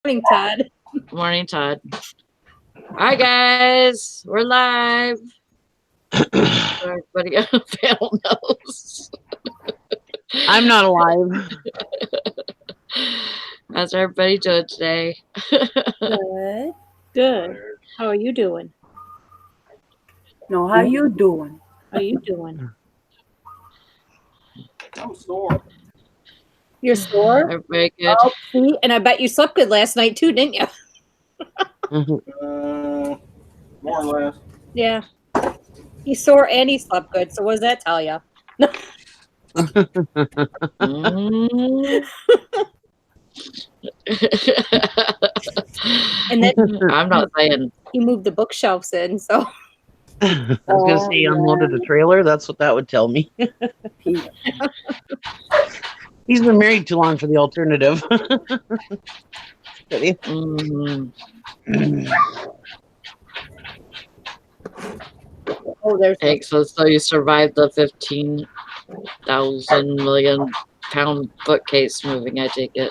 Morning, Todd. Morning, Todd. Hi, guys. We're live. Everybody on the panel knows. I'm not alive. How's everybody doing today? Good. Good. How are you doing? No, how you doing? How are you doing? I'm sore. You're sore? Everybody good? Oh, see? And I bet you slept good last night too, didn't you? More or less. Yeah. He's sore and he slept good. So what does that tell you? Mm. And then I'm not saying. he moved the bookshelves in. So I was going to say he unloaded a trailer. That's what that would tell me. He's been married too long for the alternative. oh, there's Okay, so you survived the 15,000 million pound bookcase moving, I take it.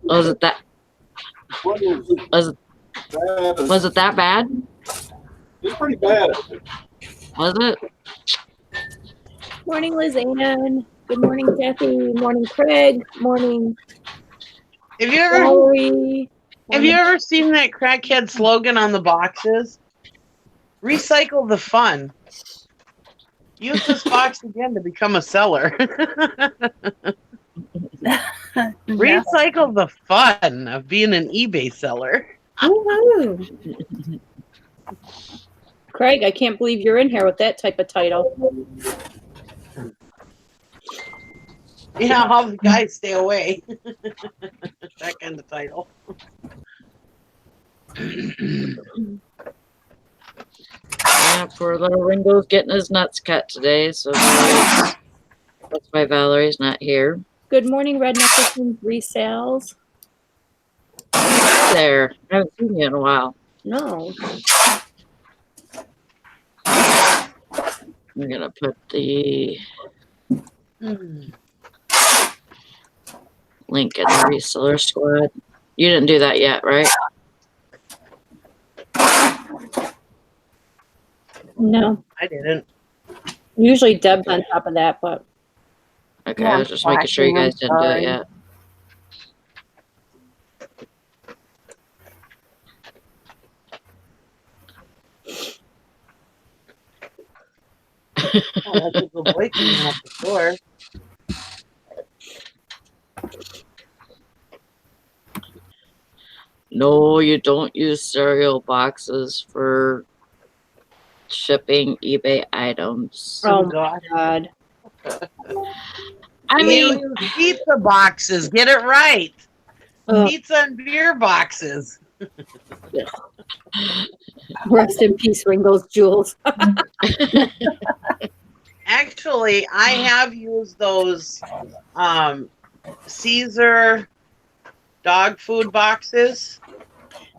Was it that? Was it that bad? It's pretty bad. Was it? Morning, Liz Ann. Good morning, Kathy. Morning, Craig. Morning, Have you ever seen that crackhead slogan on the boxes? Recycle the fun. Use this box again to become a seller. Recycle the fun of being an eBay seller. Woo-hoo. Craig, I can't believe you're in here with that type of title. Yeah, all the guys stay away. That kind of title. Yeah, poor little Ringo's getting his nuts cut today, so that's why Valerie's not here. Good morning, Red Nicholson Resales. There, I haven't seen you in a while. No. I'm gonna put the link in the reseller squad. You didn't do that yet, right? No. I didn't. Usually Deb's on top of that, but Okay, I was just making sure you guys didn't do it yet. Oh, that's a good boy cleaning up the floor. No, you don't use cereal boxes for shipping eBay items. oh my God. I mean, use pizza boxes. Get it right. Pizza and beer boxes. Rest in peace, Ringo's Jewels. Actually, I have used those Caesar dog food boxes.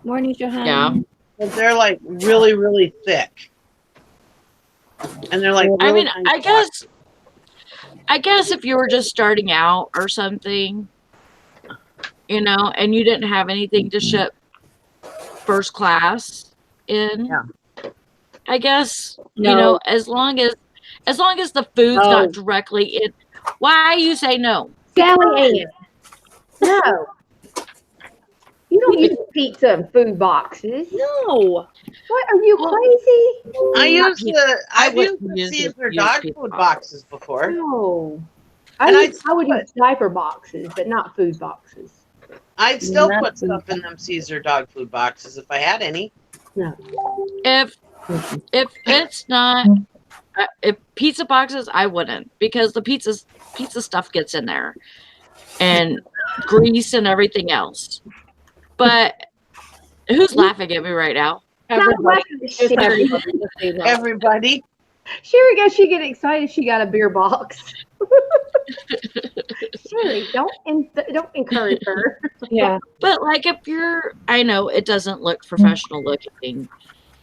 Morning, Johanna. Yeah. But they're like really, really thick. And they're like really I mean, nice I guess if you were just starting out or something, you know, and you didn't have anything to ship first class in, I guess, you know, as long as the food's not directly in. Why you say no? Sally Ann. No. You don't use pizza and food boxes. No. What, are you crazy? I've used the Caesar dog food boxes before. No. I would use diaper boxes, but not food boxes. I'd still put stuff in them Caesar dog food boxes if I had any. No. If it's not if pizza boxes, I wouldn't, because the pizza stuff gets in there and grease and everything else. But who's laughing at me right now? Everybody. Sherry goes, she get excited she got a beer box. Sherry, don't encourage her. Yeah. But like if you're, I know it doesn't look professional looking,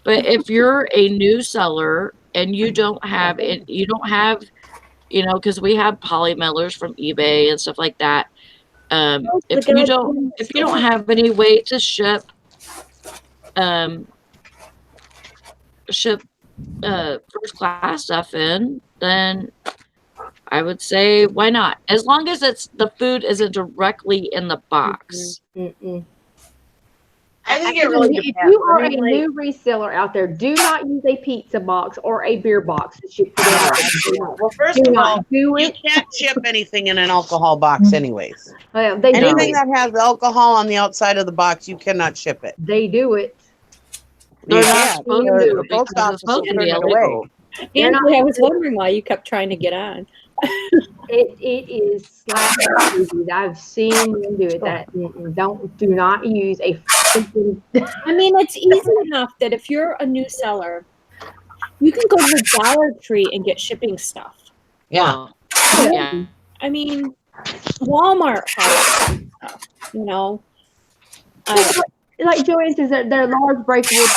but if you're a new seller and you don't have you know, because we have poly mailers from eBay and stuff like that. If the you goddamn don't have any way to ship first class stuff in, then I would say why not? As long as the food isn't directly in the box. Mm-mm. I think it really If depends. you are I a mean, like, new reseller out there, do not use a pizza box or a beer box to ship to them. well, first Do of not all, do you it. can't ship anything in an alcohol box, anyways. Well, they do Anything it. that has alcohol on the outside of the box, you cannot ship it. They do it. They're You not can't. supposed to The because post it's office will supposed to turn be it away. illegal. They're not- Ansley, I was wondering why you kept trying to get on. It is slap crazy. I've seen them do it. That do not use a freaking. I mean, it's easy enough that if you're a new seller, you can go to the Dollar Tree and get shipping stuff. Yeah. Yeah. I mean, Walmart has stuff, you know. Like Joanne says, they're large breakable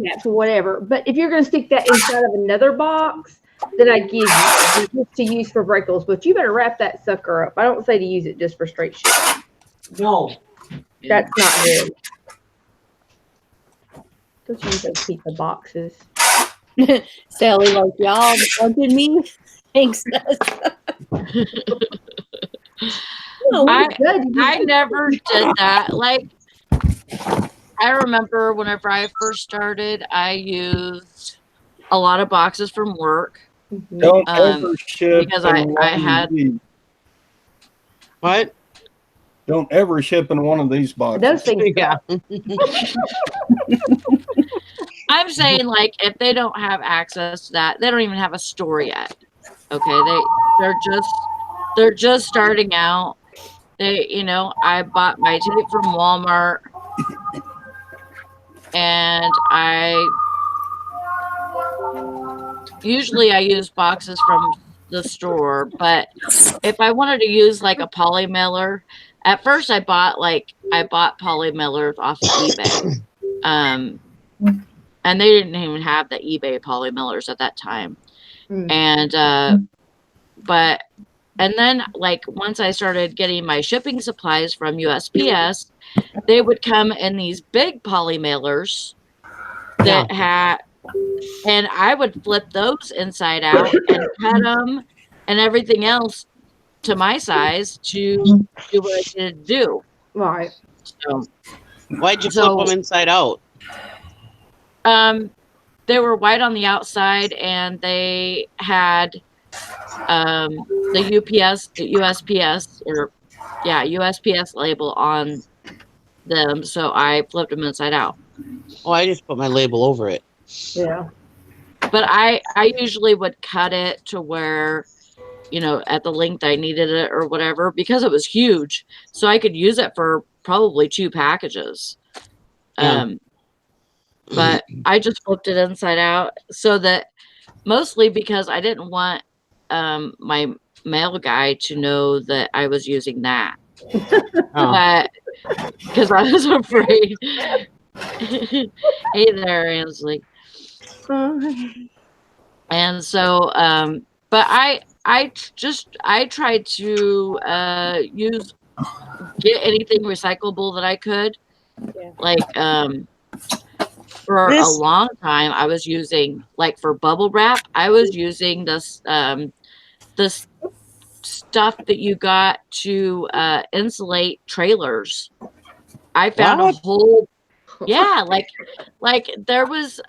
caps or whatever. But if you're going to stick that inside of another box, then I give you just to use for breakables. But you better wrap that sucker up. I don't say to use it just for straight shipping. No. That's not good. Don't use those pizza boxes. Sally, like, y'all wanted me. Thanks. No, I never did that. Like, I remember whenever I first started, I used a lot of boxes from work. Don't ever ship because in I one had- of these. What? Don't ever ship in one of these boxes. Those things. Yeah. I'm saying, like, if they don't have access to that, they don't even have a store yet. Okay, they're just starting out. They, you know, I bought my tape from Walmart, and usually I use boxes from the store, but if I wanted to use like a poly mailer, at first I bought poly mailers off of eBay. And they didn't even have the eBay poly mailers at that time. And and then, like, once I started getting my shipping supplies from USPS, they would come in these big poly mailers that had, and I would flip those inside out and cut them and everything else to my size to do what I needed to do. Right. So, Why'd you flip them inside out? they were white on the outside, and they had the USPS label on them. So I flipped them inside out. Oh, I just put my label over it. Yeah. But I usually would cut it to where, you know, at the length I needed it or whatever, because it was huge. So I could use it for probably 2 packages. But I just flipped it inside out, so that mostly because I didn't want my mail guy to know that I was using that. But because I was afraid. Hey there, Ansley. And so, but I tried to get anything recyclable that I could. Yeah. Like, for a long time, I was using, like, for bubble wrap, I was using this stuff that you got to insulate trailers. I found a whole, yeah, like there was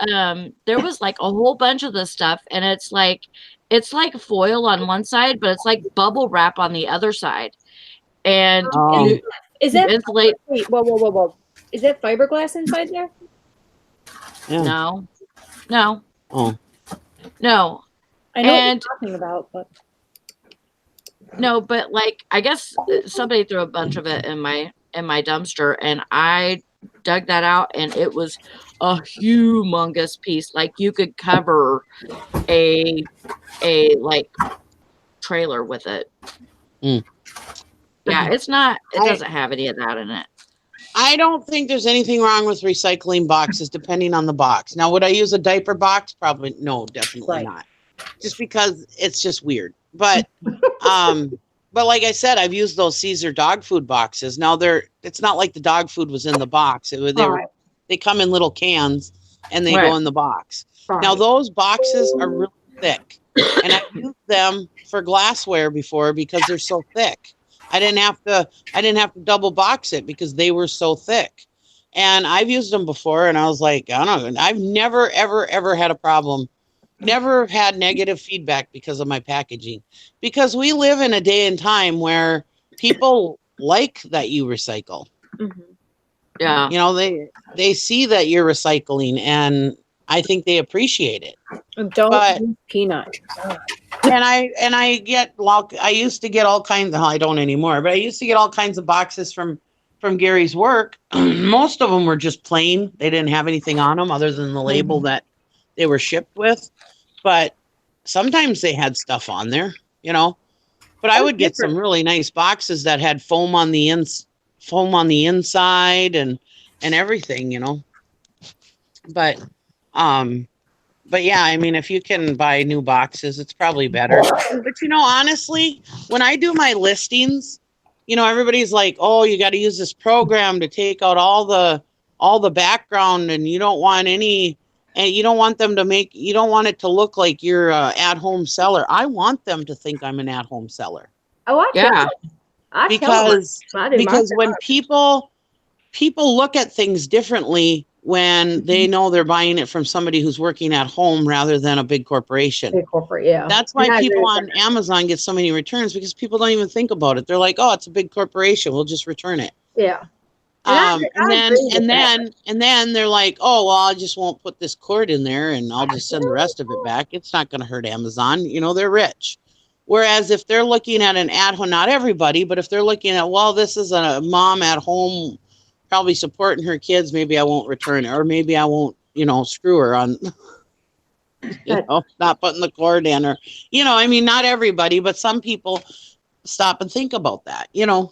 like a whole bunch of this stuff, and it's like foil on one side, but it's like bubble wrap on the other side. And is that insulate? Wait, whoa! Is that fiberglass inside there? Yeah. No. Oh. I No. know what you're talking about, but no, but like, I guess somebody threw a bunch of it in my dumpster, and I dug that out, and it was a humongous piece. Like, you could cover a like trailer with it. Yeah, it doesn't have any of that in it. I don't think there's anything wrong with recycling boxes, depending on the box. Now, would I use a diaper box? Probably no, definitely not. Just because it's just weird. But but like I said, I've used those Caesar dog food boxes. Now it's not like the dog food was in the box. They come in little cans and they go in the box. Right. Now those boxes are really thick, and I've used them for glassware before because they're so thick. I didn't have to double box it because they were so thick. And I've used them before, and I was like, I don't know. I've never, ever, ever had a problem. Never had negative feedback because of my packaging. Because we live in a day and time where people like that you recycle. Mm-hmm. Yeah. You know, they see that you're recycling, and I think they appreciate it. Don't use peanut. And I used to get all kinds of, I don't anymore, but I used to get all kinds of boxes from Gary's work. Most of them were just plain. They didn't have anything on them other than the label that they were shipped with. But sometimes they had stuff on there, you know. But I would get some really nice boxes that had foam on the inside and everything, you know. But yeah, I mean, if you can buy new boxes, it's probably better. But you know, honestly, when I do my listings, you know, everybody's like, "Oh, you got to use this program to take out all the background, and you don't want any, and you don't want you don't want it to look like you're an at-home seller." I want them to think I'm an at-home seller. Oh, Because when people look at things differently when they know they're buying it from somebody who's working at home rather than a big corporation. Big corporate, yeah. That's why people on Amazon get so many returns, because people don't even think about it. They're like, "Oh, it's a big corporation. We'll just return it." Yeah. And then they're like, "Oh, well, I just won't put this cord in there and I'll just send the rest of it back. It's not going to hurt Amazon." You know, they're rich. Whereas if they're looking at an at-home, not everybody, but if they're looking at, well, this is a mom at home probably supporting her kids, maybe I won't return it, or maybe I won't, you know, screw her on, you know, not putting the cord in, or, you know, I mean, not everybody, but some people stop and think about that, you know.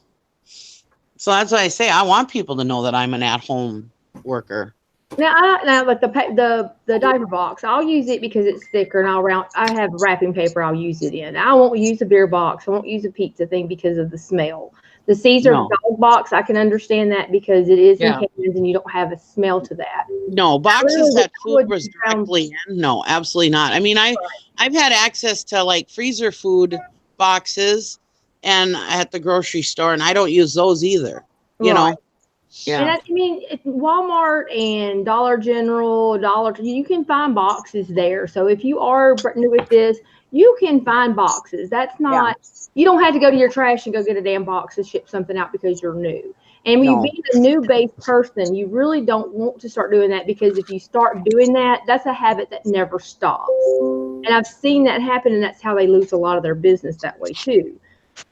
So that's why I say I want people to know that I'm an at-home worker. Now, like the diaper box, I'll use it because it's thicker, and I have wrapping paper I'll use it in. I won't use a beer box. I won't use a pizza thing because of the smell. The Caesar dog box, I can understand that because it is in cans and you don't have a smell to that. No, boxes that food was directly in. No, absolutely not. I mean, I've had access to like freezer food boxes and at the grocery store, and I don't use those either. You know. Yeah. And I mean, Walmart and Dollar General, you can find boxes there. So if you are new with this, you can find boxes. That's not, you don't have to go to your trash and go get a damn box and ship something out because you're new. And when you being a new-based person, you really don't want to start doing that, because if you start doing that, that's a habit that never stops. And I've seen that happen, and that's how they lose a lot of their business that way too.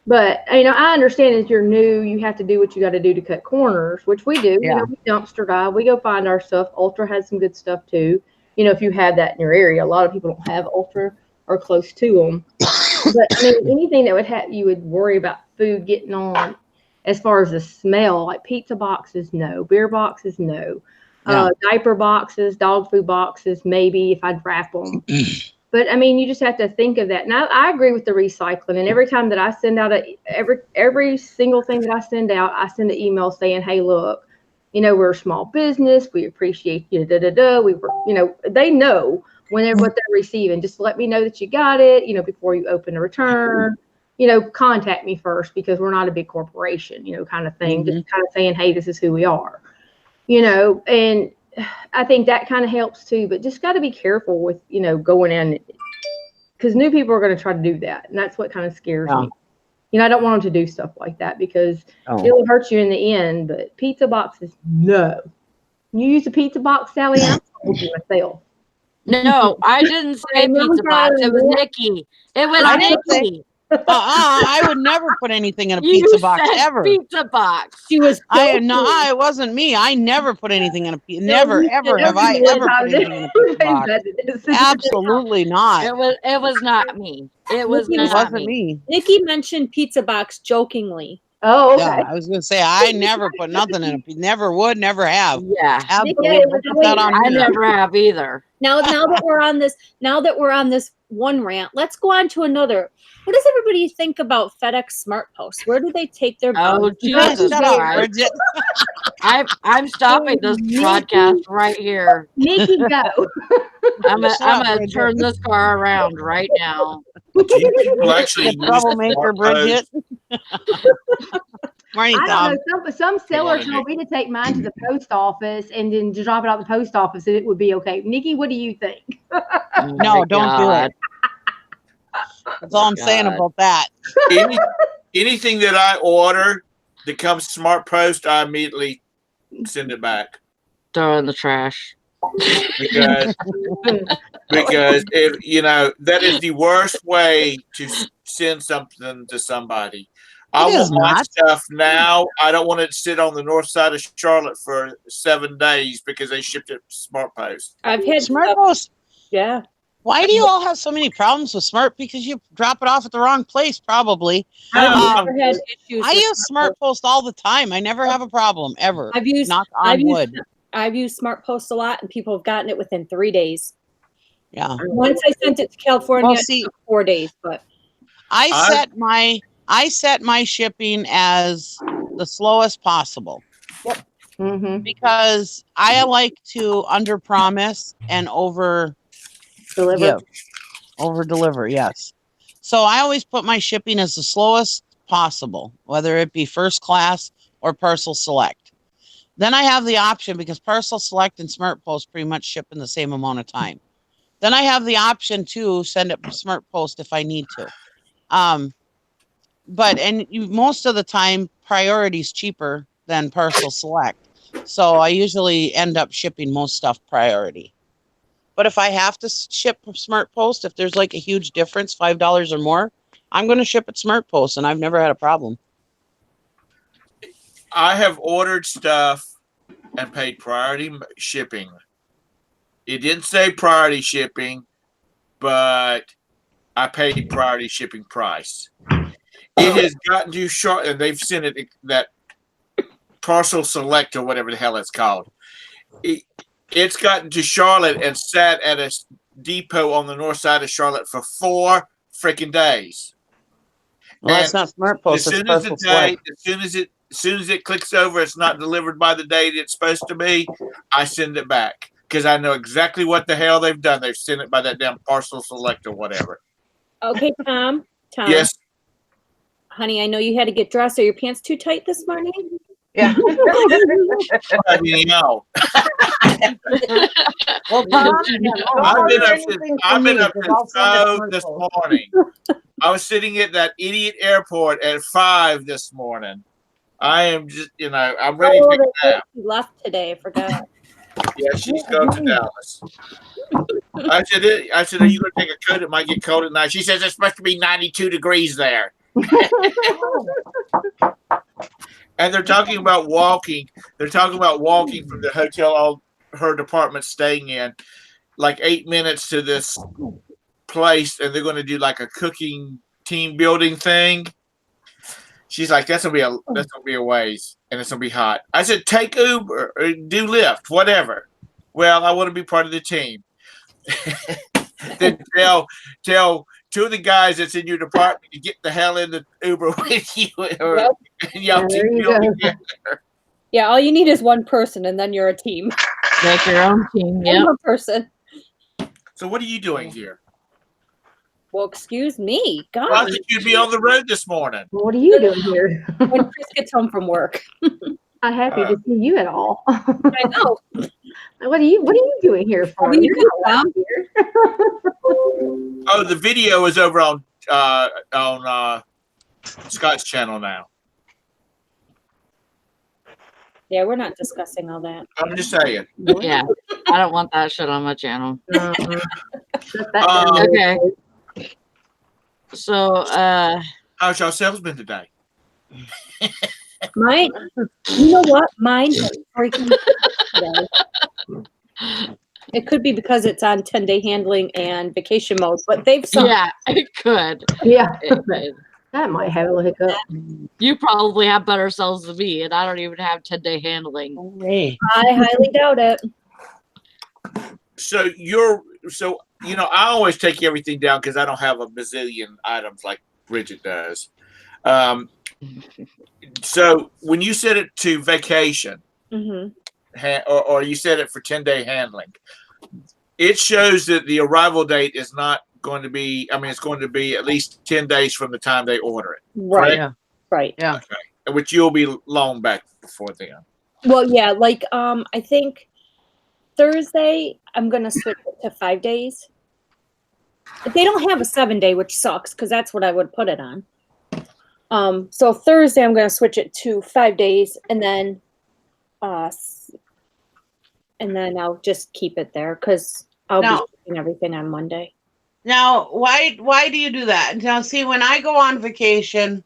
But, you know, I understand if you're new, you have to do what you got to do to cut corners, which we do. You know, we dumpster dive. We go find our stuff. Ultra has some good stuff too. You know, if you have that in your area, a lot of people don't have Ultra or close to them. But I mean, anything that would have you would worry about food getting on, as far as the smell, like pizza boxes, no. Beer boxes, no. Diaper boxes, dog food boxes, maybe if I'd wrap them. But I mean, you just have to think of that. And I agree with the recycling. And every time that I send out every single thing that I send out, I send an email saying, "Hey, look, you know, we're a small business. We appreciate you. We were, you know, they know whenever what they're receiving. Just let me know that you got it. You know, before you open a return. You know, contact me first, because we're not a big corporation. You know, kind of thing. Just kind of saying, hey, this is who we are. You know, and I think that kind of helps too, but just got to be careful with, you know, going in, because new people are going to try to do that. And that's what kind of scares me. You know, I don't want them to do stuff like that, because it will hurt you in the end. But pizza boxes, no. You use a pizza box, Sally? I told you myself. No, I didn't say pizza box. It was Nikki. It was Nikki. I would never put anything in a pizza box ever. Pizza box. She was. It wasn't me. I never put anything in a pizza. Never, ever have I ever put anything in a pizza box. Absolutely not. It was not me. It wasn't me. Me. Nikki mentioned pizza box jokingly. Oh, okay. Yeah, I was gonna say I never put nothing in it. Never would, never have. Yeah. Absolutely. Yeah, Don't put that on I me. never have either. Now that we're on this one rant, let's go on to another. What does everybody think about FedEx Smart Posts? Where do they take their Oh, bugs? Jesus Shut up, Christ. Bridget. I'm stopping this podcast right here. Nikki, go. I'm Shut up, gonna Bridget. turn this car around right now. Do you people actually You use troublemaker, Smart Bridget. Morning, I Tom. don't know. Some seller told me to take mine to the post office and then just drop it out the post office and it would be okay. Nikki, what do you think? Oh No, my don't do God. it. That's all I'm saying God. about that. Anything that I order that comes Smart Post, I immediately send it back Throw it in the trash. because if that is the worst way to send something to somebody. I It is want my not. stuff now. I don't want it to sit on the north side of Charlotte for 7 days because they shipped it Smart Post. I've had Smart stuff- Post. Yeah. Why do you all have so many problems with Smart? Because you drop it off at the wrong place, probably. I've never had issues. I with use Smart Post all the time. I never have a problem ever. I've used Knock on wood. I've used Smart Post a lot, and people have gotten it within 3 days. Yeah. Once I sent it to California, Well, it see, took 4 days, but I set my shipping as the slowest possible Mm-hmm. because I like to under promise and over Deliver. deliver. Yes. So I always put my shipping as the slowest possible, whether it be first class or parcel select. Then I have the option because parcel select and Smart Post pretty much ship in the same amount of time. Then I have the option to send it Smart Post if I need to. Most of the time, priority is cheaper than parcel select. So I usually end up shipping most stuff priority. But if I have to ship Smart Post, if there's like a huge difference, $5 or more, I'm going to ship it Smart Post, and I've never had a problem. I have ordered stuff and paid priority shipping. It didn't say priority shipping, but I paid priority shipping price. It has gotten too short, and they've sent it that parcel select or whatever the hell it's called. It's gotten to Charlotte and sat at a depot on the north side of Charlotte for 4 freaking days. Well, that's not Smart Post. It's parcel select. As soon as it clicks over, it's not delivered by the date it's supposed to be. I send it back because I know exactly what the hell they've done. They've sent it by that damn parcel select or whatever. okay, Tom. Yes. Honey, I know you had to get dressed. Are your pants too tight this morning? Yeah. I mean, no. Well, Tom, I've been up since this morning. I was sitting at that idiot airport at 5 this morning. I am just, I'm ready to take a nap. She left today. I forgot. Yeah, she's going to Dallas. I said, are you going to take a coat? It might get cold at night. She says it's supposed to be 92 degrees there. And they're talking about walking. They're talking about walking from the hotel her department's staying in, like 8 minutes to this place, and they're going to do like a cooking team building thing. She's like, that's gonna be a ways, and it's gonna be hot. I said, take Uber or do Lyft, whatever. Well, I want to be part of the team. Then tell 2 of the guys that's in your department to get the hell in the Uber with you, or y'all team building together. Yeah, all you need is one person, and then you're a team. Make your own team. Yeah. One person. So what are you doing here? Well, excuse me. God. Why should you be on the road this morning? What are you doing here? When Chris gets home from work. I'm happy to see you at all. I know. What are you doing here for? You You're could not come. here. Oh, the video is over on Scott's channel now. Yeah, we're not discussing all that. I'm just saying. Yeah. I don't want that shit on my channel. Shut that down. Okay. So, How's y'all sales been today? Mine, you know what? Mine is freaking today. It could be because it's on 10-day handling and vacation mode, but they've yeah, it could. Yeah. It could. That might have a hiccup. You probably have better sales than me, and I don't even have 10-day handling. Hey. I highly doubt it. So I always take everything down because I don't have a bazillion items like Bridget does. So when you set it to vacation, or you set it for 10-day handling, it shows that the arrival date is not going to be. I mean, it's going to be at least 10 days from the time they order it. Right. Yeah. Right. Yeah. Okay. Which you'll be long back before then. Well, yeah, like I think Thursday I'm gonna switch it to 5 days. They don't have a 7-day, which sucks because that's what I would put it on. So Thursday I'm gonna switch it to 5 days, and then I'll just keep it there because I'll be shipping everything on Monday. Now, why do you do that? Now, see, when I go on vacation,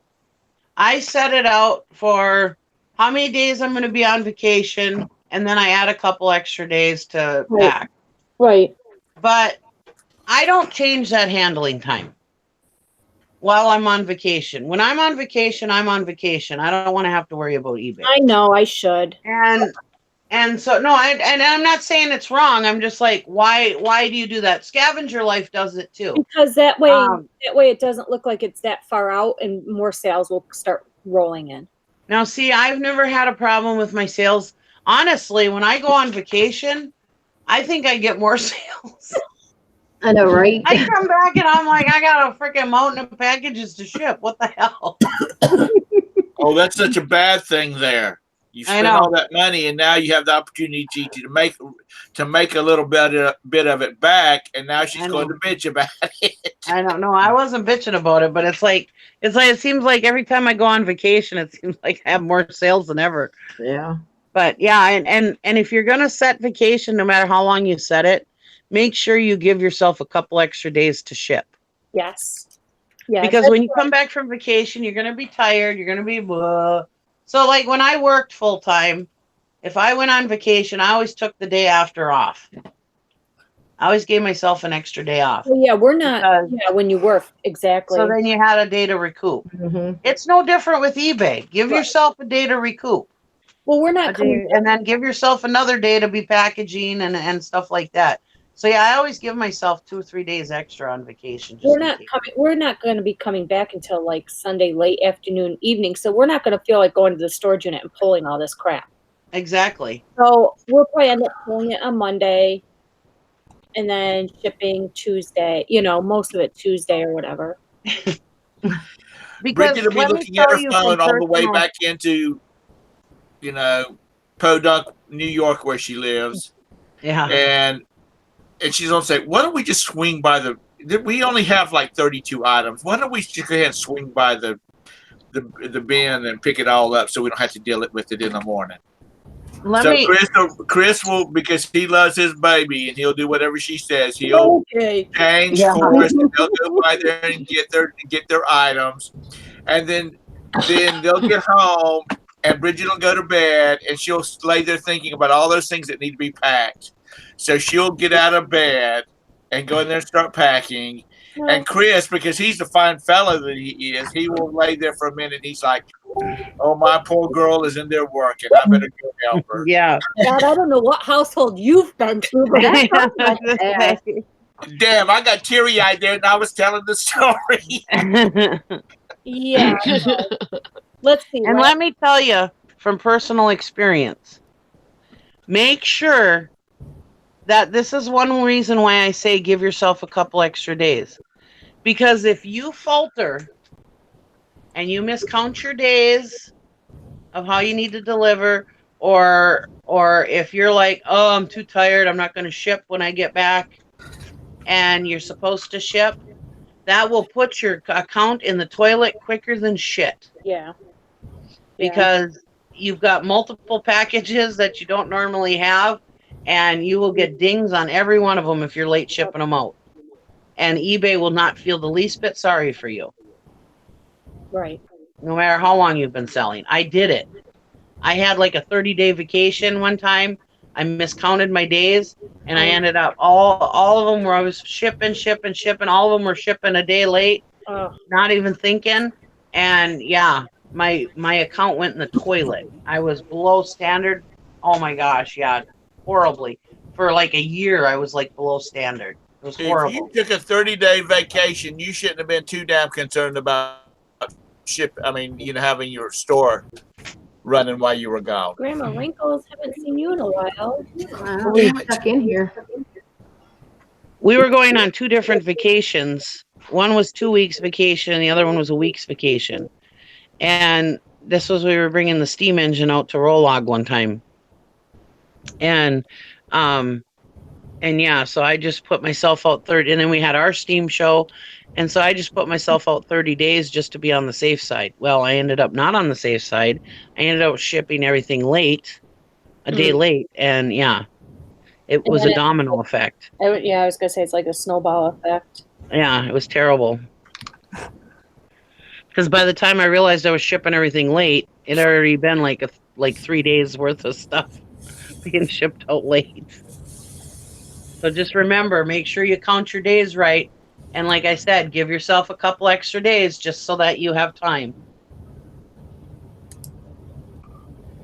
I set it out for how many days I'm going to be on vacation, and then I add a couple extra days to pack. Right. But I don't change that handling time while I'm on vacation. When I'm on vacation, I'm on vacation. I don't want to have to worry about eBay. I know I should. And so no, and I'm not saying it's wrong. I'm just like, why do you do that? Scavenger Life does it too. Because that way it doesn't look like it's that far out, and more sales will start rolling in. Now, see, I've never had a problem with my sales. Honestly, when I go on vacation, I think I get more sales. I know, right? I come back and I'm like, I got a freaking mountain of packages to ship. What the hell? Oh, that's such a bad thing there. You spend all that money, and now you have the opportunity to make a little bit of it back, and now she's going to bitch about it. I don't know. I wasn't bitching about it, but it's like it seems like every time I go on vacation, it seems like I have more sales than ever. Yeah. But yeah, and if you're gonna set vacation, no matter how long you set it, make sure you give yourself a couple extra days to ship. Yes. Yeah. Because when you come back from vacation, you're gonna be tired. You're gonna be blah. So, like when I worked full time, if I went on vacation, I always took the day after off. I always gave myself an extra day off. Well, yeah, we're not. When you work, exactly. So then you had a day to recoup. Mm-hmm. It's no different with eBay. Give yourself a day to recoup. Well, we're not coming, and then give yourself another day to be packaging and stuff like that. So yeah, I always give myself 2 or 3 days extra on vacation. We're not going to be coming back until like Sunday late afternoon, evening. So we're not going to feel like going to the storage unit and pulling all this crap. Exactly. So we'll probably end up pulling it on Monday, and then shipping Tuesday. Most of it Tuesday or whatever. Because Bridget will be looking at her phone all the way back into, Podunk, New York, where she lives. Yeah. And she's gonna say, "Why don't we just swing by the? We only have like 32 items. Why don't we just go ahead and swing by the bin and pick it all up, so we don't have to deal with it in the morning?" Chris will, because he loves his baby, and he'll do whatever she says. He'll change course, and they'll go by there and get their items, and then they'll get home, and Bridget will go to bed, and she'll lay there thinking about all those things that need to be packed. So she'll get out of bed and go in there and start packing. And Chris, because he's the fine fellow that he is, he will lay there for a minute. And he's like, "Oh, my poor girl is in there working. I better go help her." Yeah. God, I don't know what household you've been through, but damn, I got teary-eyed there, and I was telling the story. Yeah. Let's see. And let me tell you from personal experience, make sure that this is one reason why I say give yourself a couple extra days. Because if you falter and you miscount your days of how you need to deliver, or if you're like, "Oh, I'm too tired, I'm not going to ship when I get back," and you're supposed to ship, that will put your account in the toilet quicker than shit. Yeah. Because you've got multiple packages that you don't normally have, and you will get dings on every one of them if you're late shipping them out. And eBay will not feel the least bit sorry for you. Right. No matter how long you've been selling. I did it. I had like a 30-day vacation one time. I miscounted my days, and I ended up all of them where I was shipping. All of them were shipping a day late, not even thinking. And yeah, my account went in the toilet. I was below standard. Oh my gosh, yeah, horribly. For like a year, I was like below standard. It was If horrible. you took a 30-day vacation, you shouldn't have been too damn concerned about having your store running while you were gone. Grandma Wrinkles, haven't seen you in a while. Wow, Damn it. stuck in here. We were going on 2 different vacations. One was 2 weeks vacation, the other one was a week's vacation. And this was we were bringing the steam engine out to Rolog one time. And yeah, so I just put myself out 30, and then we had our steam show. And so I just put myself out 30 days just to be on the safe side. Well, I ended up not on the safe side. I ended up shipping everything late, a day late. And yeah, it was a domino effect. I was gonna say it's like a snowball effect. Yeah, it was terrible. Because by the time I realized I was shipping everything late, it had already been like 3 days worth of stuff being shipped out late. So just remember, make sure you count your days right. And like I said, give yourself a couple extra days just so that you have time.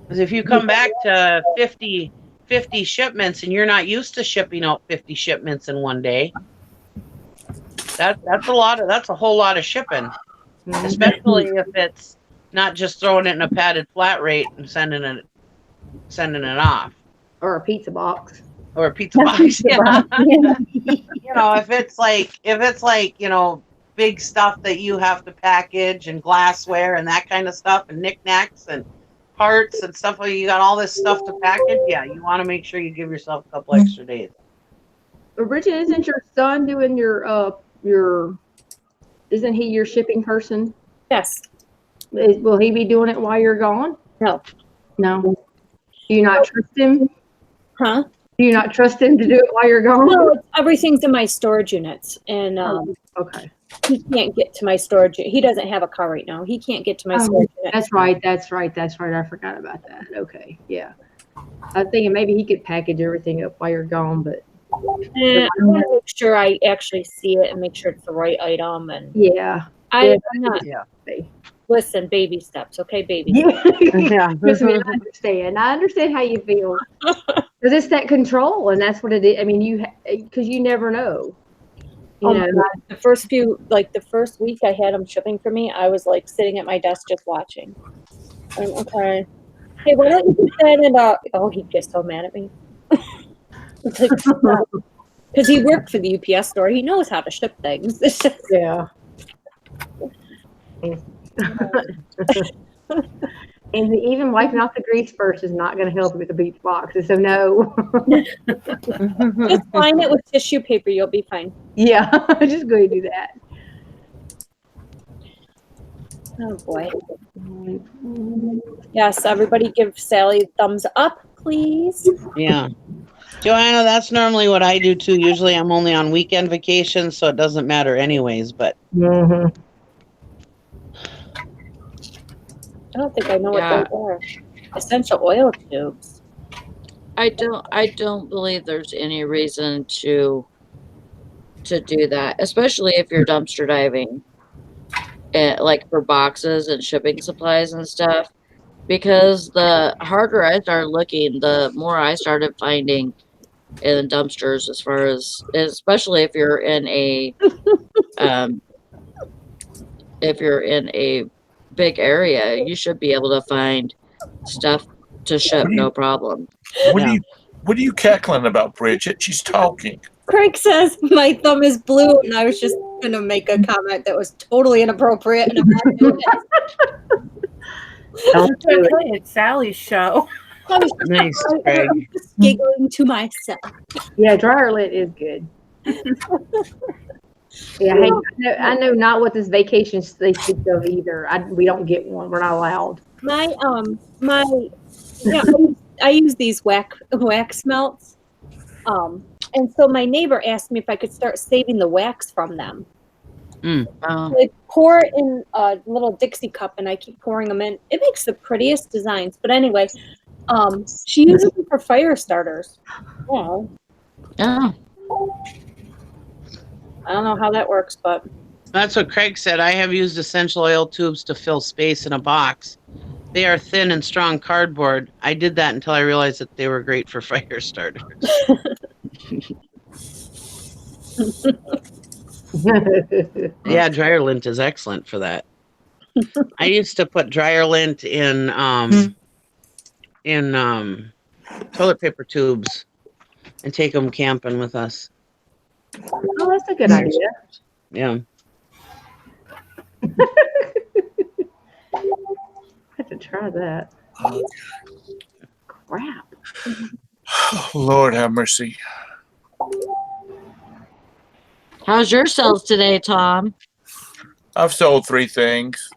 Because if you come back to 50 shipments and you're not used to shipping out 50 shipments in one day, that's a whole lot of shipping. Especially if it's not just throwing it in a padded flat rate and sending it off. Or a pizza box. Or a pizza box. Yeah. If it's like, big stuff that you have to package and glassware and that kind of stuff and knickknacks and parts and stuff, you got all this stuff to package. Yeah, you want to make sure you give yourself a couple extra days. Bridget, isn't your son doing isn't he your shipping person? Yes. Will he be doing it while you're gone? No. No. Do you not trust him? Huh? Do you not trust him to do it while you're gone? No, everything's in my storage units, and okay. he can't get to my storage. He doesn't have a car right now. He can't get to my storage unit. That's right. I forgot about that. Okay, yeah. I was thinking maybe he could package everything up while you're gone, but I want to make sure I actually see it and make sure it's the right item. And yeah, I'm not. Yeah. Listen, baby steps, okay, baby. Yeah. Trust me, I understand how you feel. Because it's that control, and that's what it is. I mean, because you never know. The first week I had him shipping for me, I was like sitting at my desk just watching. Okay. Hey, why don't you put that in he gets so mad at me. Because he worked for the UPS store. He knows how to ship things. Yeah. And even wiping off the grease first is not going to help with the beach boxes. So no. Just line it with tissue paper. You'll be fine. Yeah, just go and do that. Oh boy. Yes, everybody give Sally a thumbs up, please. Yeah. Joanna, that's normally what I do too. Usually I'm only on weekend vacation, so it doesn't matter anyways, but I don't think I know what those are. Essential oil tubes. I don't believe there's any reason to do that, especially if you're dumpster diving, like for boxes and shipping supplies and stuff. Because the harder I started looking, the more I started finding in dumpsters, especially if you're in a big area, you should be able to find stuff to ship no problem. What are you cackling about, Bridget? She's talking. Craig says my thumb is blue, and I was just going to make a comment that was totally inappropriate, and I'm not doing it. Don't do it. It's Sally's show. nice, I Craig. was just giggling to myself. Yeah, dryer lit is good. Yeah, hey, I know not what this vacation they speak of either. We don't get one. We're not allowed. I use these wax melts. And so my neighbor asked me if I could start saving the wax from them. I pour it in a little Dixie cup, and I keep pouring them in. It makes the prettiest designs. But anyway, she uses them for fire starters. Yeah. Oh. I don't know how that works, but That's what Craig said. I have used essential oil tubes to fill space in a box. They are thin and strong cardboard. I did that until I realized that they were great for fire starters. Yeah, dryer lint is excellent for that. I used to put dryer lint in toilet paper tubes and take them camping with us. Oh, that's a good idea. Yeah. I have to try that. Crap. Lord have mercy. How's your sales today, Tom? I've sold 3 things.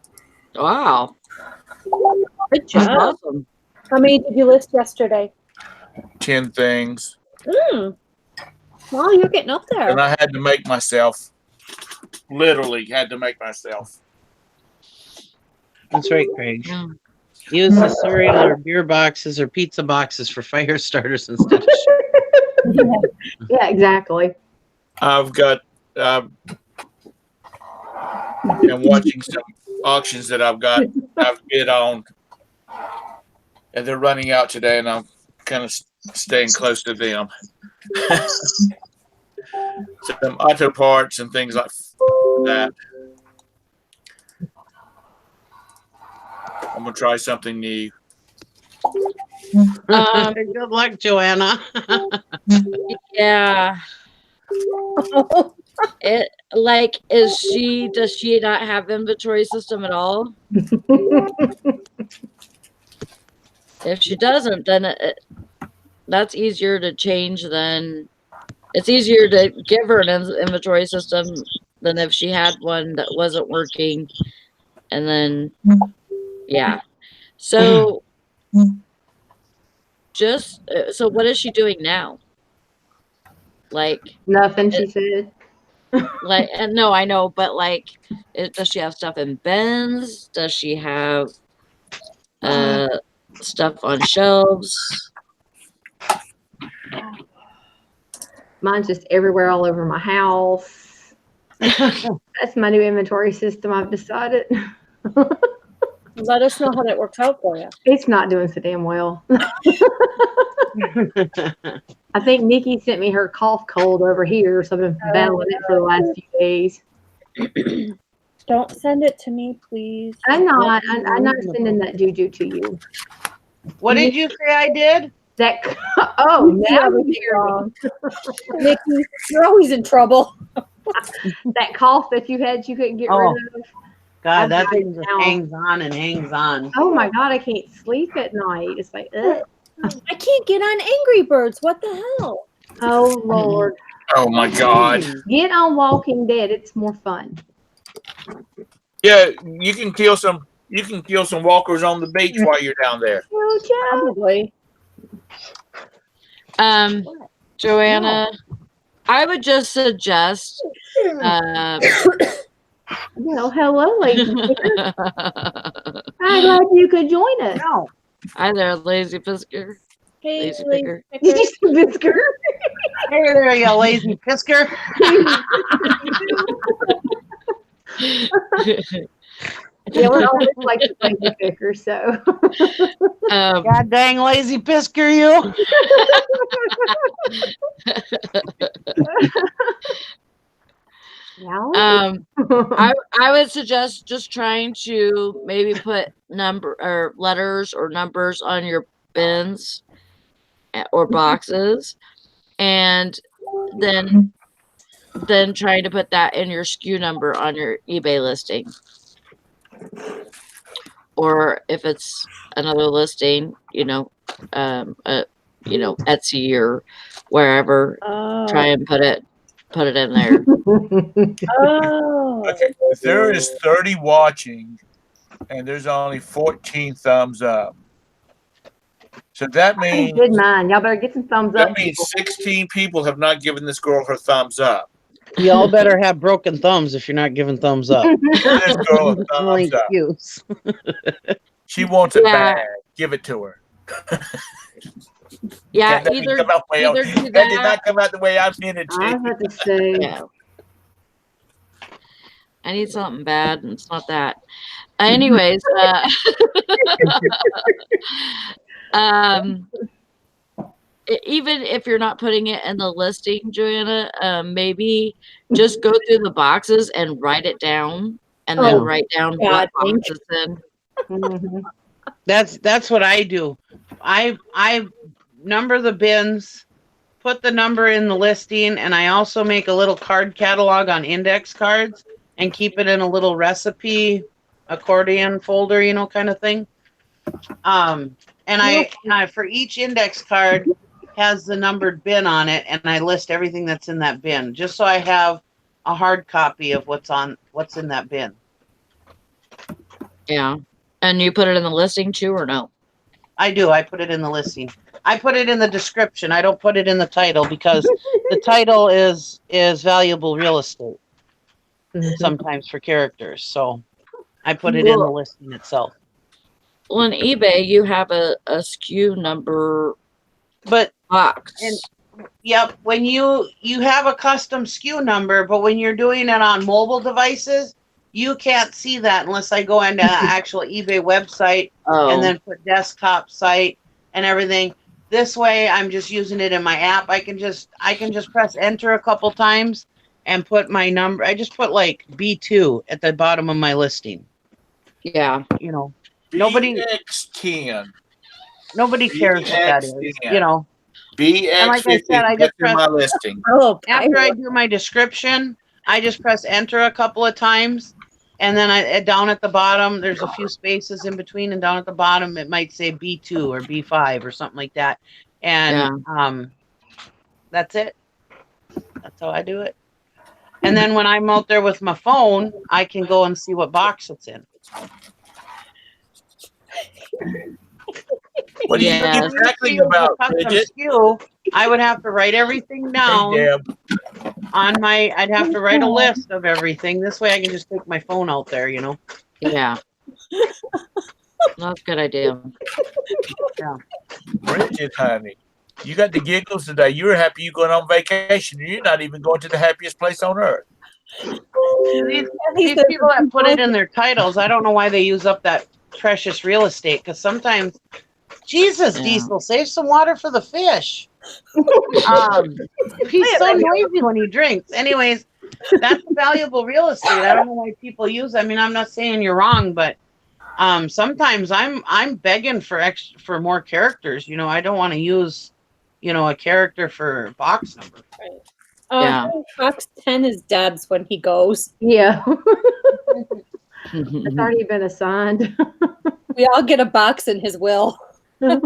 Wow. Good That's job. awesome. How many did you list yesterday? 10 things. Well, you're getting up there. And I had to make myself. Literally had to make myself. That's right, Craig. Yeah. Use the cereal or beer boxes or pizza boxes for fire starters instead of Yeah, exactly. I've got. I'm watching some auctions that I've bid on, and they're running out today, and I'm kind of staying close to them. Some auto parts and things like that. I'm gonna try something new. Good luck, Joanna. Yeah. Does she not have inventory system at all? If she doesn't, then that's easier to change than it's easier to give her an inventory system than if she had one that wasn't working. And then, yeah. So so what is she doing now? Like Nothing, she said. and no, I know, but does she have stuff in bins? Does she have stuff on shelves? Mine's just everywhere, all over my house. That's my new inventory system, I've decided. Let us know how that works out for you. It's not doing so damn well. I think Nikki sent me her cough cold over here, so I've been battling it for the last few days. Don't send it to me, please. I'm not sending that juju to you. What did you say I did? Now was wrong. Nikki, you're always in trouble. that cough that you had, you couldn't get rid of. God, that thing just hangs on and hangs on. Oh my God, I can't sleep at night. It's like, ugh. I can't get on Angry Birds. What the hell? Oh Lord. Oh my God. Get on Walking Dead. It's more fun. Yeah, you can kill some walkers on the beach while you're down there. Probably. Joanna, I would just suggest hello, ladies. I'm glad you could join us. Hi there, lazy pisker. Hey, Lazy picker. Did you say Bisker? Hey there, you lazy pisker. Yeah, we're always like the lazy picker, so. God dang lazy pisker, you. I would suggest just trying to maybe put letters or numbers on your bins or boxes, and then trying to put that in your SKU number on your eBay listing. Or if it's another listing, Etsy or wherever, try and put it in there. Okay, if there is 30 watching and there's only 14 thumbs up. So that means good mind. Y'all better get some thumbs up. That means 16 people have not given this girl her thumbs up. Y'all better have broken thumbs if you're not giving thumbs up. This girl a thumbs up. She wants it bad. Give it to her. Yeah, that either do that. That did not come out the way I intended to. I have to say. Yeah. I need something bad, and it's not that. Anyways, um, even if you're not putting it in the listing, Joanna, maybe just go through the boxes and write it down, and then Oh, write down God, what thank box it's in. Mhm. That's what I do. I number the bins, put the number in the listing, and I also make a little card catalog on index cards and keep it in a little recipe accordion folder, kind of thing. And I for each index card has the numbered bin on it, and I list everything that's in that bin, just so I have a hard copy of what's in that bin. Yeah. And you put it in the listing too, or no? I do. I put it in the listing. I put it in the description. I don't put it in the title because the title is valuable real estate sometimes for characters. So I put it in the listing itself. Well, on eBay, you have a SKU number But box. yep, when you have a custom SKU number, but when you're doing it on mobile devices, you can't see that unless I go into the actual eBay website and then put desktop site and everything. This way, I'm just using it in my app. I can just press enter a couple times and put my number. I just put like B2 at the bottom of my listing. Yeah. Nobody BX10. Nobody cares what that is. BX10. And like I said, I just press my listing. Oh, after I do my description, I just press enter a couple of times, and then down at the bottom, there's a few spaces in between, and down at the bottom, it might say B2 or B5 or something like that, and that's it. That's how I do it. And then when I'm out there with my phone, I can go and see what box it's in. What do you Yes. exactly about, Bridget? I would have to write everything down Hey, Deb. I'd have to write a list of everything. This way I can just take my phone out there, Yeah. That's a good idea. Bridget, honey, you got the giggles today. You were happy you going on vacation. You're not even going to the happiest place on earth. These people that put it in their titles, I don't know why they use up that precious real estate, because sometimes, Jesus, Diesel, save some water for the fish. He's so noisy when he drinks. Anyways, that's valuable real estate. I don't know why people use. I mean, I'm not saying you're wrong, but sometimes I'm begging for more characters. I don't want to use, a character for box number. Yeah. Box 10 is Deb's when he goes. Yeah. It's already been assigned. We all get a box in his will. I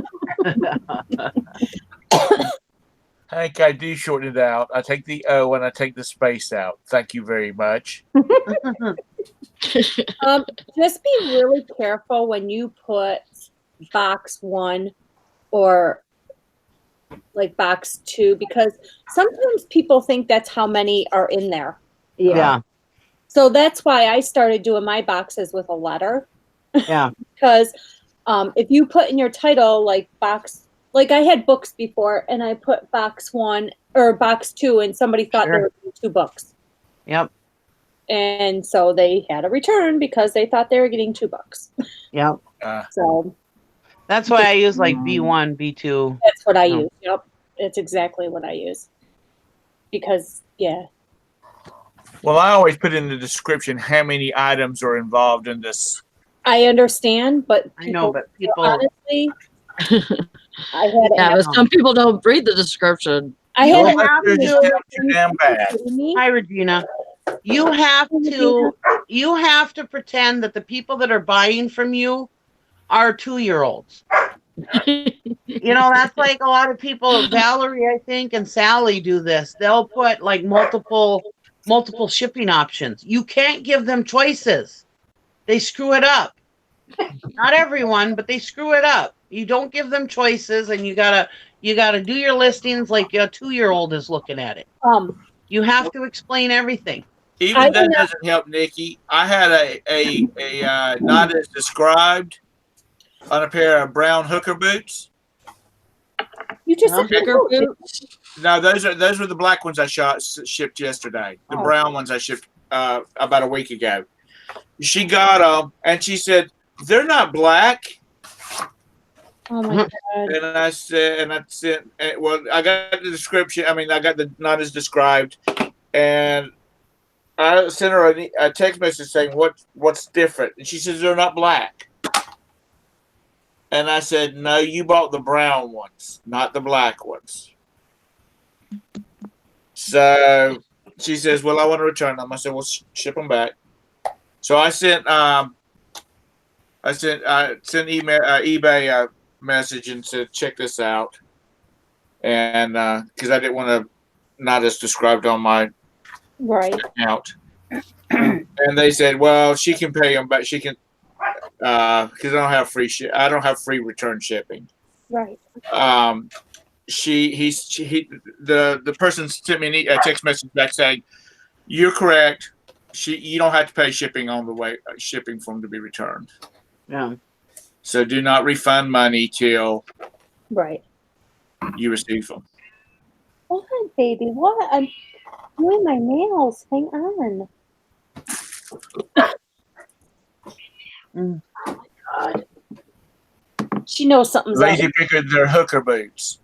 think I do shorten it out. I take the O and I take the space out. Thank you very much. Just be really careful when you put box 1 or like box 2, because sometimes people think that's how many are in there. Yeah. So that's why I started doing my boxes with a letter. Yeah. Because if you put in your title like I had books before, and I put box 1 or box 2, and somebody thought there were 2 books. Yep. And so they had a return because they thought they were getting 2 books. Yep. So that's why I use like B1, B2. That's what I use. Yep. It's exactly what I use. Because, Well, I always put in the description how many items are involved in this. I understand, but people honestly, Some people don't read the description. Hi, Hi, Regina. You have to pretend that the people that are buying from you are 2-year-olds. That's like a lot of people. Valerie, I think, and Sally do this. They'll put like multiple shipping options. You can't give them choices. They screw it up. Not everyone, but they screw it up. You don't give them choices, and you gotta do your listings like a 2-year-old is looking at it. You have to explain everything. Even that doesn't help, Nikki. I had a not as described on a pair of brown hooker boots. You just said hooker boots? No, those were the black ones I shipped yesterday. The brown ones I shipped about a week ago. She got them, and she said they're not black. Oh my God. And I said, well, I got the description. I mean, I got the not as described, and I sent her a text message saying what's different, and she says they're not black. And I said, no, you bought the brown ones, not the black ones. So she says, well, I want to return them. I said, well, ship them back. So I sent eBay a message and said, check this out. And because I didn't want to not as described on my account. And they said, well, she can pay them, but she can because I don't have I don't have free return shipping. Right. The person sent me a text message back saying, you're correct. You don't have to pay shipping on the way shipping for them to be returned. Yeah. So do not refund money till you receive them. What, baby? What? I'm doing my nails. Hang on. Oh my God. She knows something's up. Lazy picker, they're hooker boots.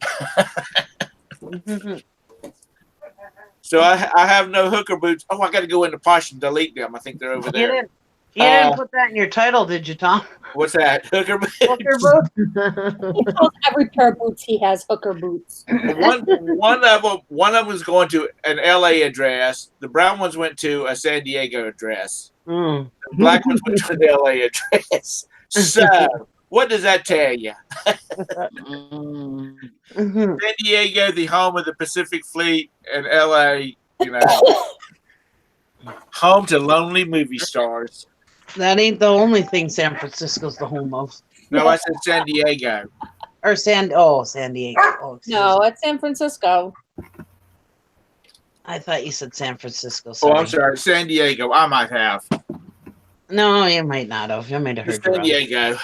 So I have no hooker boots. Oh, I got to go into Posh and delete them. I think they're over there. You didn't put that in your title, did you, Tom? What's that? Hooker boots? Hooker boots? He calls every pair of boots he has hooker boots. One of them was going to an LA address. The brown ones went to a San Diego address. The black ones went to an LA address. So what does that tell you? San Diego, the home of the Pacific Fleet, and LA, home to lonely movie stars. That ain't the only thing San Francisco's the home of. No, I said San Diego. Or San Diego. Oh, no, it's San Francisco. I thought you said San Francisco. Sorry. Oh, I'm sorry. San Diego. I might have. No, you might not have. You might have heard San Diego.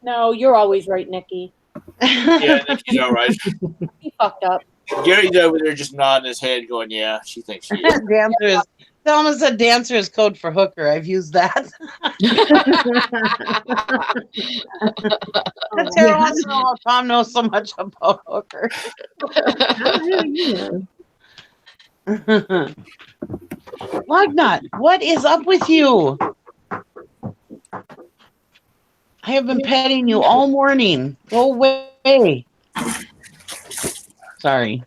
No, you're always right, Nikki. Yeah, Nikki's all right. He fucked up. Gary's over there just nodding his head going, yeah, she thinks she is. Thelma said dancer is code for hooker. I've used that. Tara wants to know how Tom knows so much about hooker. Lognut, what is up with you? I have been petting you all morning. Go away. Sorry.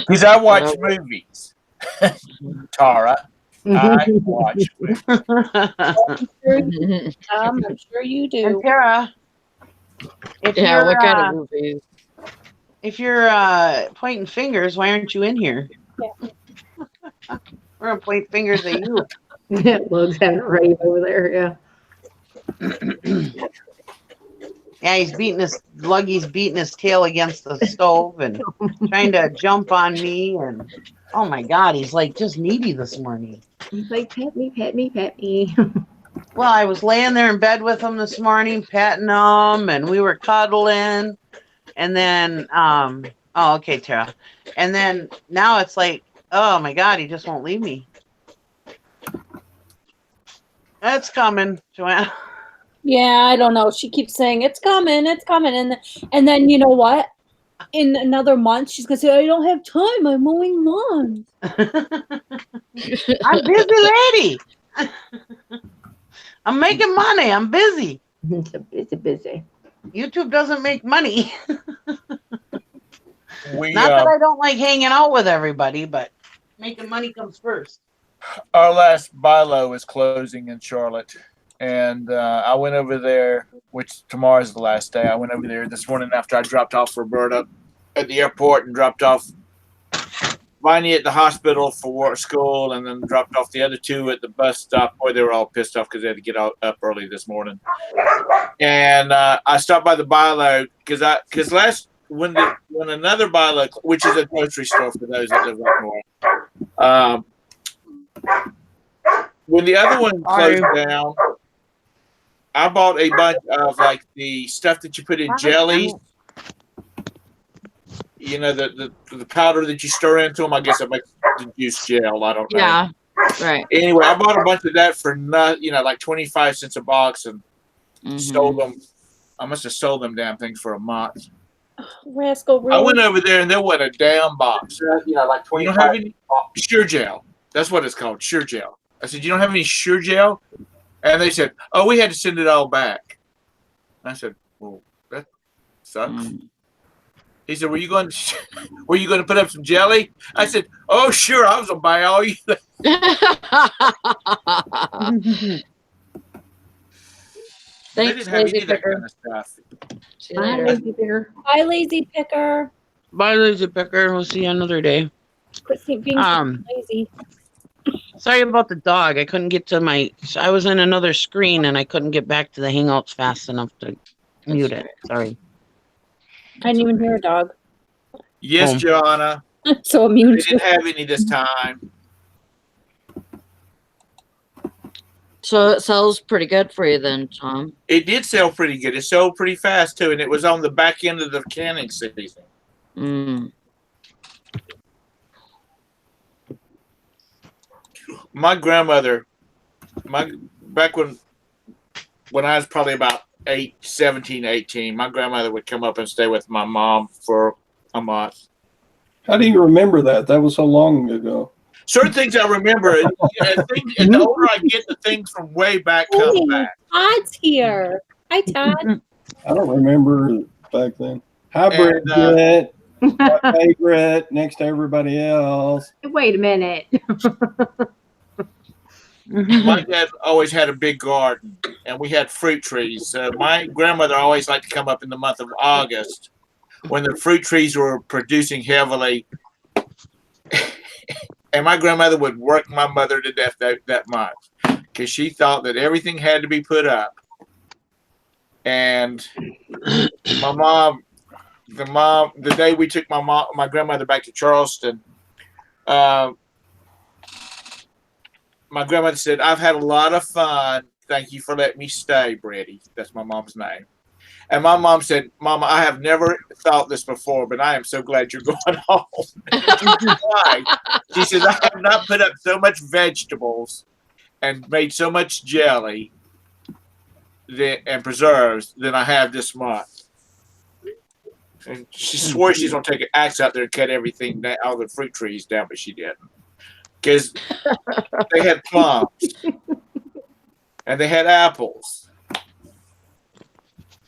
Because I watch movies. Tara. I watch movies. I'm sure you do. And Tara, what kind of movies? If you're pointing fingers, why aren't you in here? Yeah. We're gonna point fingers at you. Lug's having a rave over there, yeah. Yeah, Luggy's beating his tail against the stove and trying to jump on me, and oh my God, he's like just needy this morning. He's like, pet me, pet me, pet me. Well, I was laying there in bed with him this morning, petting him, and we were cuddling, and then okay, Tara. And then now it's like, oh my God, he just won't leave me. It's coming, Joanna. Yeah, I don't know. She keeps saying it's coming, and then you know what? In another month, she's gonna say, "I don't have time. I'm mowing lawns." I'm busy, lady. I'm making money. I'm busy. Busy. YouTube doesn't make money. We, Not that I don't like hanging out with everybody, but making money comes first. Our last BILO is closing in Charlotte. And I went over there, which tomorrow's the last day. I went over there this morning after I dropped off Roberta at the airport and dropped off Viney at the hospital for school, and then dropped off the other two at the bus stop. Boy, they were all pissed off because they had to get up early this morning. And I stopped by the BILO because when another BILO, which is a grocery store for those that live up north, when the other one closed down, I bought a bunch of like the stuff that you put in jellies. you know, the powder that you stir into them. I guess it makes the juice gel. I don't know. Yeah. Right. Anyway, I bought a bunch of that for like 25 cents a box and sold them. I must have sold them damn things for a month. Rascal, I really? went over there and there wasn't a damn box. Like You don't have any Sure Gel. That's what it's called, Sure Gel. I said, you don't have any Sure Gel? And they said, oh, we had to send it all back. I said, well, that sucks. He said, were you going to put up some jelly? I said, oh, sure, I was going to buy all you. They Thanks, didn't have any Lazy of that Picker. kind of stuff. See you Bye, later. Lazy Picker. Bye, Lazy Picker. Bye, Lazy Picker. We'll see you another day. Quit being so lazy. Sorry about the dog. I couldn't get to I was in another screen and I couldn't get back to the Hangouts fast enough to mute it. Sorry. I didn't even hear a dog. Yes, Joanna. So immune They didn't have any this time. So it sells pretty good for you then, Tom. It did sell pretty good. It sold pretty fast, too, and it was on the back end of the canning season. My grandmother, back when I was probably about 17, 18, my grandmother would come up and stay with my mom for a month. How do you remember that? That was so long ago. Certain things I remember, and the older I get, the things from way back come back. Todd's here. Hi, Todd. I don't remember back then. Hi, Bridget. My favorite, next to everybody else. Wait a minute. My dad always had a big garden, and we had fruit trees. My grandmother always liked to come up in the month of August when the fruit trees were producing heavily. And my grandmother would work my mother to death that month because she thought that everything had to be put up. And my mom, the day we took my grandmother back to Charleston, my grandmother said, "I've had a lot of fun. Thank you for letting me stay, Bretty." That's my mom's name. And my mom said, "Mama, I have never thought this before, but I am so glad you're going home." Why? She says, "I have not put up so much vegetables and made so much jelly and preserves than I have this month." And she swore she's going to take an axe out there and cut everything down, all the fruit trees down, but she didn't. Because they had plums and they had apples.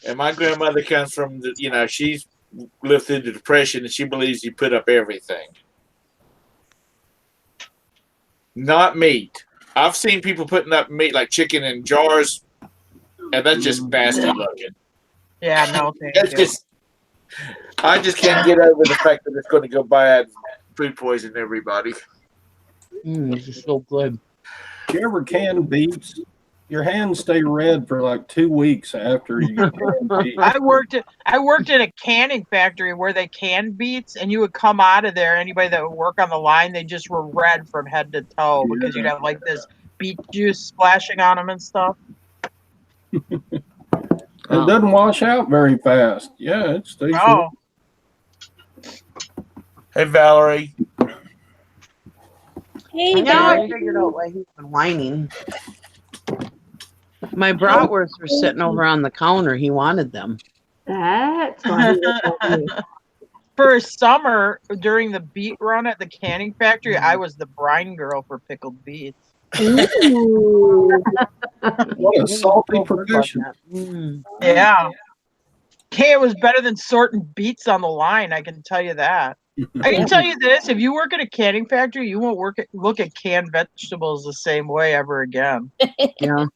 And my grandmother comes from she's lived through the Depression and she believes you put up everything. Not meat. I've seen people putting up meat like chicken in jars, and that's just nasty looking. Yeah, no, thank you. I just can't get over the fact that it's going to go bad, food poison everybody. This is so good. Do you ever can beets? Your hands stay red for like 2 weeks after you can beets. I worked in a canning factory where they canned beets, and you would come out of there. Anybody that would work on the line, they just were red from head to toe because you'd have like this beet juice splashing on them and stuff. It doesn't wash out very fast. Yeah, it stays. Oh, Hey, Valerie. Hey, Now I Valerie. figured out why he's been whining. My bratwursts were sitting over on the counter. He wanted them. That's why. for summer during the beet run at the canning factory, I was the brine girl for pickled beets. Ooh. What a salty profession. Yeah. Hey, it was better than sorting beets on the line, I can tell you that. I can tell you this, if you work at a canning factory, you won't look at canned vegetables the same way ever again. Yeah.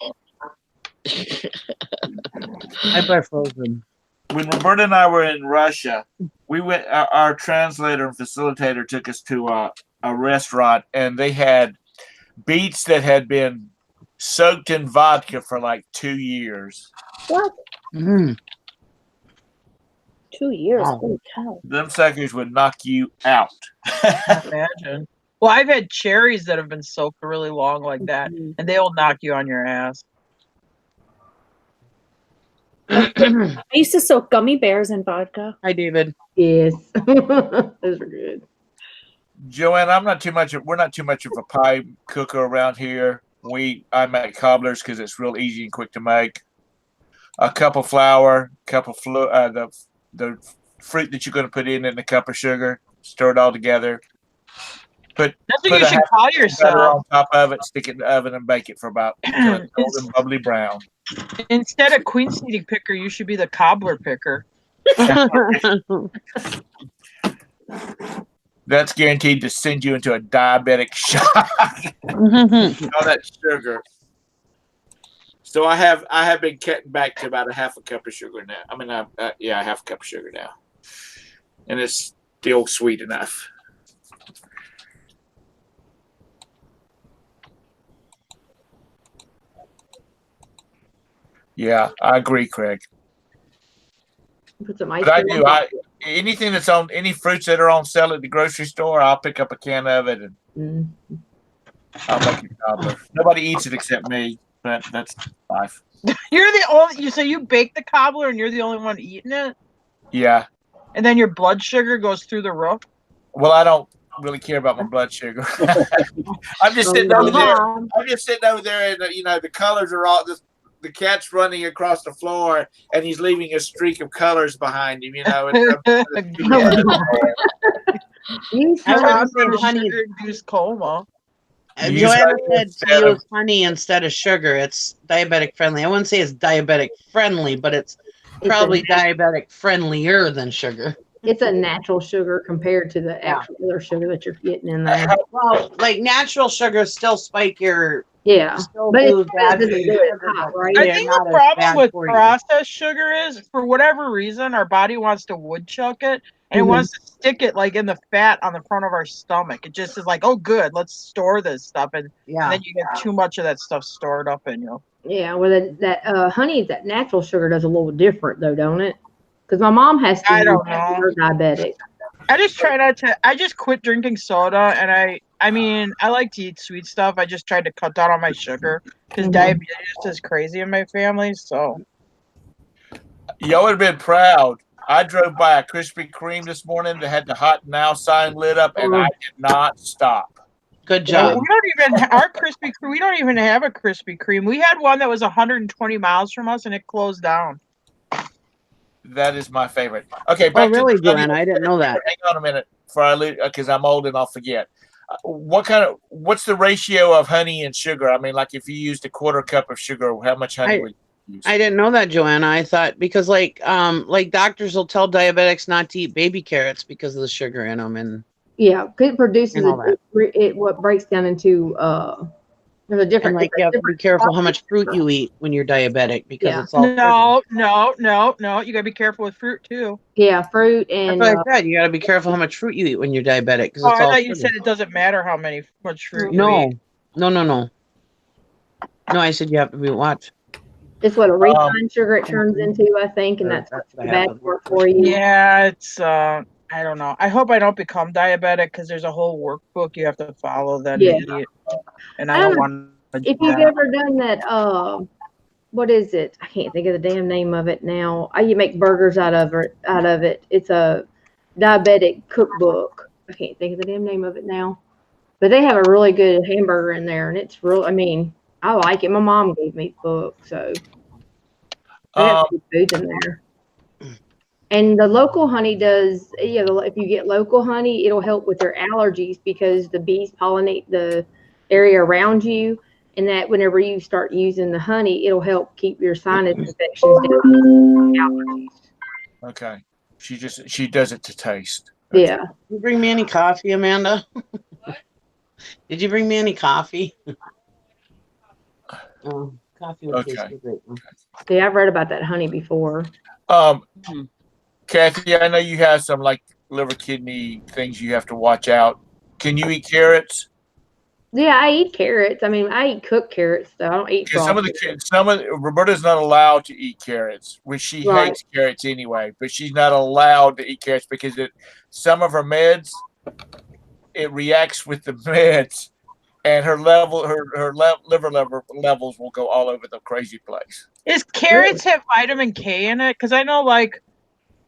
I buy frozen. When Roberta and I were in Russia, we went. Our translator and facilitator took us to a restaurant, and they had beets that had been soaked in vodka for like 2 years. What? Mm. 2 years. Wow. Holy cow. Them suckers would knock you out. Imagine. Well, I've had cherries that have been soaked really long like that, and they will knock you on your ass. I used to soak gummy bears in vodka. Hi, David. Yes. Those are good. Joanne, we're not too much of a pie cooker around here. I make cobblers because it's real easy and quick to make. A cup of flour, the fruit that you're going to put in a cup of sugar. Stir it all together. That's Put what you a should half call butter yourself. on top of it. Stick it in the oven and bake it for about until it's golden, bubbly brown. Instead of queen seating picker, you should be the cobbler picker. That's guaranteed to send you into a diabetic shock. All that sugar. So I have been cutting back to about a half a cup of sugar now. I mean, a half a cup of sugar now, and it's still sweet enough. Yeah, I agree, Craig. Put some ice But I cream do. on top. Anything that's on any fruits that are on sale at the grocery store, I'll pick up a can of it and I'll make a cobbler. Nobody eats it except me, but that's life. You're the only. So you bake the cobbler, and you're the only one eating it. Yeah. And then your blood sugar goes through the roof. Well, I don't really care about my blood sugar. I'm just sitting over there. I'm just sitting over there, and the colors are all the cat's running across the floor, and he's leaving a streak of colors behind him. Sugar-induced coma. Joanna said to use honey instead of sugar. It's diabetic friendly. I wouldn't say it's diabetic friendly, but it's probably diabetic friendlier than sugar. It's a natural sugar compared to the actual other sugar that you're getting in there. Well, like natural sugars still spike your but it's bad to do it hot, right? I think the problem with processed sugar is, for whatever reason, our body wants to woodchuck it, and it wants to stick it like in the fat on the front of our stomach. It just is like, oh, good, let's store this stuff, and then you get too much of that stuff stored up in you. Yeah, well, that honey, that natural sugar does a little different though, don't it? Because my mom has to. I don't know. Her diabetic. I just try not to. I just quit drinking soda, and I mean, I like to eat sweet stuff. I just tried to cut down on my sugar because diabetes is crazy in my family. So, y'all would have been proud. I drove by a Krispy Kreme this morning that had the hot now sign lit up, and I did not stop. Good job. We don't even have a Krispy Kreme. We had one that was 120 miles from us, and it closed down. That is my favorite. Okay, back really, Joanna? I didn't know that. Hang on a minute, before I lose, because I'm old and I'll forget. What's the ratio of honey and sugar? I mean, like if you used a quarter cup of sugar, how much honey would you use? I didn't know that, Joanna. I thought because like doctors will tell diabetics not to eat baby carrots because of the sugar in them, and it produces what breaks down into there's a different. And you have to be careful how much fruit you eat when you're diabetic because it's all no. You gotta be careful with fruit too. Yeah, fruit and. That's what I said. You gotta be careful how much fruit you eat when you're diabetic because I thought you said it doesn't matter how much fruit you eat. No. I said you have to be watch. It's what a refined sugar it turns into, I think, and that's bad for you. Yeah, it's I don't know. I hope I don't become diabetic because there's a whole workbook you have to follow then to eat. And I don't want to. If you've ever done that, what is it? I can't think of the damn name of it now. You make burgers out of it. It's a diabetic cookbook. I can't think of the damn name of it now. But they have a really good hamburger in there, and it's real. I mean, I like it. My mom gave me the book, so they have good foods in there. And the local honey does, if you get local honey, it'll help with your allergies because the bees pollinate the area around you. And that whenever you start using the honey, it'll help keep your sinus infections down. Allergies. Okay. She does it to taste. Yeah. Did you bring me any coffee, Amanda? Did you bring me any coffee? Coffee would taste great. Yeah, I've read about that honey before. Kathy, I know you have some like liver, kidney things you have to watch out. Can you eat carrots? Yeah, I eat carrots. I mean, I eat cooked carrots, though. I don't eat. Roberta's not allowed to eat carrots, which she hates carrots anyway. But she's not allowed to eat carrots because some of her meds, it reacts with the meds, and her liver levels will go all over the crazy place. Is carrots have vitamin K in it? Because I know, like,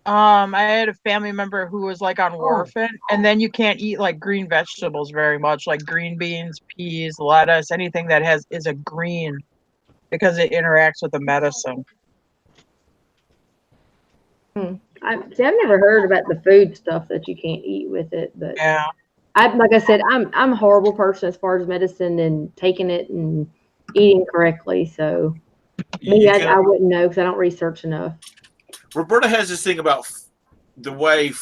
I had a family member who was like on warfarin, and then you can't eat like green vegetables very much, like green beans, peas, lettuce, anything that is a green, because it interacts with the medicine. I've never heard about the food stuff that you can't eat with it, but Yeah. like I said, I'm a horrible person as far as medicine and taking it and eating correctly. So maybe I wouldn't know because I don't research enough. Roberta has this thing about the way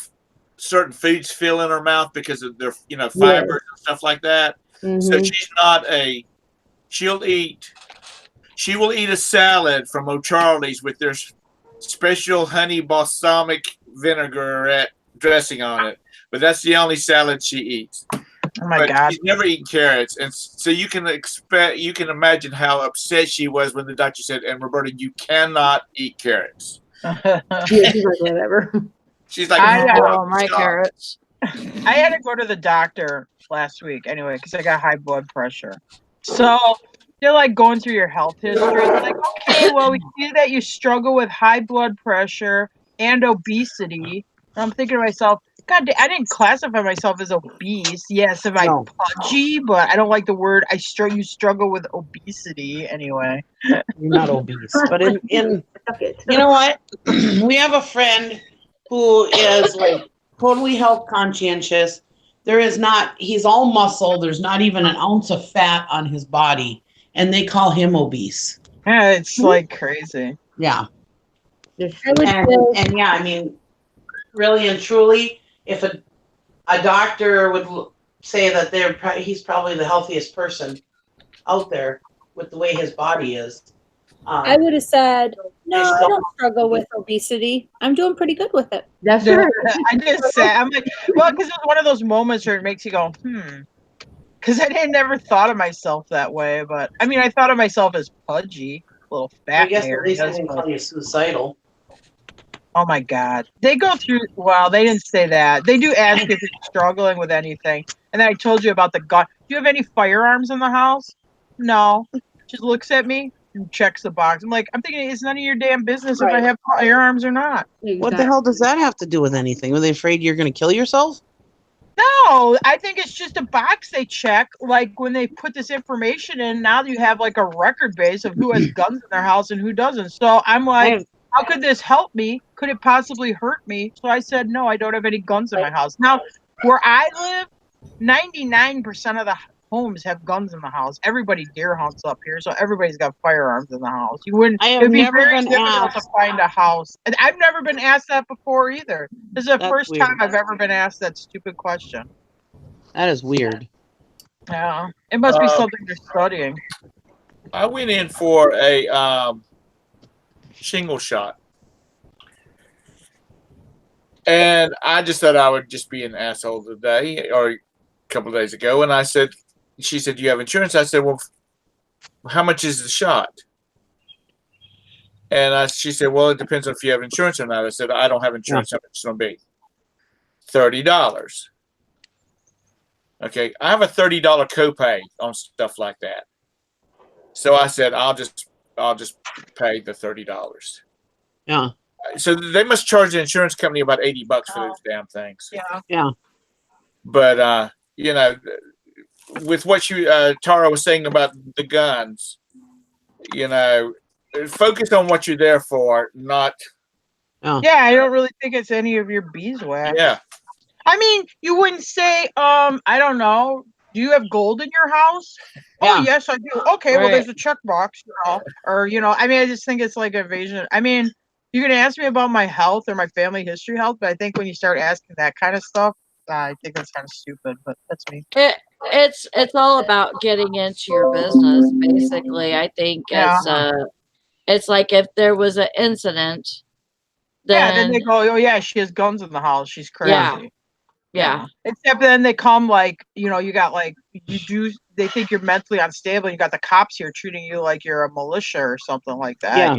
certain foods feel in her mouth because of their, fibers and stuff like that. So she's not she will eat a salad from O'Charlie's with their special honey balsamic vinaigrette dressing on it. But that's the only salad she eats. Oh my God. She's never eaten carrots. And so you can imagine how upset she was when the doctor said, and Roberta, you cannot eat carrots. Yeah, she's like, whatever. She's like, I love my carrots. I had to go to the doctor last week anyway because I got high blood pressure. So they're like going through your health history. They're like, okay, well, we see that you struggle with high blood pressure and obesity. And I'm thinking to myself, God, I didn't classify myself as obese. Yes, am I pudgy? But I don't like the word. You struggle with obesity anyway. You're not obese, but in you know what? We have a friend who is like totally health conscientious. He's all muscle. There's not even an ounce of fat on his body, and they call him obese. Yeah, it's like crazy. Yeah. And yeah, I mean, really and truly, if a doctor would say that he's probably the healthiest person out there with the way his body is. I would have said, no, I don't struggle with obesity. I'm doing pretty good with it. That's true. I just said, I'm like, well, because it's one of those moments where it makes you go, because I never thought of myself that way. But I mean, I thought of myself as pudgy, little fat. I guess at least they didn't call you suicidal. Oh my God. They go through, well, they didn't say that. They do ask if you're struggling with anything. And then I told you about the gun. Do you have any firearms in the house? No. Just looks at me and checks the box. I'm like, I'm thinking it's none of your damn business if I have firearms or not. Exactly. What the hell does that have to do with anything? Were they afraid you're going to kill yourself? No, I think it's just a box they check. Like when they put this information in, now you have like a record base of who has guns in their house and who doesn't. So I'm like, how could this help me? Could it possibly hurt me? So I said, no, I don't have any guns in my house. Now, where I live, 99% of the homes have guns in the house. Everybody deer hunts up here, so everybody's got firearms in the house. You wouldn't. I have It'd be never very been difficult asked. to find a house. And I've never been asked that before either. This is the That's first weird. time I've ever been asked that stupid question. That is weird. Yeah, it must be something they're studying. I went in for a shingle shot. And I just thought I would just be an asshole today or a couple of days ago. And she said, do you have insurance? I said, well, how much is the shot? And she said, well, it depends on if you have insurance or not. I said, I don't have insurance. How much it's going to be? $30. Okay. I have a $30 copay on stuff like that. So I said, I'll just pay the $30. Yeah. So they must charge the insurance company about $80 for those damn things. Yeah. Yeah. But with what Tara was saying about the guns, focus on what you're there for, not. Oh. Yeah, I don't really think it's any of your beeswax. Yeah. I mean, you wouldn't say, I don't know. Do you have gold in your house? Yeah. Oh, yes, I do. Okay, well, there's a checkbox, or, I mean, I just think it's like evasion. I mean, you can ask me about my health or my family history health, but I think when you start asking that kind of stuff, I think that's kind of stupid, but that's me. It's all about getting into your business, basically. I think it's like if there was an incident, then they go, oh yeah, she has guns in the house. She's crazy. Yeah. Except then they come like, you got like, they think you're mentally unstable. You got the cops here treating you like you're a militia or something like that,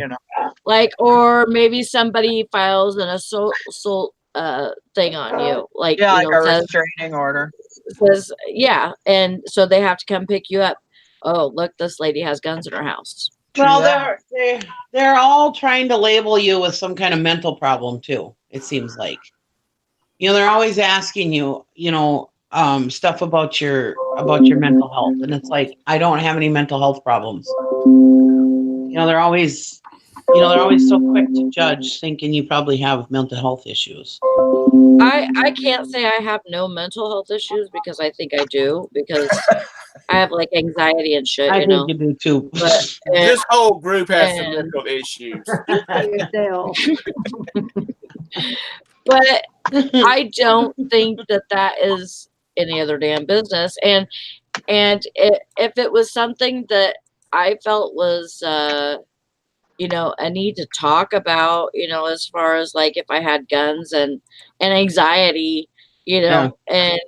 Like, or maybe somebody files an assault thing on you. Like, like a restraining order. yeah, and so they have to come pick you up. Oh, look, this lady has guns in her house. Well, that. they're all trying to label you with some kind of mental problem too. It seems like, they're always asking you, stuff about your mental health, and it's like, I don't have any mental health problems. They're always so quick to judge, thinking you probably have mental health issues. I can't say I have no mental health issues, because I think I do, because I have like anxiety and shit, I think you do too. But This whole group has some and- mental issues. Yourself. but I don't think that is any other damn business. And if it was something that I felt was a need to talk about, as far as like if I had guns and anxiety, Yeah. and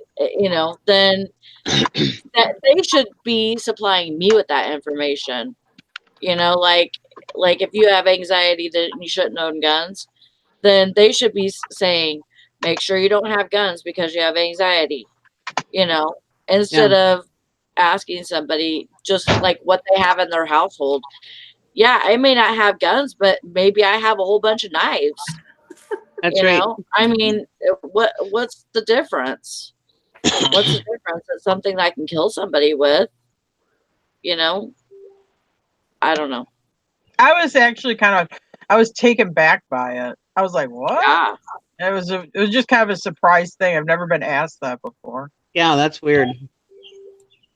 then that they should be supplying me with that information. Like if you have anxiety that you shouldn't own guns, then they should be saying, make sure you don't have guns because you have anxiety, instead of asking somebody just like what they have in their household. Yeah, I may not have guns, but maybe I have a whole bunch of knives. That's right. I mean, what's the difference? What's the difference? It's something that I can kill somebody with. I don't know. I was actually I was taken back by it. I was like, what? Yeah. It was just kind of a surprise thing. I've never been asked that before. Yeah, that's weird.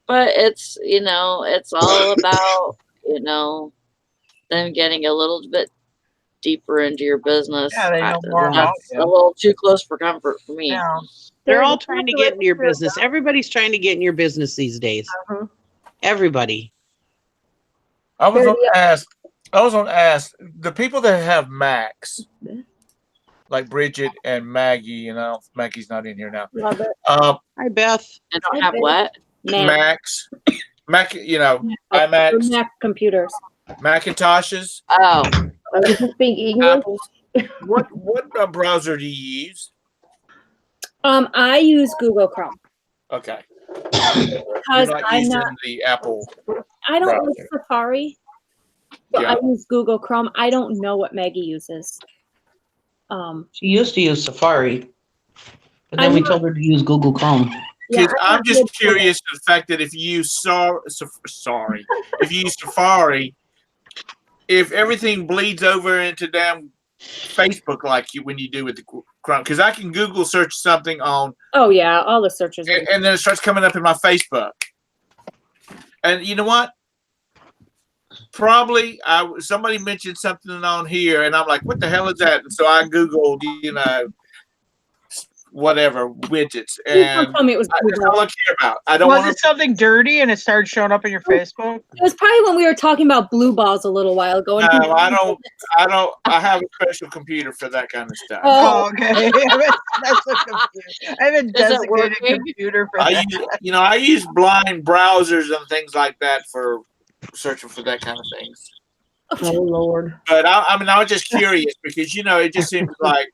But it's it's all about them getting a little bit deeper into your business. Yeah, they know more about That's you. a little too close for comfort for me. Yeah. They're all trying to get in your business. Everybody's trying to get in your business these days. Uh-huh. Everybody. I was going to ask the people that have Macs, like Bridget and Maggie. Maggie's not in here now. Love it. Hi, Beth. I don't have what? Macs, Mac. Like iMacs, Mac computers. Macintoshes. Oh, You can speak English. Apples. What browser do you use? I use Google Chrome Okay. because I'm using not. the Apple. I don't browser. use Safari, but I use Google Chrome. I don't know what Maggie uses. She used to use Safari, but then we told her to use Google Chrome. Because Yeah, I'm just curious to the fact that if you use if you use Safari, if everything bleeds over into damn Facebook like when you do with the Chrome, because I can Google search something on. Oh yeah, all the searches. And then it starts coming up in my Facebook. And you know what? Probably somebody mentioned something on here, and I'm like, "What the hell is that?" And so I Googled, whatever widgets, and Tell me it was that's all I care about. I don't Was want it something dirty and it started showing up in your Facebook? It was probably when we were talking about blue balls a little while ago. No, I don't. I have a special computer for that kind of stuff. Oh, okay. I have a designated computer for that. I use blind browsers and things like that for searching for that kind of things. Oh Lord. But I was just curious because it just seems like.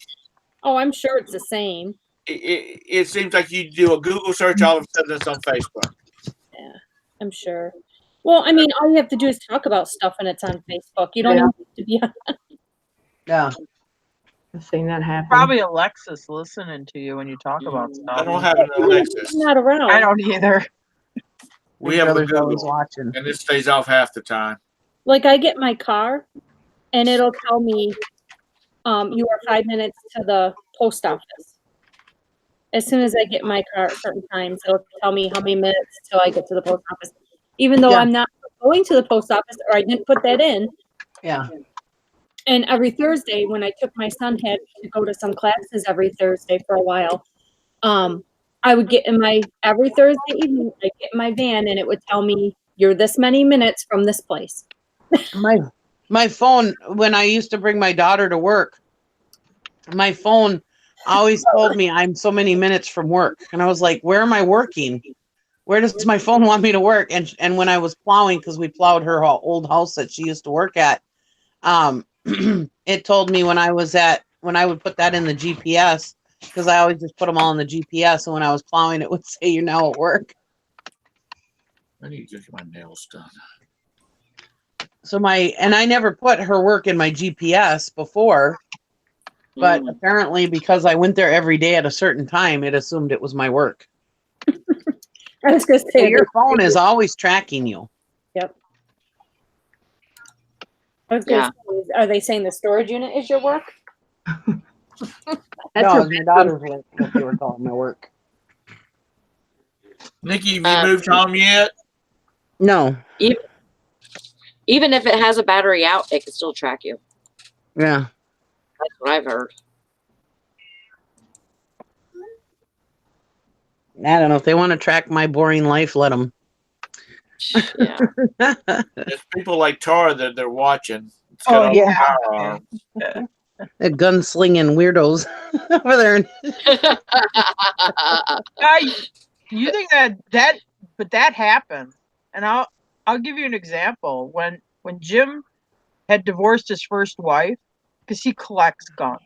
Oh, I'm sure it's the same. It seems like you do a Google search, all of a sudden it's on Facebook. Yeah, I'm sure. Well, I mean, all you have to do is talk about stuff and it's on Facebook. You don't even have to be on. Yeah. I've seen that happen. Probably Alexis listening to you when you talk about stuff. I don't have an Alexis. I'm not around. I don't either. We have a Brother's always Google, watching. and it stays off half the time. Like I get my car, and it'll tell me, you are 5 minutes to the post office. As soon as I get my car at certain times, it'll tell me how many minutes till I get to the post office. Even though I'm not going to the post office, or I didn't put that in. Yeah. And every Thursday, when I took my son had to go to some classes every Thursday for a while, I would get in every Thursday evening, I'd get in my van, and it would tell me, you're this many minutes from this place. My phone, when I used to bring my daughter to work, my phone always told me I'm so many minutes from work. And I was like, where am I working? Where does my phone want me to work? And when I was plowing, because we plowed her old house that she used to work at, it told me when I would put that in the GPS, because I always just put them all in the GPS, and when I was plowing, it would say you're now at work. I need to get my nails done. So I never put her work in my GPS before, but apparently because I went there every day at a certain time, it assumed it was my work. I was going to So say your phone is always tracking you. Yep. I was gonna say, are they saying the storage unit is your work? No, it was my daughter's work, what they were calling my work. Nikki, have you moved home yet? No. Even if it has a battery out, it can still track you. Yeah. That's what I've heard. I don't know. If they want to track my boring life, let them. Yeah. There's people like Tara that they're watching. It's Oh, got yeah. firearm. The gunslinging weirdos over there. You think but that happened. And I'll give you an example. When Jim had divorced his first wife, because he collects guns.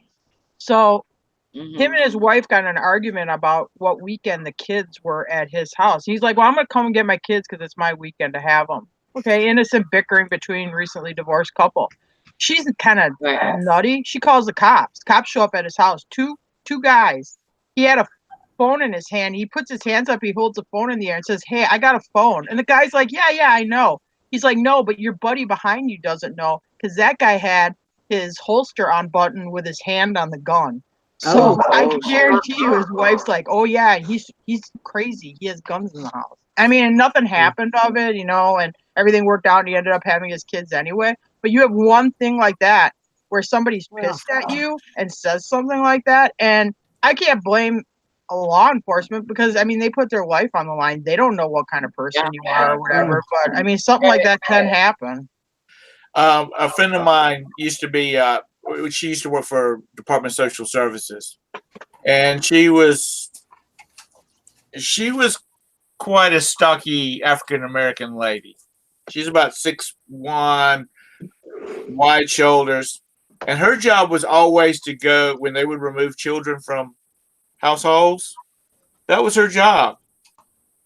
So him and his wife got in an argument about what weekend the kids were at his house. He's like, well, I'm going to come and get my kids because it's my weekend to have them. Okay, innocent bickering between recently divorced couple. She's kind of nutty. She calls the cops. Cops show up at his house. Two guys. He had a phone in his hand. He puts his hands up. He holds the phone in the air and says, hey, I got a phone. And the guy's like, yeah, I know. He's like, no, but your buddy behind you doesn't know because that guy had his holster unbuttoned with his hand on the gun. So I guarantee you his wife's like, oh, yeah, he's crazy. He has guns in the house. I mean, nothing happened of it, and everything worked out and he ended up having his kids anyway. But you have one thing like that where somebody's pissed at you and says something like that. And I can't blame law enforcement because, I mean, they put their life on the line. They don't know what kind of person you are or whatever. But, I mean, something like that can happen. A friend of mine used to be, she used to work for Department of Social Services. And she was quite a stocky African-American lady. She's about 6'1", wide shoulders. And her job was always to go when they would remove children from households. That was her job.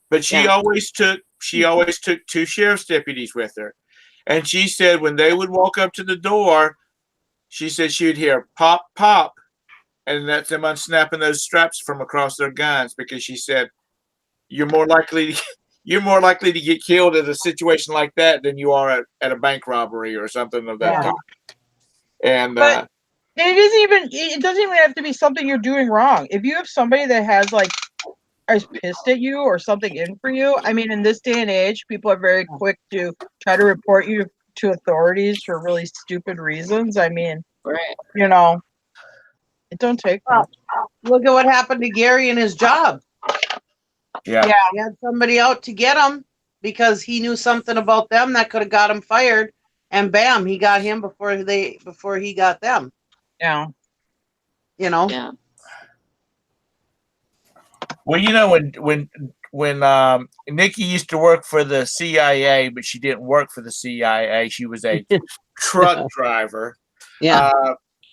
But she always took two sheriff's deputies with her. And she said when they would walk up to the door, she said she would hear pop, pop. And that's them unsnapping those straps from across their guns because she said you're more likely to get killed in a situation like that than you are at a bank robbery or something of that type. And but it doesn't even have to be something you're doing wrong. If you have somebody that is pissed at you or something in for you, I mean, in this day and age, people are very quick to try to report you to authorities for really stupid reasons. I mean, it don't take much. Look at what happened to Gary and his job. Yeah. He had somebody out to get him because he knew something about them that could have got him fired, and bam, he got him before he got them. Yeah. Yeah. Well, when Nikki used to work for the CIA, but she didn't work for the CIA. She was a truck driver. Yeah.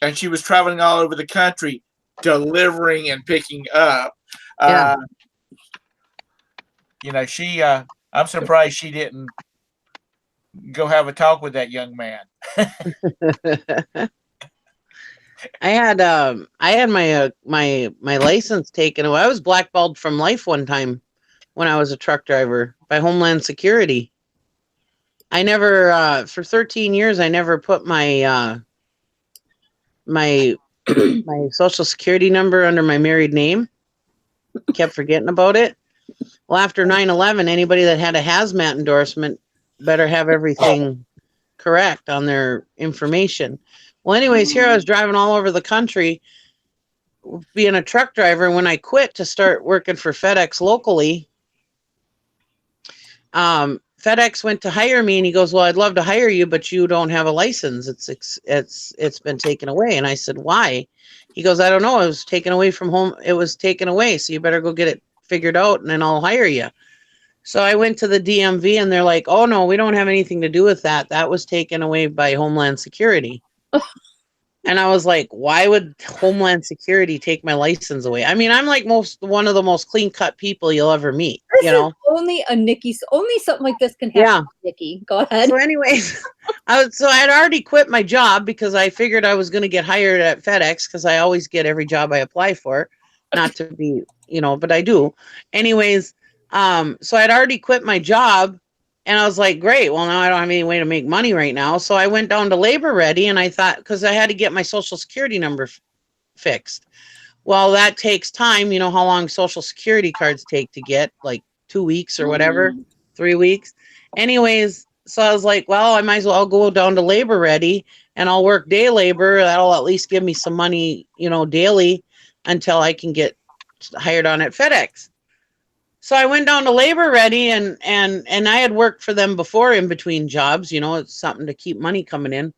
And she was traveling all over the country, delivering and picking up. I'm surprised she didn't go have a talk with that young man. I had my license taken away. I was blackballed from life one time when I was a truck driver by Homeland Security. I never for 13 years I never put my my social security number under my married name. Kept forgetting about it. Well, after 9/11, anybody that had a hazmat endorsement better have everything correct on their information. Well, anyways, here I was driving all over the country being a truck driver. When I quit to start working for FedEx locally, FedEx went to hire me and he goes, well, I'd love to hire you, but you don't have a license. It's been taken away. And I said, why? He goes, I don't know. It was taken away from home. It was taken away. So you better go get it figured out and then I'll hire you. So I went to the DMV and they're like, oh no, we don't have anything to do with that. That was taken away by Homeland Security. And I was like, why would Homeland Security take my license away? I mean, I'm like one of the most clean cut people you'll ever meet, This you know? is only a Nikki. Only something like this can happen. Yeah. To Nikki. Go ahead. So anyways, I had already quit my job because I figured I was going to get hired at FedEx because I always get every job I apply for. Not to be, but I do. Anyways, so I'd already quit my job and I was like, great. Well, now I don't have any way to make money right now. So I went down to Labor Ready and I thought, because I had to get my social security number fixed. Well, that takes time. You know how long social security cards take to get, like 2 weeks or whatever, 3 weeks. Anyways, so I was like, well, I might as well go down to Labor Ready and I'll work day labor. That'll at least give me some money, daily until I can get hired on at FedEx. So I went down to Labor Ready and I had worked for them before in between jobs, it's something to keep money coming in.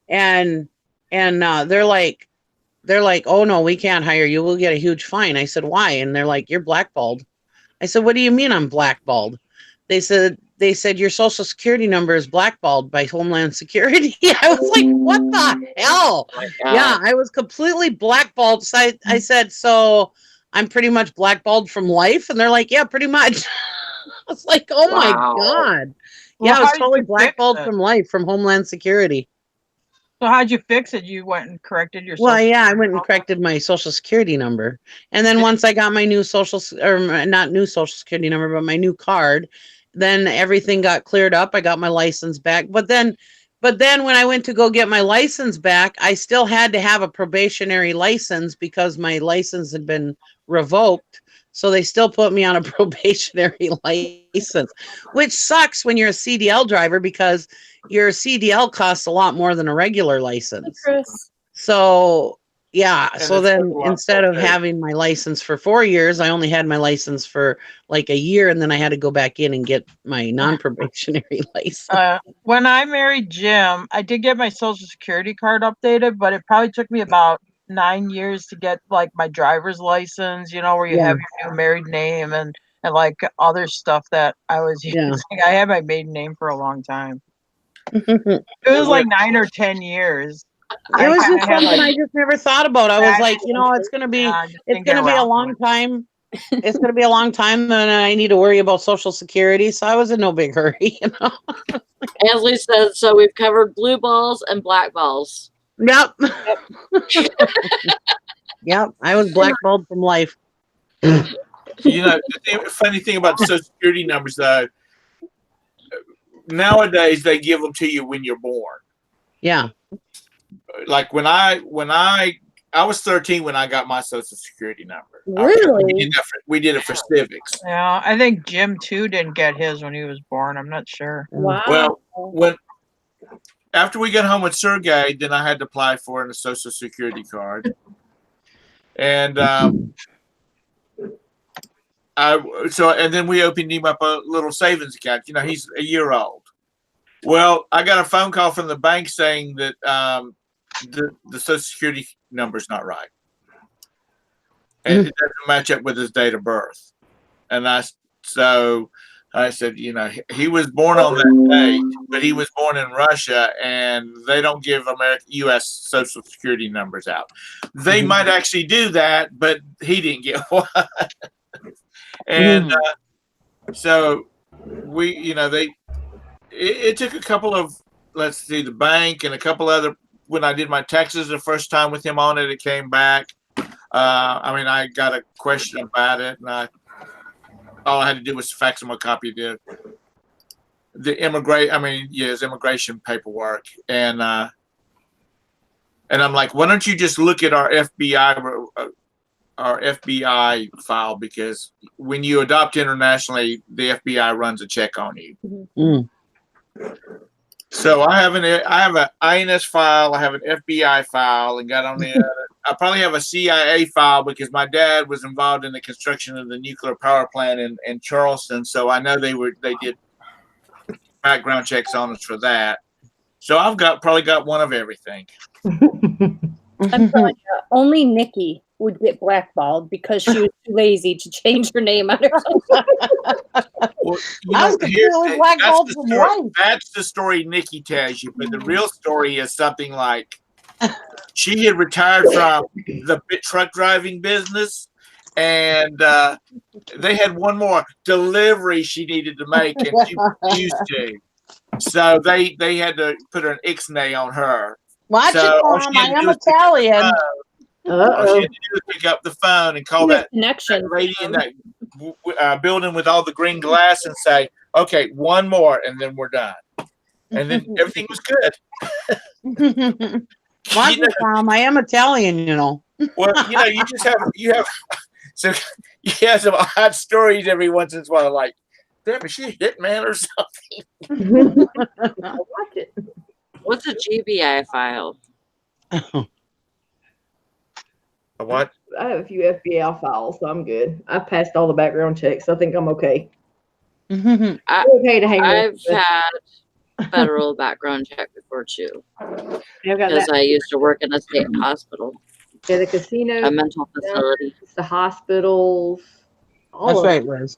And they're like, oh no, we can't hire you. We'll get a huge fine. I said, why? And they're like, you're blackballed. I said, what do you mean I'm blackballed? They said your social security number is blackballed by Homeland Security. I was like, what the hell? Oh Yeah, I was completely blackballed. So I said, so I'm pretty much blackballed from life? And they're like, yeah, pretty much. I was like, oh my God. Well, yeah, I was how did totally you fix blackballed it? from life, from Homeland Security. So how'd you fix it? You went and corrected your. Well, social yeah, I security went and number? corrected my social security number. And then once I got my new not new social security number, but my new card, then everything got cleared up. I got my license back. But then when I went to go get my license back, I still had to have a probationary license because my license had been revoked. So they still put me on a probationary license, which sucks when you're a CDL driver because your CDL costs a lot more than a regular license. Chris. So yeah, And so it's then a lot instead of okay. having my license for 4 years, I only had my license for like a year, and then I had to go back in and get my non-probationary license. When I married Jim, I did get my social security card updated, but it probably took me about 9 years to get like my driver's license, where you Yeah. have your new married name and like other stuff that I was Yeah. using. I had my maiden name for a long time. It was like 9 or 10 years. It was just had, something like, I just never thought about. I was like, it's gonna be I just it's didn't get gonna be a around to long it. time. It's gonna be a long time, and I need to worry about Social Security. So I was in no big hurry, Ansley says, so we've covered blue balls and black balls. Yep. Yep. I was blackballed from life. The funny thing about the Social Security numbers, though, nowadays they give them to you when you're born. Yeah. Like when I was 13 when I got my Social Security number. Really? We did it for civics. Yeah, I think Jim too didn't get his when he was born. I'm not sure. Wow. Well, after we got home with Sergey, then I had to apply for a Social Security card, and and then we opened him up a little savings account. He's a year old. Well, I got a phone call from the bank saying that the Social Security number's not right, and it doesn't match up with his date of birth. And I said, he was born on that date, but he was born in Russia, and they don't give U.S. Social Security numbers out. They might actually do that, but he didn't get one. And so we, it took a couple of, the bank and a couple other, when I did my taxes the first time with him on it, it came back. I got a question about it, and all I had to do was fax him a copy of his immigration paperwork. And I'm like, why don't you just look at our FBI file, because when you adopt internationally, the FBI runs a check on you. So I have an INS file, I have an FBI file, and got on there. I probably have a CIA file because my dad was involved in the construction of the nuclear power plant in Charleston. So I know they did background checks on us for that. So I've probably got one of everything. I'm telling you, only Nikki would get blackballed because she was too lazy to change her name on her. Well, I was completely blackballed from life. That's the story Nikki tells you, but the real story is something like She had retired from the truck driving business, and they had one more delivery she needed to make, and she refused to. So they had to put an ixnay on her. Watch So it, all Tom. she had I to am do was pick up the Italian. phone. All she Uh-oh. had to do was pick up the phone and call Good that connection. lady in that building with all the green glass and say, "Okay, one more, and then we're done." And then everything was good. Watch You know, it, Tom. I am Italian, you know. well, you just have so you have some odd stories every once in a while, like, damn, is she a hitman or something? I watch it. What's a GBI file? A what? I have a few FBI files, so I'm good. I passed all the background checks. So I think I'm okay. Well, I'm okay to hang I've with. had federal background check before too, I've got because that. I used to work in a state hospital, Yeah, the casino, a mental facility. the hospitals, all that's of right, Liz.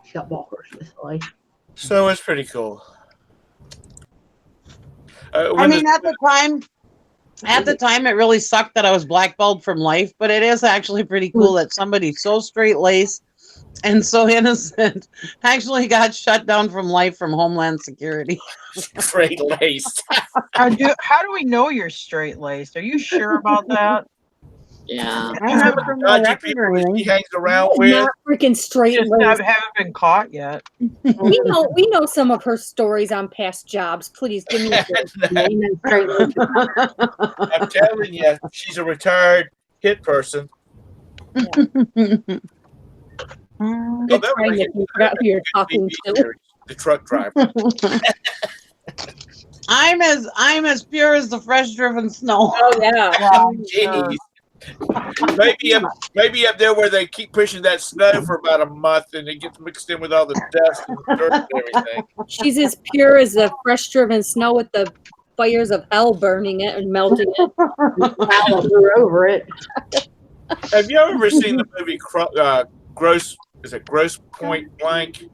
She's got walkers this way. So it's pretty cool. I mean, at the time, it really sucked that I was blackballed from life, but it is actually pretty cool that somebody so straight laced and so innocent actually got shut down from life from Homeland Security. straight laced. How do we know you're straight laced? Are you sure about that? Yeah. I don't have a criminal Dodgy record people or that anything. he hangs around with. Not freaking straight Just laced. haven't been caught yet. We know some of her stories on past jobs. Please give me a break. Ain't no straight laced. I'm telling you, she's a retired hit person. Good Oh, that trying would if you forgot who you're talking TV to. series, The Truck Driver. I'm as pure as the fresh driven snow. Oh yeah. Jeez. Maybe up there where they keep pushing that snow for about a month and it gets mixed in with all the dust and dirt and everything. She's as pure as the fresh driven snow with the fires of hell burning it and melting it. We're over it. Have you ever seen the movie Gross? Is it Gross Point Blank?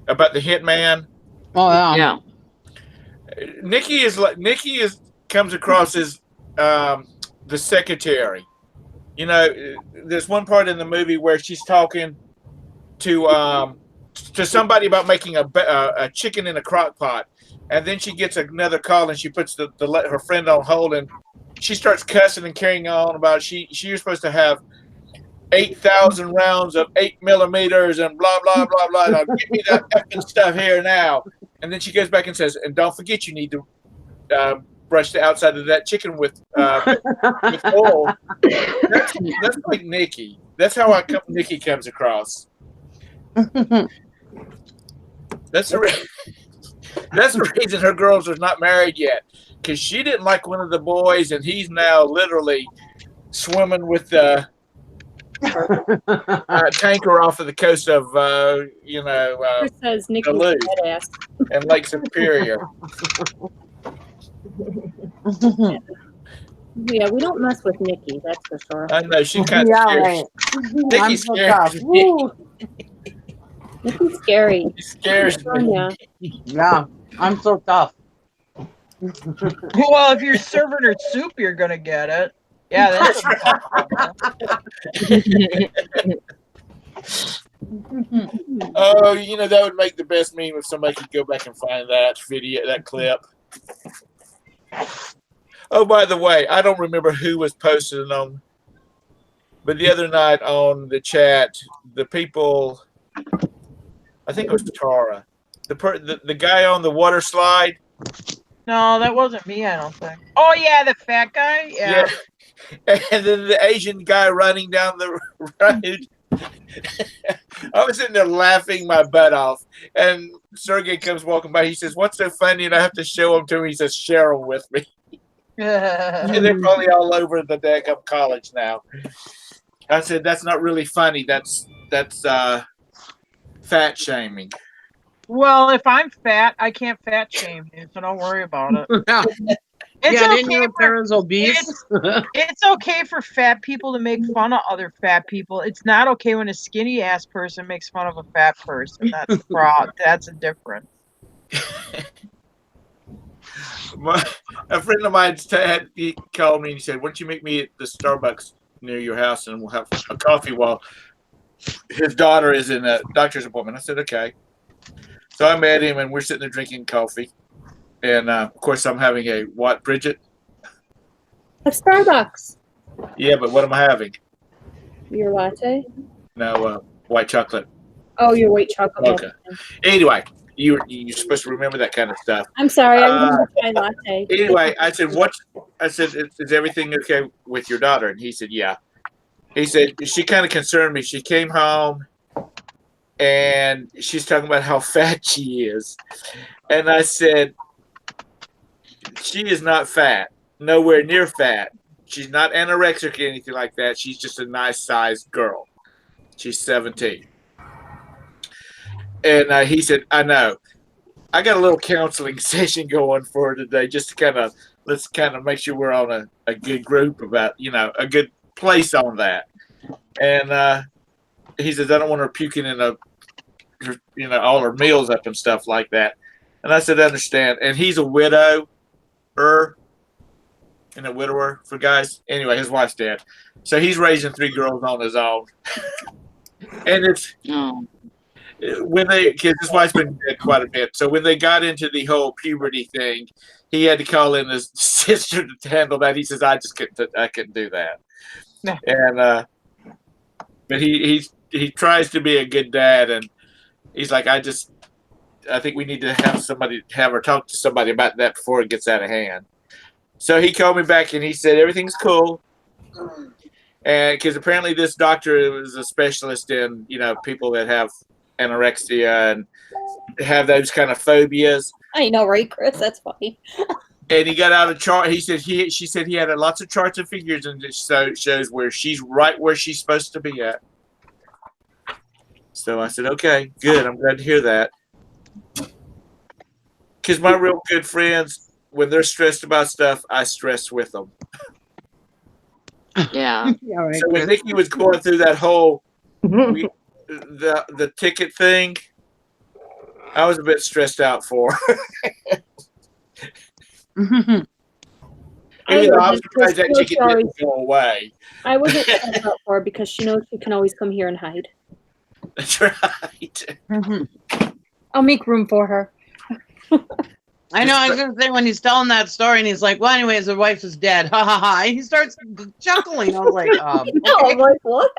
About the hitman? Oh yeah. Yeah. Nikki comes across as the secretary. You know, there's one part in the movie where she's talking to somebody about making a chicken in a crock pot, and then she gets another call and she puts her friend on hold and she starts cussing and carrying on about she was supposed to have 8,000 rounds of 8mm and blah blah blah blah. Now give me that effing stuff here now. And then she goes back and says, and don't forget you need to brush the outside of that chicken with oil. That's like Nikki. That's how Nikki comes across. That's the reason her girls are not married yet, because she didn't like one of the boys, and he's now literally swimming with the tanker off of the coast of Chris says Nikki's Duluth badass. and Lake Superior. Yeah, we don't mess with Nikki, that's for sure. I know she's kind of Yeah, scary. right. I'm Nikki's so scary. tough. Woo. Nikki's scary. She scares me. Yeah. Yeah, I'm so tough. Well, if you're serving her soup, you're gonna get it. Yeah, that's Oh, that would make the best meme if somebody could go back and find that video, that clip. Oh, by the way, I don't remember who was posting on, but the other night on the chat, the people, I think it was Tara, the guy on the water slide. No, that wasn't me, I don't think. Oh yeah, the fat guy? Yeah. And then the Asian guy running down the road. I was sitting there laughing my butt off. And Sergey comes walking by. He says, "What's so funny?" And I have to show him to him. He says, "Share them with me." And they're probably all over the deck of college now. I said, "That's not really funny. That's fat shaming." Well, if I'm fat, I can't fat shame you, so don't worry about it. Yeah, It's didn't okay you know Tara's obese? It's okay for fat people to make fun of other fat people. It's not okay when a skinny ass person makes fun of a fat person. That's a difference. A friend of mine he called me and he said, "Why don't you meet me at the Starbucks near your house and we'll have a coffee while his daughter is in a doctor's appointment." I said, "Okay." So I met him and we're sitting there drinking coffee. And of course, I'm having a what, Bridget? A Starbucks. Yeah, but what am I having? Your latte? No, white chocolate. Oh, your white chocolate. Okay. Anyway, you're supposed to remember that kind of stuff. I'm sorry, I remember my latte. Anyway, I said, is everything okay with your daughter? And he said, yeah. He said, she kind of concerned me. She came home and she's talking about how fat she is. And I said, she is not fat, nowhere near fat. She's not anorexic or anything like that. She's just a nice sized girl. She's 17. And he said, I know. I got a little counseling session going for her today just to let's make sure we're on a good group about, a good place on that. And he says, I don't want her puking in all her meals up and stuff like that. And I said, I understand. And he's a widower and a widower for guys. Anyway, his wife's dead. So he's raising 3 girls on his own. And it's because his wife's been dead quite a bit. So when they got into the whole puberty thing, he had to call in his sister to handle that. He says, I couldn't do that. No. And but he tries to be a good dad, and he's like, I think we need to have her talk to somebody about that before it gets out of hand. So he called me back and he said everything's cool, and because apparently this doctor is a specialist in people that have anorexia and have those kind of phobias. I know, right, Chris? That's funny. And he got out a chart. She said he had lots of charts and figures, and it shows where she's right where she's supposed to be at. So I said, okay, good. I'm glad to hear that. Because my real good friends, when they're stressed about stuff, I stress with them. Yeah. Right, so when Nikki was going through that whole the ticket thing, I was a bit stressed out for her. I'm surprised that chicken didn't go away. I wasn't stressed out for her because she knows she can always come here and hide. That's right. I'll make room for her. I know. I was going to say, when he's telling that story and he's like, well, anyways, the wife is dead. Ha ha ha. He starts chuckling. I was like, no, I'm like, what?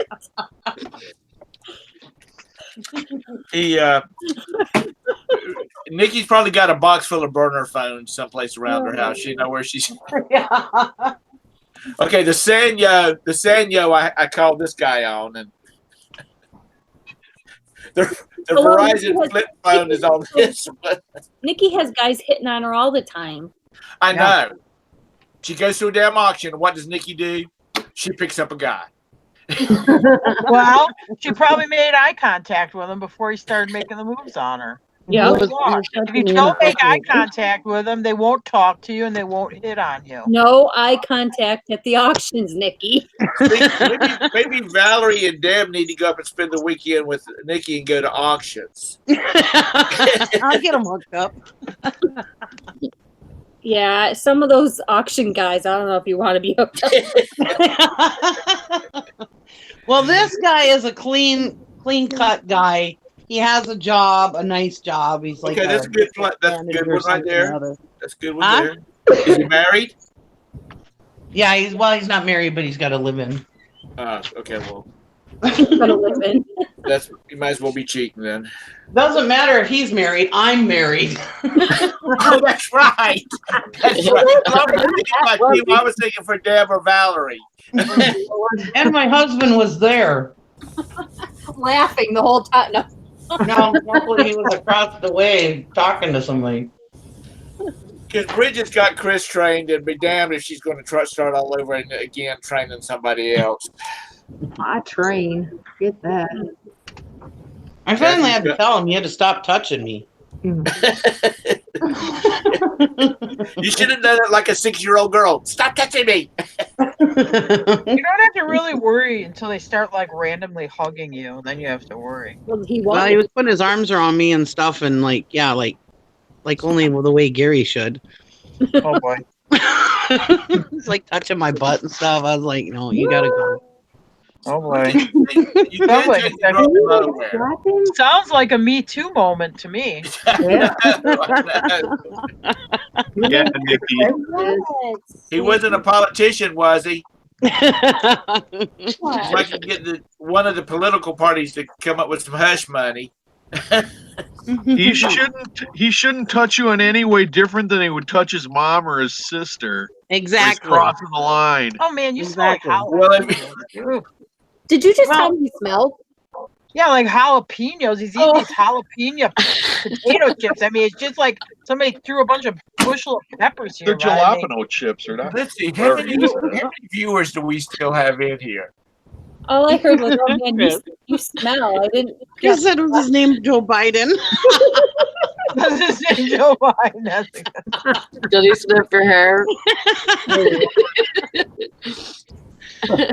Nikki's probably got a box full of burner phones someplace around her house. She know where she's. yeah. Okay, the Sanyo, I called this guy on, and the Verizon flip phone is on this one. Nikki has guys hitting on her all the time. I know. She goes to a damn auction. What does Nikki do? She picks up a guy. Well, she probably made eye contact with him before he started making the moves on her. Yeah. If you don't make eye contact with them, they won't talk to you and they won't hit on you. No eye contact at the auctions, Nikki. Maybe Valerie and Deb need to go up and spend the weekend with Nikki and go to auctions. I'll get them hooked up. Yeah, some of those auction guys, I don't know if you want to be hooked up. Well, this guy is a clean cut guy. He has a job, a nice job. He's like, okay, that's a good one. That's a good one right there. That's a good one there. Is he married? Yeah, he's not married, but he's got to live in. Okay, well. Gotta live in. You might as well be cheating then. Doesn't matter if he's married. I'm married. Oh, that's right. That's right. I was thinking for Deb or Valerie. And my husband was there. Laughing the whole time. No, luckily he was across the way talking to somebody. Because Bridget's got Chris trained, and be damned if she's going to start all over again training somebody else. I train. Get that. I finally had to tell him he had to stop touching me. You should have done it like a 6-year-old girl. Stop touching me. You don't have to really worry until they start like randomly hugging you. Then you have to worry. Well, he was putting his arms around me and stuff, and like only the way Gary should. Oh boy. It's like touching my butt and stuff. I was like, no, you gotta go. Oh boy. You Sounds can't like take a the girl from nowhere. Sounds like a Me Too moment to me. Yeah. Yeah, Nikki. He wasn't a politician, was he? What? If I could get one of the political parties to come up with some hush money. He shouldn't touch you in any way different than he would touch his mom or his sister. He's Exactly. crossing the line. Oh man, you Exactly. smell like Well, jalapenos. Did you just Well- tell me you smelled? Yeah, like jalapenos. He's eating Oh. these jalapeno potato chips. I mean, it's just like somebody threw a bunch of bushel of peppers here. They're but I mean, jalapeno chips, or not? let's see. How many viewers do we still have in here? All I heard was, "Oh man, you smell." I didn't. Chris said it was his name Joe Biden. does this say Joe Biden? Did he sniff your hair?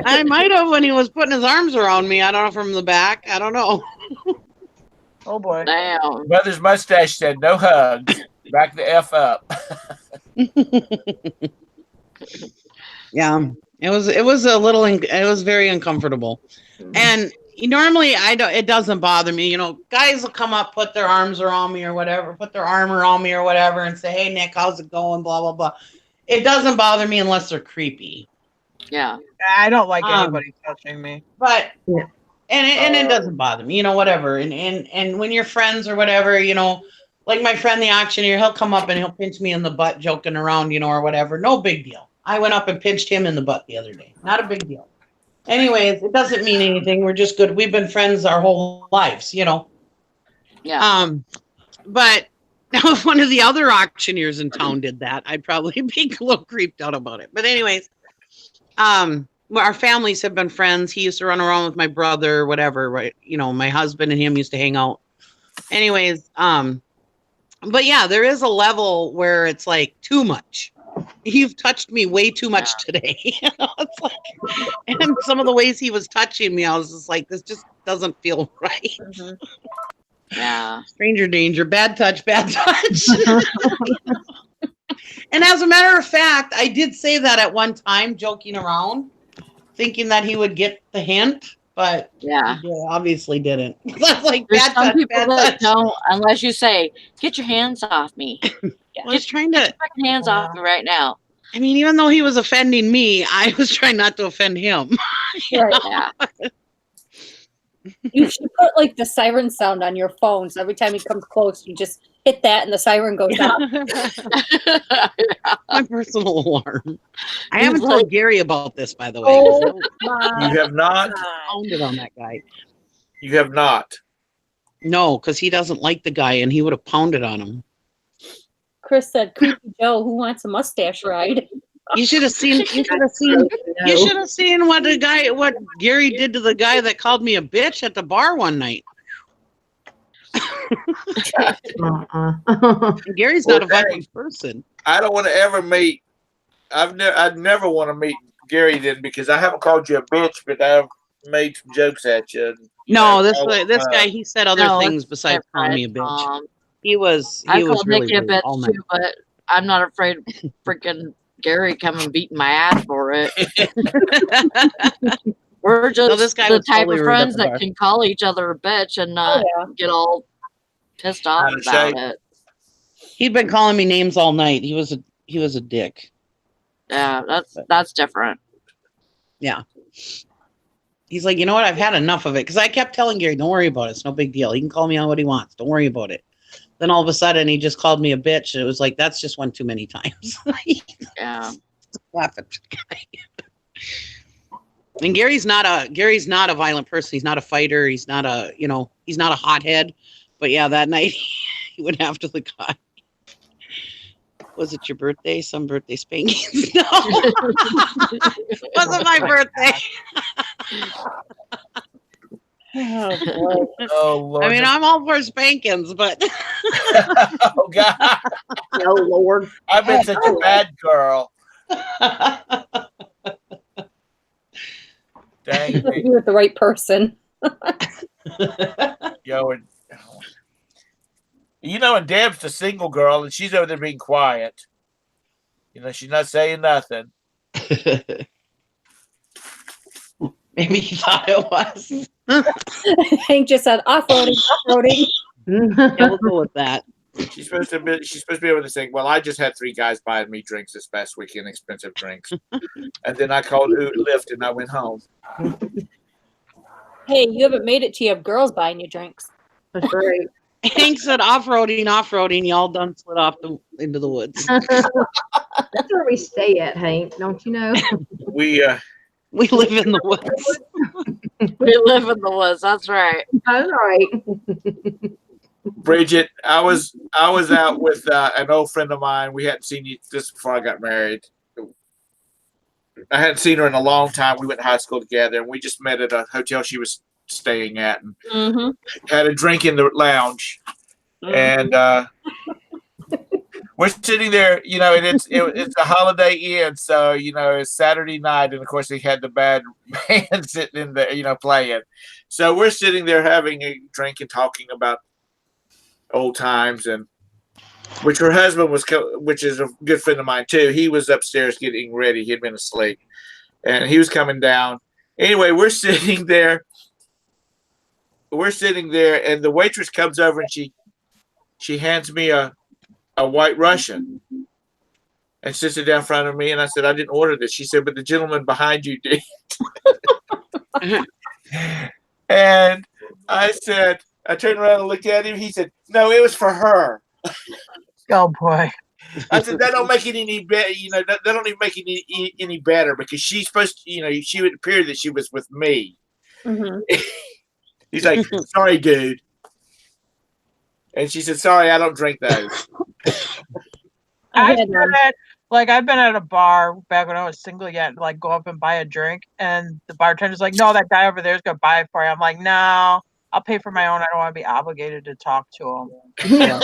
I might have when he was putting his arms around me. I don't know, from the back. I don't know. Oh boy. Damn. Mother's mustache said no hugs. Back the F up. Yeah, it was it was very uncomfortable. And normally it doesn't bother me. Guys will come up, put their arms around me or whatever, put their arm around me or whatever, and say, "Hey Nick, how's it going?" Blah blah blah. It doesn't bother me unless they're creepy. Yeah. I don't like anybody touching me. But Yeah. and it doesn't bother me, whatever. And when you're friends or whatever, like my friend the auctioneer, he'll come up and he'll pinch me in the butt, joking around, or whatever. No big deal. I went up and pinched him in the butt the other day. Not a big deal. Anyways, it doesn't mean anything. We're just good. We've been friends our whole lives, Yeah. But if one of the other auctioneers in town did that, I'd probably be a little creeped out about it. But anyways, our families have been friends. He used to run around with my brother, whatever, right? My husband and him used to hang out. Anyways, but yeah, there is a level where it's like too much. You've touched me way too much today. It's like, and some of the ways he was touching me, I was just like, this just doesn't feel right. Mhm. Yeah. Stranger danger, bad touch, bad touch. And as a matter of fact, I did say that at one time, joking around, thinking that he would get the hint, but Yeah. he obviously didn't. That's like There's bad some touch, people bad that touch. don't, unless you say, "Get your hands off me." I was trying to, Fucking hands off me right now. I mean, even though he was offending me, I was trying not to offend him. Right. Yeah. You should put like the siren sound on your phone. So every time he comes close, you just hit that and the siren goes off. My personal alarm. I He's haven't like- told Gary about this, by the way. Oh my You have not. God. Pounded on that guy. You have not. No, because he doesn't like the guy, and he would have pounded on him. Chris said, "Creepy Joe, who wants a mustache ride?" You should have seen. You should have seen. You should have seen what Gary did to the guy that called me a bitch at the bar one night. Gary's not a violent person. I don't want to ever meet. I'd never want to meet Gary then, because I haven't called you a bitch, but I've made some jokes at you. No, this guy, he said other No, things it's besides calling me a different. bitch. He was I was called really Nikki a rude bitch all night. too, but I'm not afraid of freaking Gary coming beating my ass for it. We're just this guy the was type totally of rude at friends the that bar. can call each other a bitch and not yeah. get all pissed off Out of about shape. it. He'd been calling me names all night. He was a dick. Yeah, that's different. Yeah. He's like, you know what? I've had enough of it. Because I kept telling Gary, don't worry about it. It's no big deal. He can call me on what he wants. Don't worry about it. Then all of a sudden, he just called me a bitch. And it was like, that's just one too many times. Yeah. Laugh at the guy. And Gary's not a violent person. He's not a fighter. He's not a hothead. But yeah, that night, he went after the guy. Was it your birthday? Some birthday spankings? No. Wasn't my birthday. Oh boy. Oh Lord! I mean, I'm all for spankings, but oh God! Oh Lord. I've been such a bad girl. Dang You it, with the right person. yo! And Deb's the single girl, and she's over there being quiet. She's not saying nothing. Maybe he thought it was. Hank just said off-roading, off-roading. Yeah, we'll go with that. She's supposed to be able to say, well, I just had 3 guys buying me drinks this past weekend, expensive drinks. And then I called Lyft and I went home. Hey, you haven't made it till you have girls buying you drinks. That's right. Hank said off-roading. Y'all done slid off into the woods. That's where we stay at, Hank. Don't you know? We live in the woods. We live in the woods. That's right. That's right. Bridget, I was out with an old friend of mine. We hadn't seen you just before I got married. I hadn't seen her in a long time. We went to high school together, and we just met at a hotel she was staying at, and had a drink in the lounge. And we're sitting there, and it's a Holiday Inn, so it's Saturday night, and of course they had the bad band sitting in there, playing. So we're sitting there having a drink and talking about old times, and which her husband was, which is a good friend of mine too. He was upstairs getting ready. He had been asleep, and he was coming down. Anyway, we're sitting there, and the waitress comes over and she hands me a White Russian and sits it down in front of me. And I said, I didn't order this. She said, but the gentleman behind you did. And I said, I turned around and looked at him. He said, no, it was for her. Oh boy. I said, that don't make it any better. That don't even make it any better, because she's supposed to, she would appear that she was with me. He's like, sorry, dude. And she said, sorry, I don't drink those. I've been at a bar back when I was single yet, like go up and buy a drink, and the bartender's like, no, that guy over there is going to buy it for you. I'm like, no, I'll pay for my own. I don't want to be obligated to talk to him. Yeah.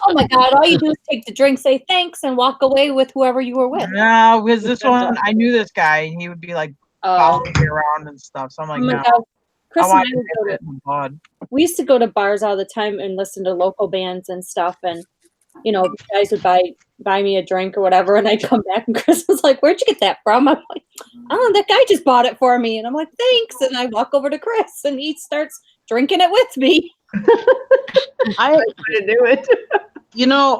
Oh my God, all you do is take the drink, say thanks, and walk away with whoever you were with. No, because this one, I knew this guy, and he would be like following me around and stuff. So I'm like, Oh my no. God. Chris I and I want would to go get to, in blood. we used to go to bars all the time and listen to local bands and stuff, and guys would buy me a drink or whatever, and I'd come back and Chris was like, where'd you get that from? I'm like, oh, that guy just bought it for me. And I'm like, thanks. And I walk over to Chris and he starts drinking it with me. I to do it.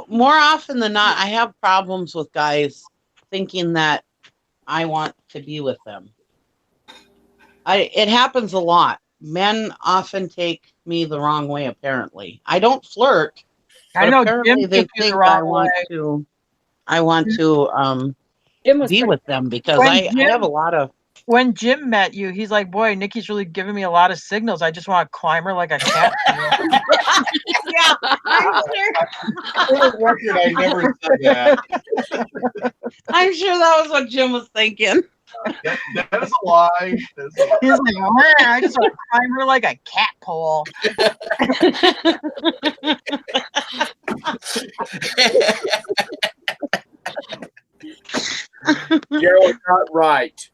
More often than not, I have problems with guys thinking that I want to be with them. It happens a lot. Men often take me the wrong way, apparently. I don't flirt. I know apparently Jim they took you think the wrong way. I want to be with them, because I have a lot of. When Jim met you, he's like, boy, Nikki's really giving me a lot of signals. I just want to climb her like a cat. Yeah, I'm sure. For the record, I never said that. I'm sure that was what Jim was thinking. That is a lie. He's like, oh, I just want to climb her like a cat pole. You're not right.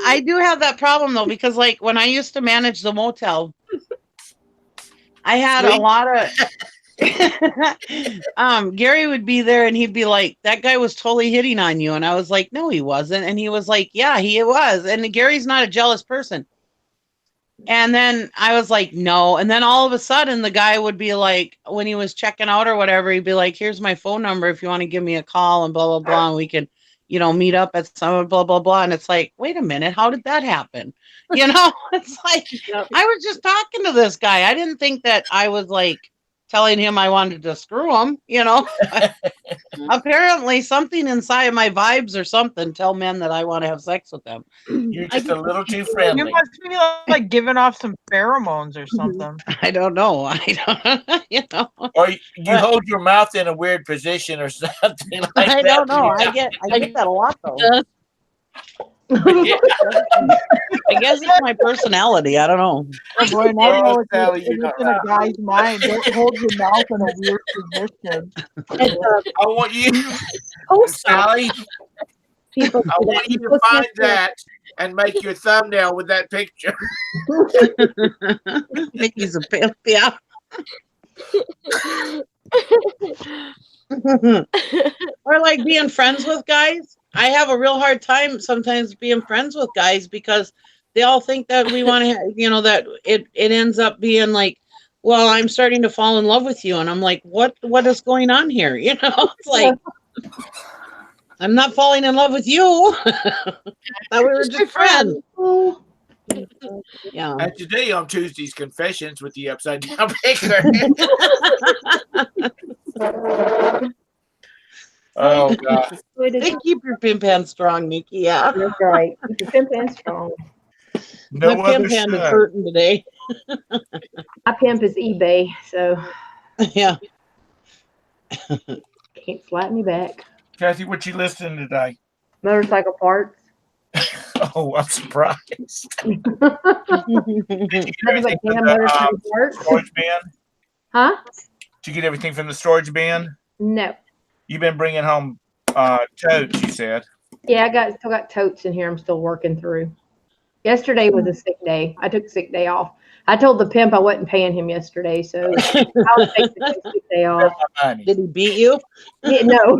I do have that problem though, because like when I used to manage the motel, I had a lot of Gary would be there and he'd be like, that guy was totally hitting on you. And I was like, no, he wasn't. And he was like, yeah, he was. And Gary's not a jealous person. And then I was like, no. And then all of a sudden the guy would be like, when he was checking out or whatever, he'd be like, here's my phone number if you want to give me a call and blah, blah, blah. And we can, meet up at some blah, blah, blah. And it's like, wait a minute, how did that happen? It's like, I was just talking to this guy. I didn't think that I was like telling him I wanted to screw him, Apparently something inside my vibes or something tell men that I want to have sex with them. You're just a little too friendly. You must be like giving off some pheromones or something. I don't know. Or you hold your mouth in a weird position or something like that. I don't know. I get that a lot though. I guess it's my personality. I don't know. Oh boy, now you know Sally, it's you're not in a right. guy's mind. Don't hold your mouth in a weird position. I want you, Sally. I want you to find that and make your thumbnail with that picture. Nikki's a pimp, yeah. Or like being friends with guys. I have a real hard time sometimes being friends with guys because they all think that we want to, that it ends up being like, well, I'm starting to fall in love with you, and I'm like, what is going on here? It's like I'm not falling in love with you. Thought we were just friends. Yeah. And today on Tuesday's Confessions with the Upside Down Baker. Oh God! They keep your pimp hand strong, Nikki. Yeah, That's right. Keep your pimp hand strong. No my pimp hand is hurting today. My pimp is eBay, so Yeah. can't slap me back. Kathy, what you listening today? Motorcycle parts. Oh, I'm surprised. Did you get Nothing but everything from damn the motorcycle parts. storage bin? Huh? Did you get everything from the storage bin? No. You've been bringing home totes, you said. Yeah, I still got totes in here I'm still working through. Yesterday was a sick day. I took a sick day off. I told the pimp I wasn't paying him yesterday, so I'll take the sick day off. Did he beat you? Yeah, no.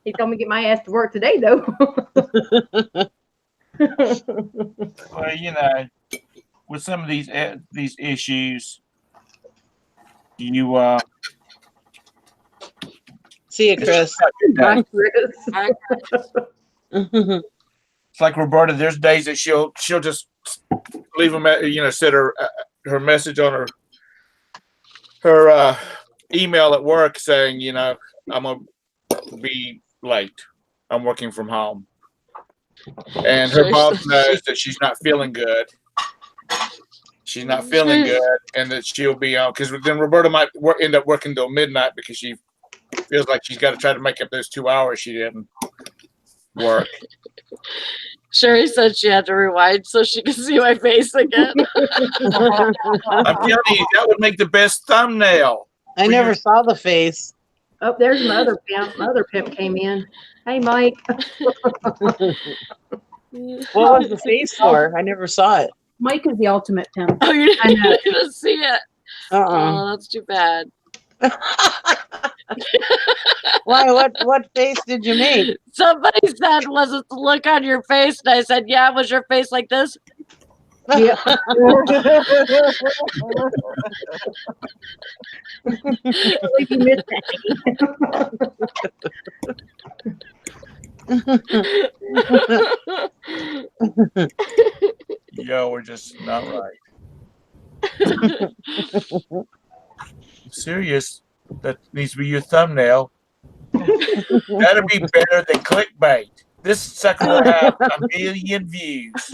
He told me to get my ass to work today, though. Well, with some of these issues, you see you, Chris. Bye, Chris. It's like Roberta. There's days that she'll just leave them, set her message on her email at work saying, I'm gonna be late. I'm working from home, and her boss knows that she's not feeling good. She's not feeling good, and that she'll be on because then Roberta might end up working till midnight because she feels like she's got to try to make up those 2 hours she didn't work. Sherry said she had to rewind so she could see my face again. I'm telling you, that would make the best thumbnail. I never saw the face. Oh, there's my other pimp. My other pimp came in. Hey, Mike. What was the face for? I never saw it. Mike is the ultimate pimp. Oh, you didn't see it? Oh, that's too bad. Why? What face did you make? Somebody said, "Was it the look on your face?" And I said, "Yeah." Was your face like this? Yeah. You missed Yo, we're just not right. I'm serious. That needs to be your thumbnail. That'll be better than clickbait. This sucker will have 1 million views.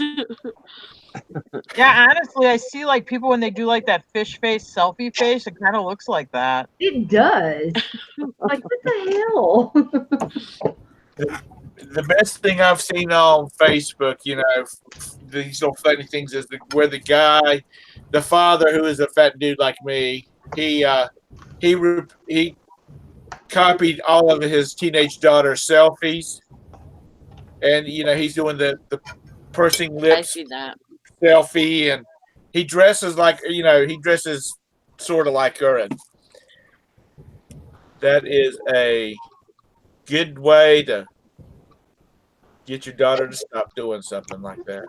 Yeah, honestly, I see like people when they do like that fish face, selfie face, it kind of looks like that. It does. Like, what the hell? The best thing I've seen on Facebook, these little funny things, is where the guy, the father who is a fat dude like me, he copied all of his teenage daughter's selfies, and he's doing the pursing lips. I see that selfie, and he dresses like he dresses sort of like her, and that is a good way to get your daughter to stop doing something like that.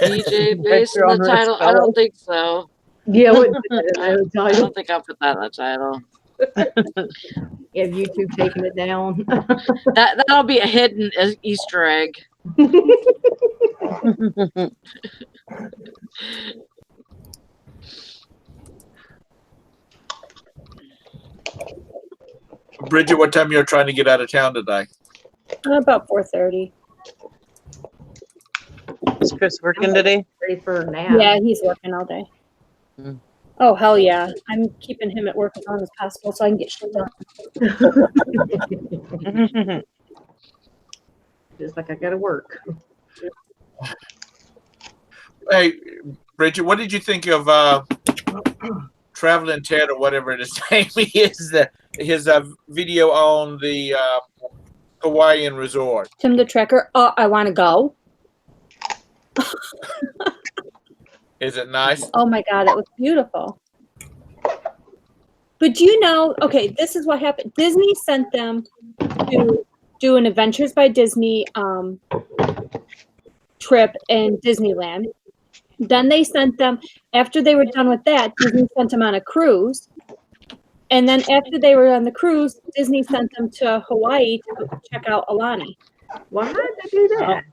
DJ based in the title. I don't think so. Yeah, I don't think I'll put that in the title. Have YouTube taken it down? That'll be a hidden Easter egg. Bridget, what time you're trying to get out of town today? About 4:30. Is Chris working today? Ready for a nap. Yeah, he's working all day. Oh, hell yeah. I'm keeping him at work as long as possible so I can get shit done. Just like I gotta work. Hey, Bridget, what did you think of Traveling Ted, or whatever his name is, his video on the Hawaiian resort? Tim the Tracker. I want to go. Is it nice? Oh my God, it was beautiful. But do you know, okay, this is what happened. Disney sent them to do an Adventures by Disney trip in Disneyland. Then they sent them, after they were done with that, Disney sent them on a cruise. And then after they were on the cruise, Disney sent them to Hawaii to check out Alani. Why did they do that?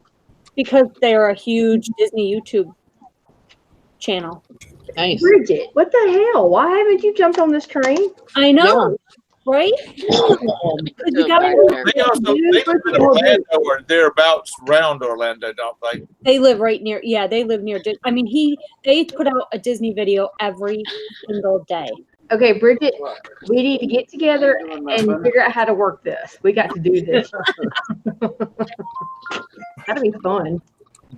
Because they're a huge Disney YouTube channel. Nice. Bridget, what the hell? Why haven't you jumped on this train? I know, right? You gotta They also they live in Orlando or thereabouts around Orlando, don't they? They live right near. Yeah, they live near. I mean, they put out a Disney video every single day. Okay, Bridget, we need to get together and figure out how to work this. We got to do this. That'll be fun.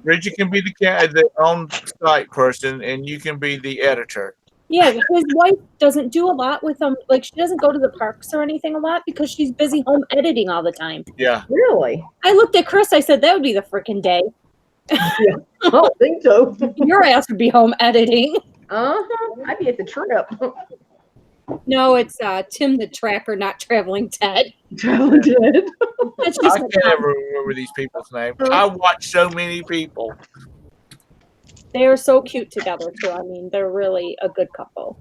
Bridget can be the on-site person, and you can be the editor. Yeah, his wife doesn't do a lot with them. Like, she doesn't go to the parks or anything a lot because she's busy home editing all the time. Yeah. Really? I looked at Chris. I said, that would be the freaking day. Yeah, I don't think so. Your ass would be home editing. Uh-huh. I'd be at the trip. No, it's Tim the Tracker, not Traveling Ted. Traveling Ted. That's I just can't ever remember these people's names. I watch so many people. They are so cute together, too. I mean, they're really a good couple.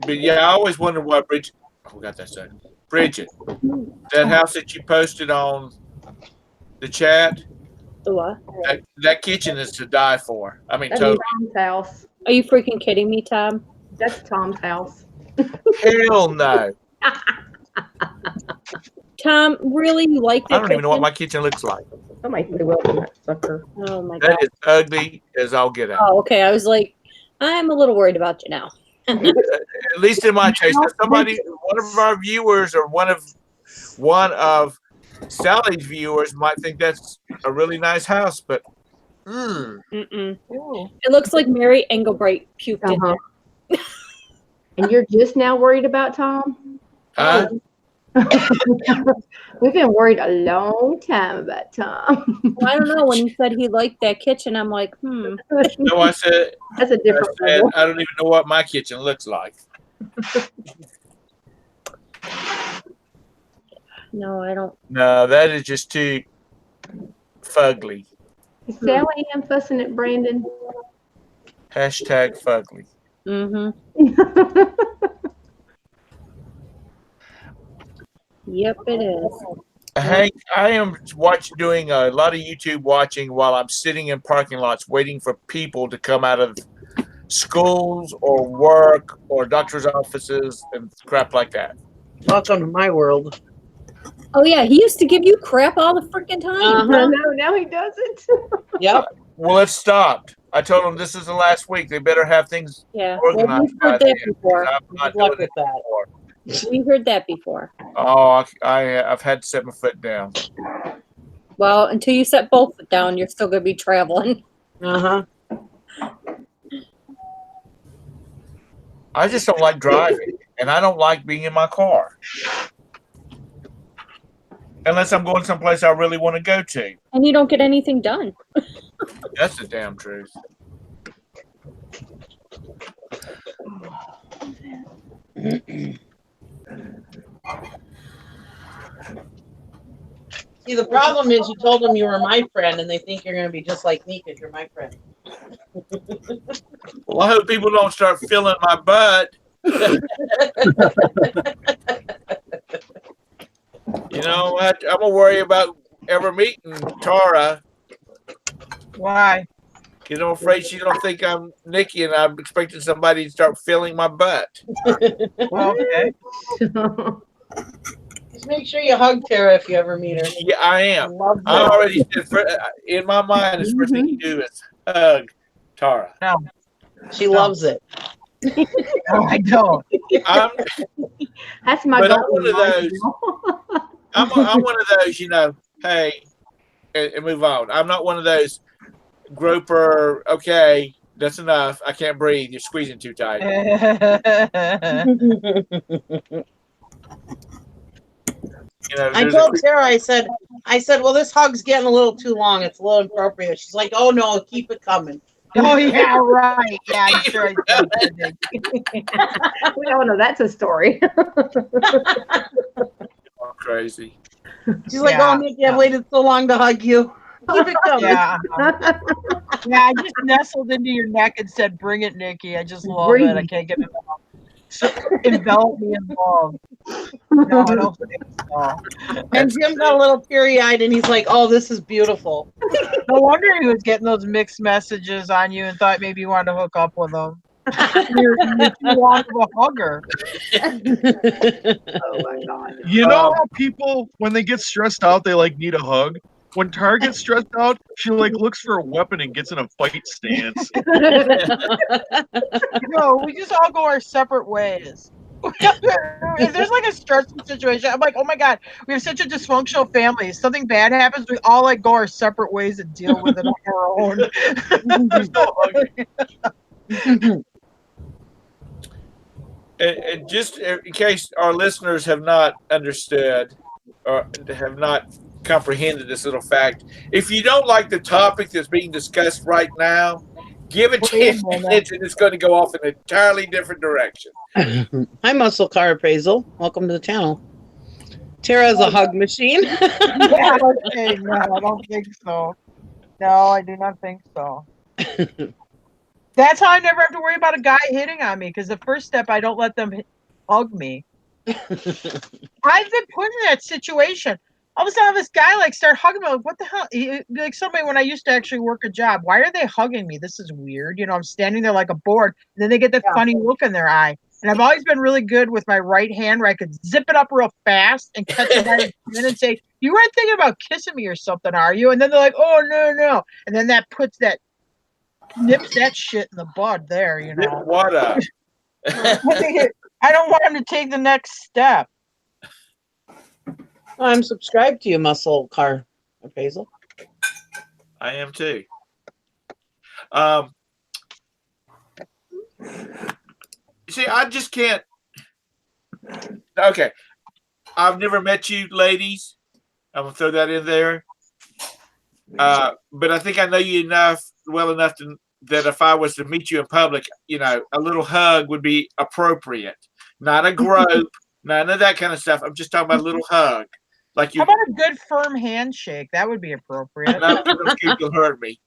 But yeah, I always wonder why Bridget. I forgot that second. Bridget, that house that you posted on the chat. The what? That kitchen is to die for. I mean, That's totally. Tom's house. Are you freaking kidding me, Tom? That's Tom's house. Hell no. Tom, really? You like that? I don't even know what my kitchen looks like. I might do well with that sucker. Oh my God. That is ugly as all get out. Oh, okay. I was like, I'm a little worried about you now. At least in my taste. Somebody, one of our viewers or one of Sally's viewers might think that's a really nice house, but It looks like Mary Engelbright puked in there. And you're just now worried about Tom? We've been worried a long time about Tom. Well, I don't know. When he said he liked that kitchen, I'm like, no, I said That's a different level. I don't even know what my kitchen looks like. No, I don't. No, that is just too fugly. Is Sally Ann fussing at Brandon? Hashtag fugly. Yep, it is. Hank, I am doing a lot of YouTube watching while I'm sitting in parking lots waiting for people to come out of schools or work or doctor's offices and crap like that. Welcome to my world. Oh yeah, he used to give you crap all the freaking time. No, now he doesn't. Yep. Well, it stopped. I told them this is the last week. They better have things Yeah, well, organized we've by heard then, that before. 'cause I'm not Good luck doing with it that. anymore. We heard that before. Oh, I've had to set my foot down. Well, until you set both foot down, you're still going to be traveling. Uh-huh. I just don't like driving, and I don't like being in my car. Unless I'm going someplace I really want to go to. And you don't get anything done. That's the damn truth. See, the problem is you told them you were my friend, and they think you're going to be just like me because you're my friend. Well, I hope people don't start filling my butt. You know what? I'm gonna worry about ever meeting Tara. Why? Because I'm afraid she don't think I'm Nikki, and I'm expecting somebody to start filling my butt. Okay. Just make sure you hug Tara if you ever meet her. Yeah, I am. I already said in my mind, the first thing you do is hug Tara. No. She loves it. No, I don't. That's my But I'm goal. one of those. I'm one of those, you know, hey, and move on. I'm not one of those groper, okay, that's enough. I can't breathe. You're squeezing too tight. You know, I there's told Tara, I said, well, this hug's getting a little too long. It's a little inappropriate. She's like, oh no, keep it coming. Oh yeah, right. Yeah, I'm sure I said that. Nick. We all know that's a story. crazy. She's like, Yeah. oh, Nikki, I've waited so long to hug you. Keep it coming. Yeah. Yeah, I just nestled into your neck and said, "Bring it, Nikki." I just love Bring it. I it. can't get enough. So, envelop me in love. No, I don't think so. And Jim got a little teary-eyed, and he's like, oh, this is beautiful. No wonder he was getting those mixed messages on you and thought maybe you wanted to hook up with him. You're too long of a hugger. Oh my God. You know how people, when they get stressed out, they like need a hug? When Tara gets stressed out, she like looks for a weapon and gets in a fight stance. No, we just all go our separate ways. If there's like a stressful situation, I'm like, oh my God, we have such a dysfunctional family. If something bad happens, we all like go our separate ways and deal with it on our own. There's no hugging. And just in case our listeners have not understood or have not comprehended this little fact, if you don't like the topic that's being discussed right now, give it 10 minutes and it's going to go off in an entirely different direction. Hi, Muscle Car Appraisal. Welcome to the channel. Tara's a hug machine. Yeah, okay, no, I don't think so. No, I do not think so. That's how I never have to worry about a guy hitting on me, because the first step, I don't let them hug me. I've been put in that situation. All of a sudden, this guy like start hugging me. Like, what the hell? Like somebody when I used to actually work a job. Why are they hugging me? This is weird. You know, I'm standing there like a board, and then they get that funny look in their eye. And I've always been really good with my right hand, where I could zip it up real fast and catch it by the chin and say, "You weren't thinking about kissing me or something, are you?" And then they're like, "Oh no!" And then that nips that shit in the bud there. You know, What up? I don't want him to take the next step. I'm subscribed to you, Muscle Car Appraisal. I am too. See, I just can't. Okay. I've never met you ladies. I'm going to throw that in there. But I think I know you well enough that if I was to meet you in public, you know, a little hug would be appropriate. Not a grope, none of that kind of stuff. I'm just talking about a little hug. Like you. How about a good firm handshake? That would be appropriate. No, you'll hurt me.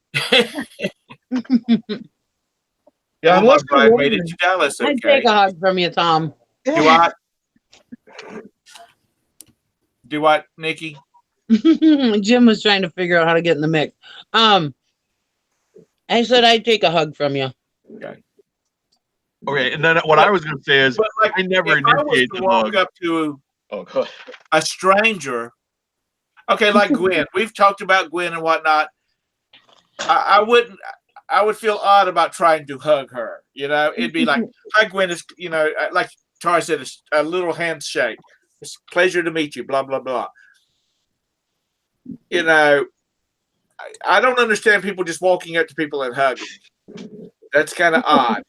Yeah, unless I made it to Dallas. Okay. I'd take a hug from you, Tom. Do I? Do what, Nikki? Jim was trying to figure out how to get in the mix. I said I'd take a hug from you. Okay. Okay, and then what I was going to say is, like, I never if I was initiate to the walk hug. up to Oh, a stranger, okay, like Gwen. We've talked about Gwen and whatnot. I would feel odd about trying to hug her. You know, it'd be like, "Hi, Gwen." It's, you know, like Tara said, it's a little handshake. It's a pleasure to meet you. Blah blah blah. You know, I don't understand people just walking up to people and hugging. That's kind of odd.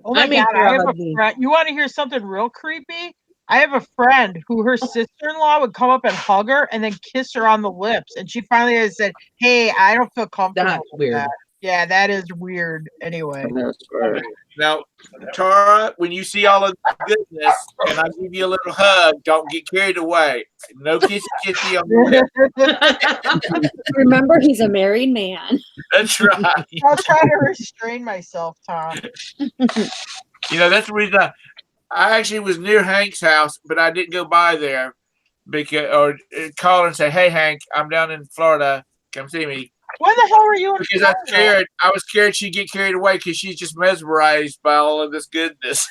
Oh my God, I have a friend. You want to hear something real creepy? I have a friend who her sister-in-law would come up and hug her and then kiss her on the lips. And she finally has said, "Hey, I don't feel comfortable." That's with weird. that. Yeah, that is weird anyway. Now, Tara, when you see all of the goodness and I give you a little hug, don't get carried away. No kissy on the lips. Remember, he's a married man. That's right. I'll try to restrain myself, Tom. You know, that's the reason I actually was near Hank's house, but I didn't go by there or call and say, "Hey, Hank, I'm down in Florida. Come see me." When the hell were you in Because I was scared she'd get carried away because she's just mesmerized by all of this goodness.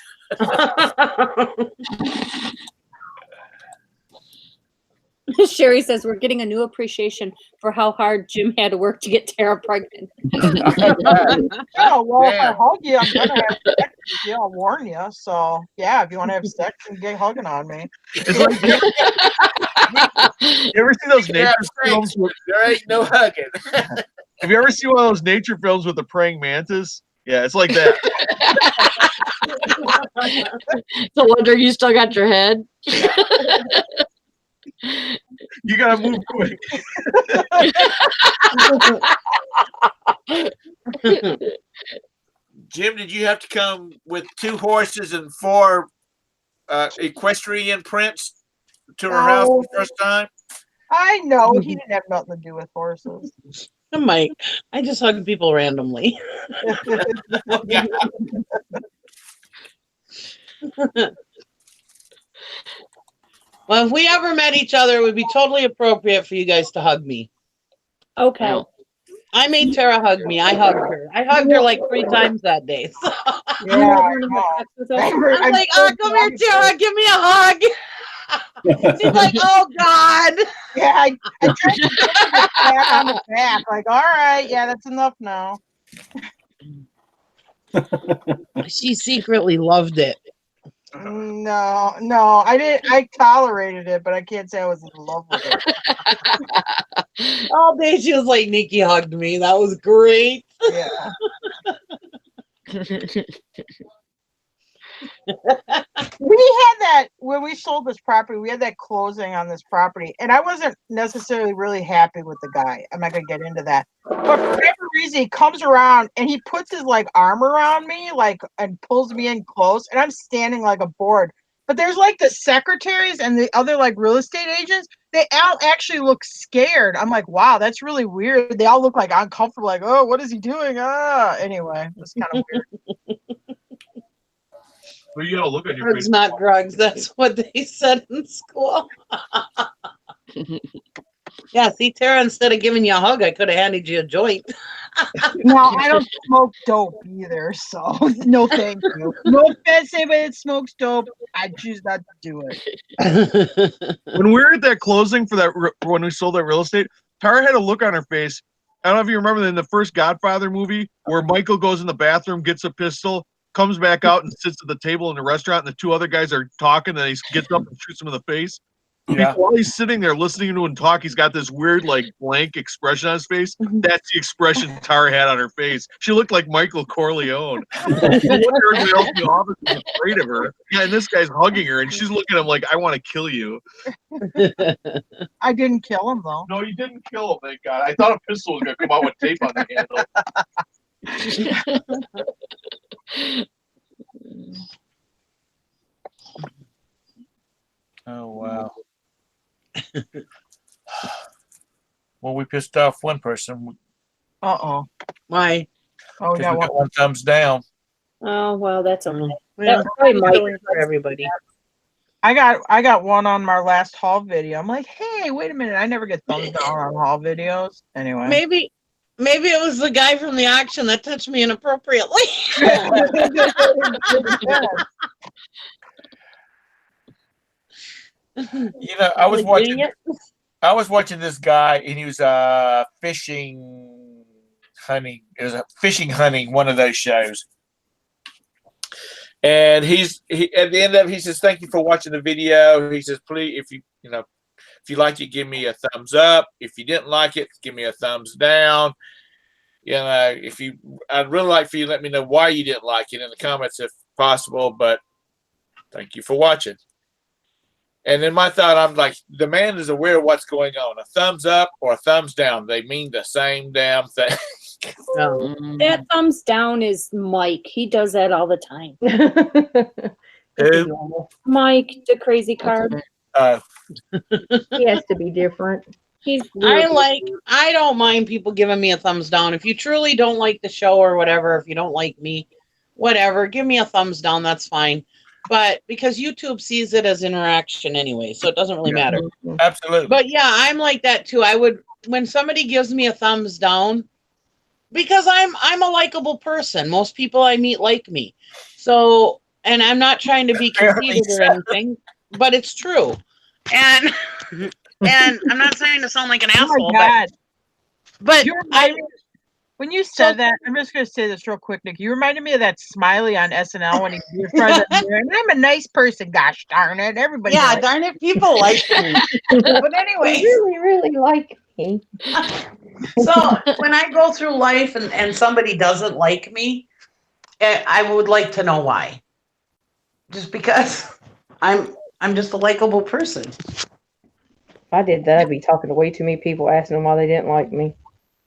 Sherry says we're getting a new appreciation for how hard Jim had to work to get Tara pregnant. Oh, well, if I hug you, I'm going to have sex with you. I'll warn you. So, yeah, if you want to have sex, you get hugging on me. it's like you ever see those nature films? There ain't no hugging. Have you ever seen one of those nature films with the praying mantis? Yeah, it's like that. No wonder you still got your head. You gotta move quick. Jim, did you have to come with 2 horses and 4 equestrian prints to her house the first time? I know he didn't have nothing to do with horses. I just hug people randomly. Well, if we ever met each other, it would be totally appropriate for you guys to hug me. Okay. I made Tara hug me. I hugged her. I hugged her like 3 times that day. So. You want to have sex with us? I'm like, oh, come here, Tara, give me a hug. She's like, oh God. Yeah, I tried to put the pat on the back. Like, all right, yeah, that's enough now. She secretly loved it. No, I didn't. I tolerated it, but I can't say I was in love with it. All day she was like, Nikki hugged me. That was great. Yeah. We had that when we sold this property. We had that closing on this property, and I wasn't necessarily really happy with the guy. I'm not gonna get into that, but for whatever reason, he comes around and he puts his like arm around me, like, and pulls me in close, and I'm standing like a board. But there's like the secretaries and the other like real estate agents. They all actually look scared. I'm like, wow, that's really weird. They all look like uncomfortable, like, oh, what is he doing? Anyway, it's kind of weird. Well, you gotta look at your Drugs, face. not drugs. That's what they said in school. Yeah, see, Tara, instead of giving you a hug, I could have handed you a joint. No, I don't smoke dope either, so no thank you. No offense to anybody that smokes dope. I choose not to do it. When we were at that closing for that, when we sold that real estate, Tara had a look on her face. I don't know if you remember in the first Godfather movie where Michael goes in the bathroom, gets a pistol, comes back out and sits at the table in the restaurant, and the 2 other guys are talking, and he gets up and shoots him in the face. Yeah. While he's sitting there listening to him talk, he's got this weird, like, blank expression on his face. That's the expression Tara had on her face. She looked like Michael Corleone. No wonder everybody else in the office is afraid of her. Yeah, and this guy's hugging her, and she's looking at him like, I want to kill you. I didn't kill him though. No, you didn't kill him, thank God. I thought a pistol was going to come out with tape on the handle. Oh, wow. Well, we pissed off one person Uh-oh. Why? Oh, we because got we one. got 1 thumbs down. Oh, well, that's okay. Well, That probably might feeling for everybody. I got one on my last haul video. I'm like, hey, wait a minute. I never get thumbs down on haul videos. Anyway. Maybe it was the guy from the auction that touched me inappropriately. You know, I was watching this guy, and he was fishing, hunting. It was a fishing, hunting, one of those shows. And he at the end of it, he says, "Thank you for watching the video." He says, "Please, if you like it, give me a thumbs up. If you didn't like it, give me a thumbs down. You know, I'd really like for you to let me know why you didn't like it in the comments if possible. But thank you for watching." And in my thought, I'm like, the man is aware of what's going on. A thumbs up or a thumbs down, they mean the same damn thing. That thumbs down is Mike. He does that all the time. Who? Mike, the crazy card. He has to be different. I don't mind people giving me a thumbs down. If you truly don't like the show or whatever, if you don't like me, whatever, give me a thumbs down. That's fine. But because YouTube sees it as interaction anyway, so it doesn't really matter. Absolutely. But yeah, I'm like that too. When somebody gives me a thumbs down, because I'm a likable person. Most people I meet like me. So, and I'm not trying to be conceited or anything, but it's true. And I'm not trying to sound like an asshole, but when you said that, I'm just going to say this real quick, Nick. You reminded me of that Smiley on SNL when he was and I'm a nice person. Gosh darn it, everybody. Yeah, darn it, people like me. But anyway, They really, really like me. So when I go through life and somebody doesn't like me, I would like to know why. Just because I'm just a likable person. I did that, I'd be talking to way too many people, asking them why they didn't like me.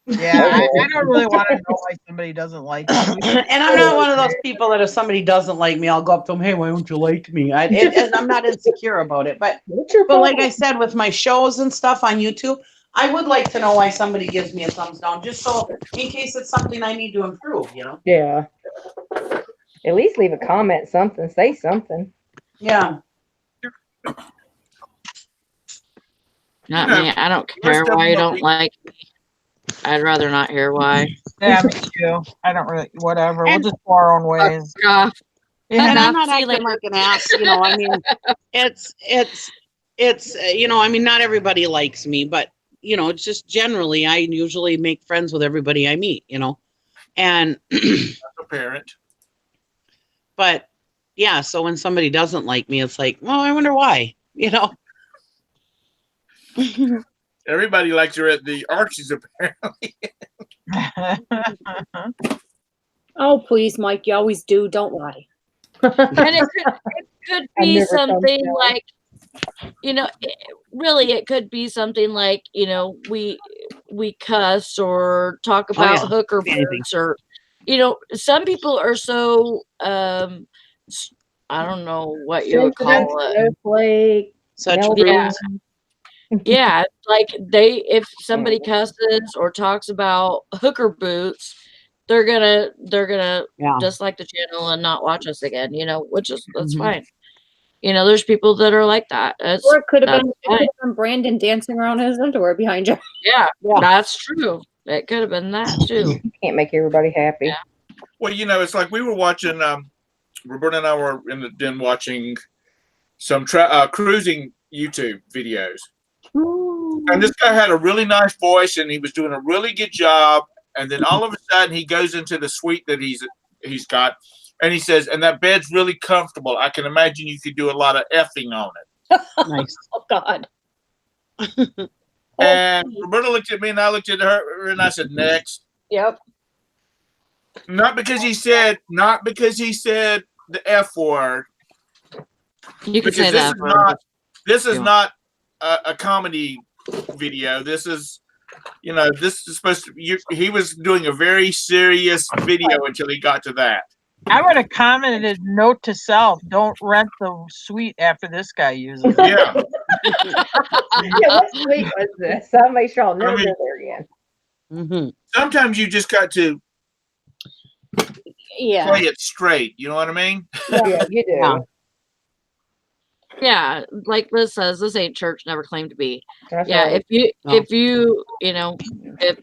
Yeah, I don't really want to know why somebody doesn't like you. And I'm not one of those people that if somebody doesn't like me, I'll go up to them, hey, why don't you like me? And I'm not insecure about it. But like I said, with my shows and stuff on YouTube, I would like to know why somebody gives me a thumbs down, just so in case it's something I need to improve, you know? Yeah. At least leave a comment, something, say something. Yeah. Not me. I don't care why you don't like me. I'd rather not hear why. Yeah, me too. I don't really, whatever. We'll just go our own ways. Yeah. And I'm not See you acting later. like an ass, you know. I mean, it's you know, I mean, not everybody likes me, but you know, it's just generally I usually make friends with everybody I meet, you know, and a parent. But yeah, so when somebody doesn't like me, it's like, well, I wonder why, you know. Everybody likes her at the Archies, apparently. Oh, please, Mike, you always do. Don't lie. And it could be something like, you know, really, it could be something like, you know, we cuss or talk about hooker boots, or, you know, some people are so I don't know what you would call it. Snowflake, such Yeah, like if somebody cusses or talks about hooker boots, they're gonna dislike the channel and not watch us again, you know, which is that's fine. You know, there's people that are like that. Or it could have been Brandon dancing around in his underwear behind you. Yeah, that's true. It could have been that too. You can't make everybody happy. Yeah. Well, you know, it's like we were watching. Roberta and I were in the den watching some cruising YouTube videos. And this guy had a really nice voice, and he was doing a really good job. And then all of a sudden, he goes into the suite that he's got, and he says, "And that bed's really comfortable. I can imagine you could do a lot of effing on it." Nice. Oh God. And Roberta looked at me, and I looked at her, and I said, "Next." Yep. Not because he said the F word. You can say that. This is not a comedy video. This is, you know, this is supposed to. He was doing a very serious video until he got to that. I would have commented, note to self: don't rent the suite after this guy uses it. Yeah. Yeah, what suite was this? I'll make sure I'll never go there again. Sometimes you just got to play it straight. You know what I mean? Yeah, you do. Yeah, like Liz says, this ain't church. Never claimed to be. That's Yeah, right. if you you know, if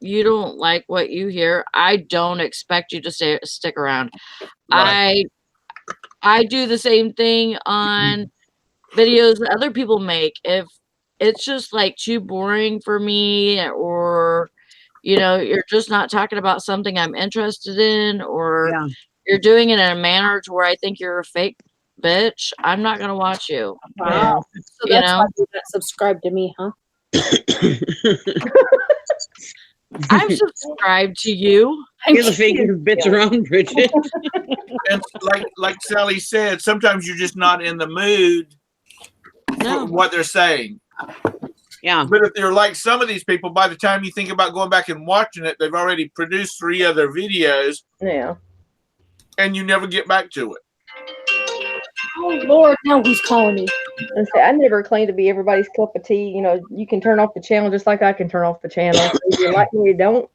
you don't like what you hear, I don't expect you to stick around. Right. I do the same thing on videos that other people make. If it's just like too boring for me, or you know, you're just not talking about something I'm interested in, or you're doing it in a manner to where I think you're a fake bitch, I'm not gonna watch you. Wow. So You that's know? why you got subscribed to me, huh? I'm subscribed to you. You're the fakest bitch around, Bridget. And like Sally said, sometimes you're just not in the mood for what they're saying. Yeah. But if they're like some of these people, by the time you think about going back and watching it, they've already produced 3 other videos. Yeah. And you never get back to it. Oh Lord, now who's calling me? I never claim to be everybody's cup of tea. You know, you can turn off the channel just like I can turn off the channel. So if you like me, you don't.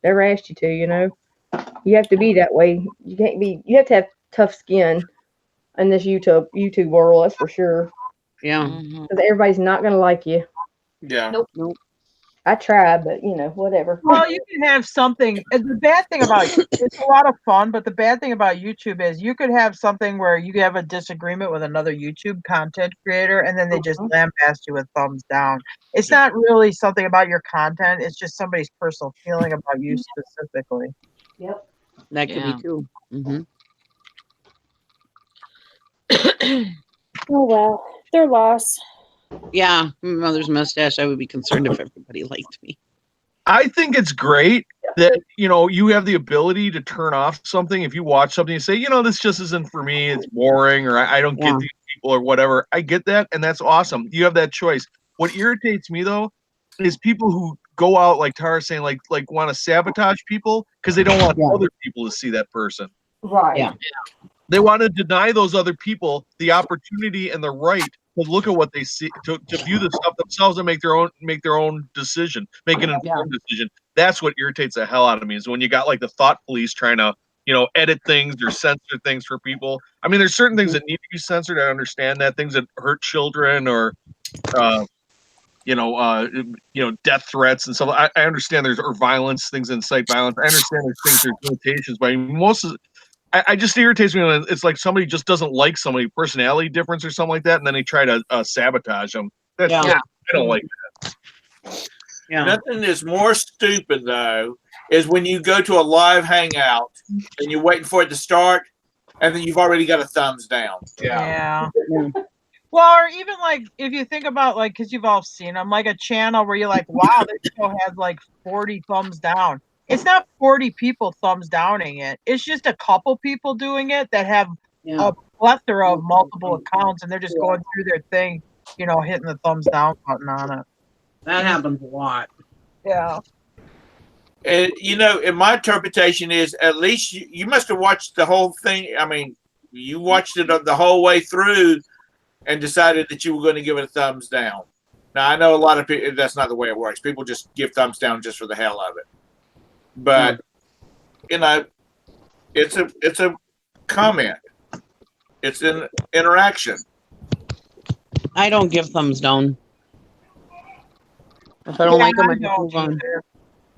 Never asked you to. You know, you have to be that way. You can't be. You have to have tough skin in this YouTube world. That's for sure. Yeah. Because everybody's not gonna like you. Yeah. Nope. I tried, but you know, whatever. Well, you can have something. The bad thing about it's a lot of fun, but the bad thing about YouTube is you could have something where you have a disagreement with another YouTube content creator, and then they just lambast you with thumbs down. It's not really something about your content; it's just somebody's personal feeling about you specifically. Yep. That could be too. Oh well, their loss. Yeah, mother's mustache. I would be concerned if everybody liked me. I think it's great that, you know, you have the ability to turn off something. If you watch something and say, you know, this just isn't for me, it's boring, or I don't get these people or whatever. I get that, and that's awesome. You have that choice. What irritates me though is people who go out, like Tara's saying, like want to sabotage people because they don't want other people to see that person. Right. Yeah. They want to deny those other people the opportunity and the right to look at what they see, to view the stuff themselves and make their own decision, make an informed decision. That's what irritates the hell out of me, is when you got like the thought police trying to, edit things or censor things for people. I mean, there's certain things that need to be censored. I understand that, things that hurt children or death threats and stuff. I understand or violence, things that incite violence. I understand there's limitations, but I mean, most of I just irritates me when it's like somebody just doesn't like somebody, personality difference or something like that, and then they try to sabotage them. I don't like that. Yeah. Nothing is more stupid though is when you go to a live hangout and you're waiting for it to start, and then you've already got a thumbs down. Yeah. Well, or even like if you think about like, because you've all seen them, like a channel where you're like, wow, this show has like 40 thumbs down. It's not 40 people thumbs downing it. It's just a couple people doing it that have a plethora of multiple accounts, and they're just going through their thing, hitting the thumbs down button on it. That happens a lot. Yeah. And in my interpretation is at least you must have watched the whole thing. I mean, you watched it the whole way through and decided that you were going to give it a thumbs down. Now I know a lot of people, that's not the way it works. People just give thumbs down just for the hell of it. But it's a comment. It's an interaction. I don't give thumbs down. If I don't like them, I just move on.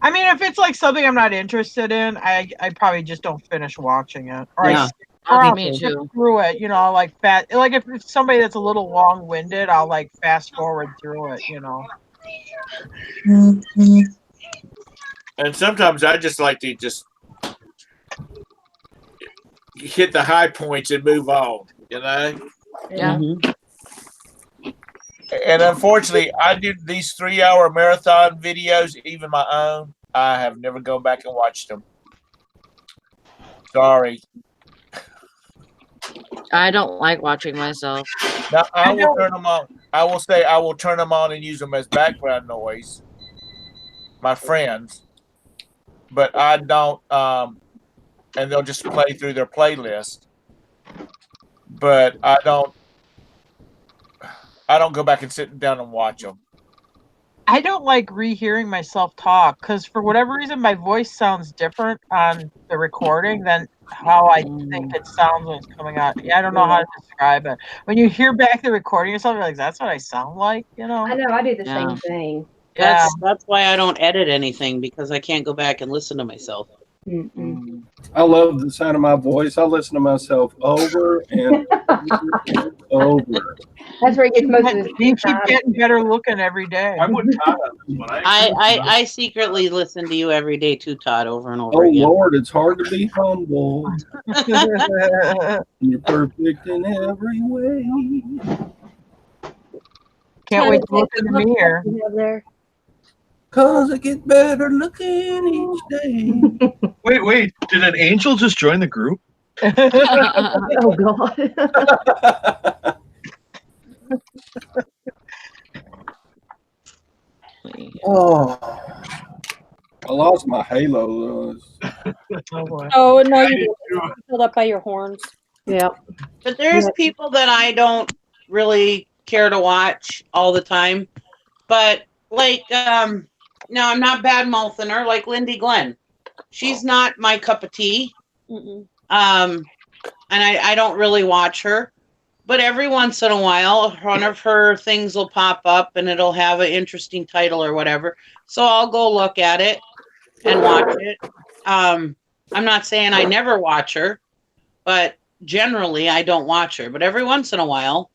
I mean, if it's like something I'm not interested in, I probably just don't finish watching it. Or I'll me skip too. through it, like if it's somebody that's a little long-winded, I'll like fast forward through it, And sometimes I just like to just hit the high points and move on, Yeah. Mm-hmm. And unfortunately, I do these 3-hour marathon videos, even my own. I have never gone back and watched them. Sorry. I don't like watching myself. Now, I will turn them on. I will say I will turn them on and use them as background noise. My friends. But I don't, and they'll just play through their playlist. But I don't go back and sit down and watch them. I don't like rehearing myself talk because for whatever reason my voice sounds different on the recording than how I think it sounds when it's coming out. I don't know how to describe it. When you hear back the recording yourself, you're like, that's what I sound like, I know, I do the Yeah. same thing. That's why I don't edit anything, because I can't go back and listen to myself. I love the sound of my voice. I listen to myself over and over. That's where he gets most of his You keep getting better looking every day. I'm with Todd on this one. I secretly listen to you every day too, Todd, over and over Oh again. Lord, it's hard to be humble. You're perfect in every way. Can't wait to look in the mirror. There. 'Cause I get better looking each day. Wait, did an angel just join the group? Oh God. Oh, I lost my halo. Oh no, you filled up by your horns. Yeah. But there's people that I don't really care to watch all the time. But like, no, I'm not bad mouthing her, like Lindy Glenn. She's not my cup of tea. Mm-mm. And I don't really watch her. But every once in a while, one of her things will pop up and it'll have an interesting title or whatever. So I'll go look at it and watch it. I'm not saying I never watch her, but generally I don't watch her. But every once in a while,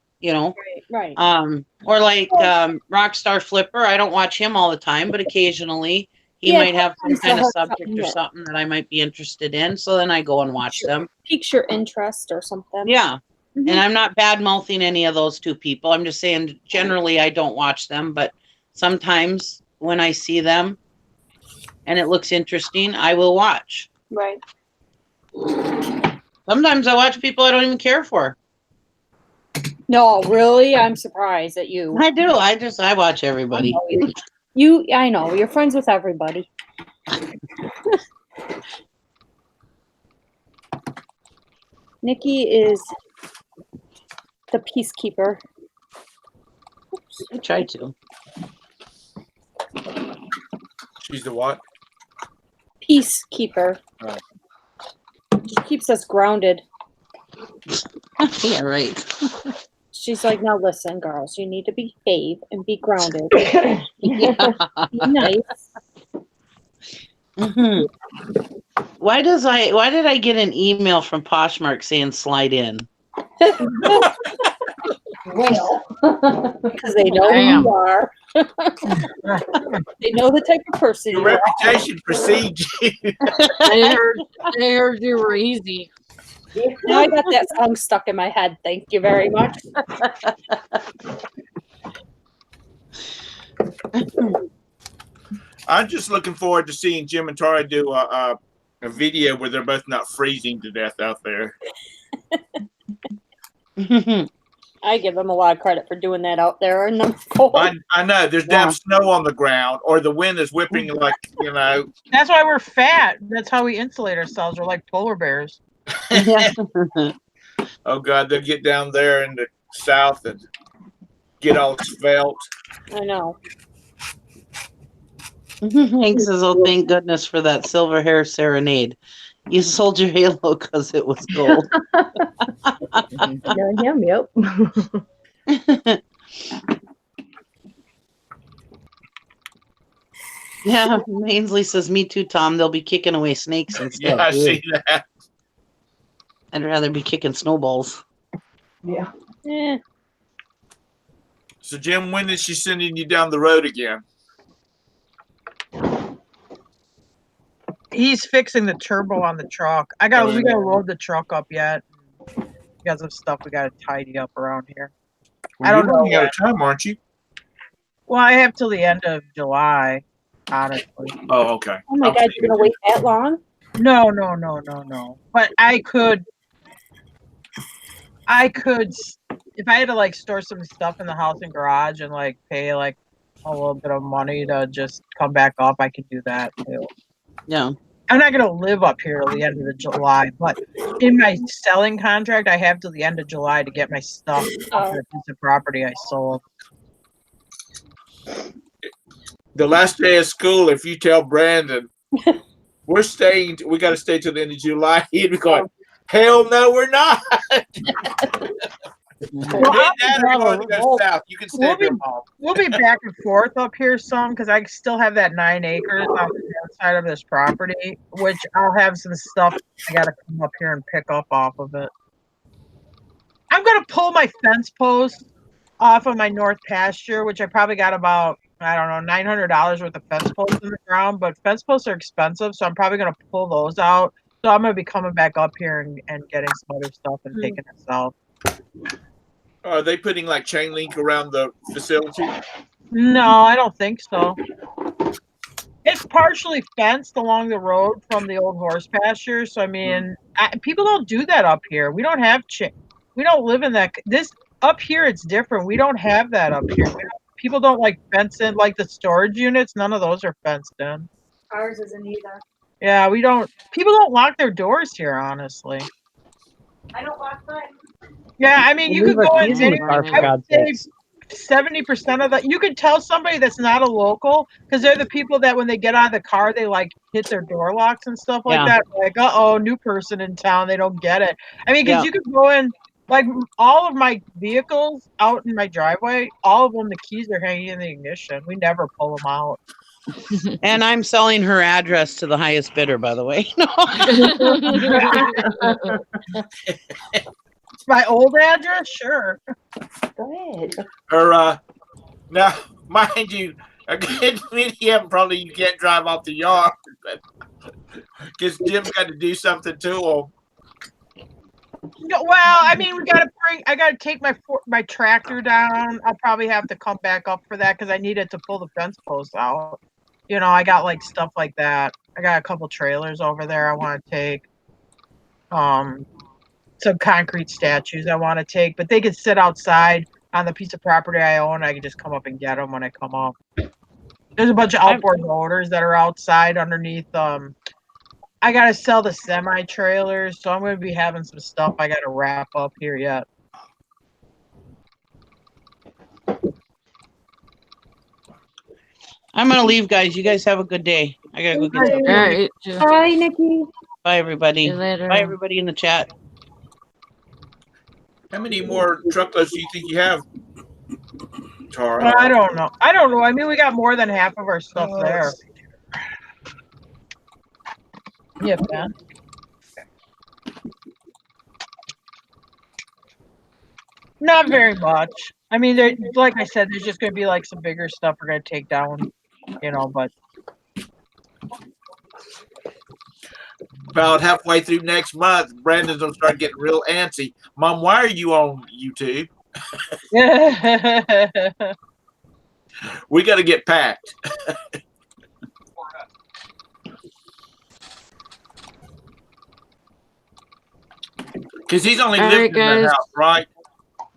Right. or like Rockstar Flipper, I don't watch him all the time, but occasionally he might have some kind of subject or something that I might be interested in. So then I go and watch them. Piques your interest or something. Yeah. And I'm not bad mouthing any of those two people. I'm just saying generally I don't watch them, but sometimes when I see them and it looks interesting, I will watch. Right. Sometimes I watch people I don't even care for. No, really? I'm surprised at you. I do. I watch everybody. I know. You're friends with everybody. Nikki is the peacekeeper. I try to. She's the what? Peacekeeper. Oh. She keeps us grounded. Yeah, right. She's like, now listen, girls, you need to behave and be grounded. Yeah. Be nice. Mhm. Why did I get an email from Poshmark saying slide in? Well, Because they know who you are. They know the type of person Your you are. reputation precedes you. They heard you were easy. Now I got that song stuck in my head. Thank you very much. I'm just looking forward to seeing Jim and Tara do a video where they're both not freezing to death out there. I give them a lot of credit for doing that out there in the cold. I know there's damn snow on the ground, or the wind is whipping like That's why we're fat. That's how we insulate ourselves. We're like polar bears. Oh God, they'll get down there in the south and get all svelte. I know. Hank says, "Oh, thank goodness for that silver hair serenade. You sold your halo because it was gold." yep. Yeah, Ainsley says, "Me too, Tom. They'll be kicking away snakes and stuff." Yeah, I see that. I'd rather be kicking snowballs. Yeah. Eh. So Jim, when is she sending you down the road again? He's fixing the turbo on the truck. We gotta load the truck up yet. We got some stuff we gotta tidy up around here. Well, you're running out of time, aren't you? Well, I have till the end of July, honestly. Oh, okay. Oh my God, you're gonna wait that long? No. But I could, if I had to like store some stuff in the house and garage and like pay like a little bit of money to just come back up, I could do that too. Yeah. I'm not gonna live up here till the end of the July, but in my selling contract, I have till the end of July to get my stuff off the piece of property I sold. The last day of school, if you tell Brandon we got to stay till the end of July, he'd be going, "Hell no, we're not." Go south. You can stay there, Mom. We'll be back and forth up here some because I still have that 9 acres on the outside of this property, which I'll have some stuff I got to come up here and pick up off of it. I'm going to pull my fence post off of my north pasture, which I probably got about, I don't know, $900 worth of fence posts in the ground, but fence posts are expensive, so I'm probably going to pull those out. So I'm going to be coming back up here and getting some other stuff and taking it south. Are they putting like chain link around the facility? No, I don't think so. It's partially fenced along the road from the old horse pasture. So, I mean, people don't do that up here. We don't have we don't live in that. This up here, it's different. We don't have that up here. People don't like fence in, like the storage units. None of those are fenced in. Ours isn't either. Yeah, we don't. People don't lock their doors here, honestly. I don't lock mine. Yeah, I mean, you could go in car, for I would God's say sakes. 70% of that. You could tell somebody that's not a local because they're the people that when they get out of the car, they like hit their door locks and stuff like that. Like, new person in town. They don't get it. I mean, because you could go in, like all of my vehicles out in my driveway, all of them, the keys are hanging in the ignition. We never pull them out. And I'm selling her address to the highest bidder, by the way. My old address? Sure. Go ahead. Or now, mind you, again, you can't drive off the yard, but because Jim's got to do something to him. No, well, I mean, I gotta take my tractor down. I'll probably have to come back up for that because I needed to pull the fence posts out. You know, I got like stuff like that. I got a couple trailers over there I want to take. some concrete statues I want to take, but they could sit outside on the piece of property I own. I can just come up and get them when I come up. There's a bunch of outboard motors that are outside underneath. I gotta sell the semi trailers, so I'm gonna be having some stuff I gotta wrap up here yet. I'm gonna leave, guys. You guys have a good day. I gotta go get All something. right. Bye, Nikki. Bye, everybody. See you later. Bye, everybody in the chat. How many more truckloads do you think you have, Tara? I don't know. I mean, we got more than half of our stuff there. Yeah, man. Not very much. I mean, like I said, there's just gonna be like some bigger stuff we're gonna take down, but About halfway through next month, Brandon's gonna start getting real antsy. Mom, why are you on YouTube? We got to get packed. Because he's only All lived right, in the guys. house, right?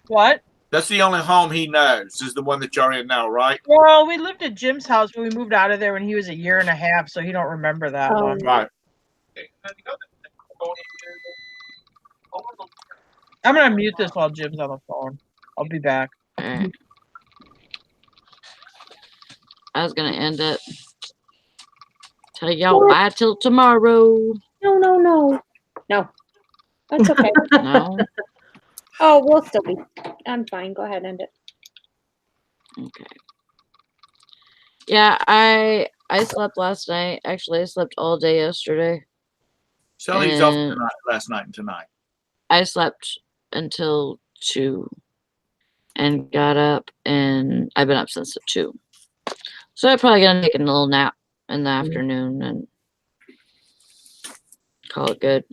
What? That's the only home he knows, is the one that you're in now, right? Well, we lived at Jim's house, but we moved out of there when he was 1.5 years, so he don't remember that one. Right. I'm gonna mute this while Jim's on the phone. I'll be back. All right. I was gonna end it. Tell y'all bye till tomorrow. No. That's okay. No. Oh, we'll still be. I'm fine. Go ahead, end it. Okay. Yeah, I slept last night. Actually, I slept all day yesterday. Sally's off And last night and tonight. I slept until 2 and got up, and I've been up since 2. So I'm probably gonna take a little nap in the afternoon and call it good.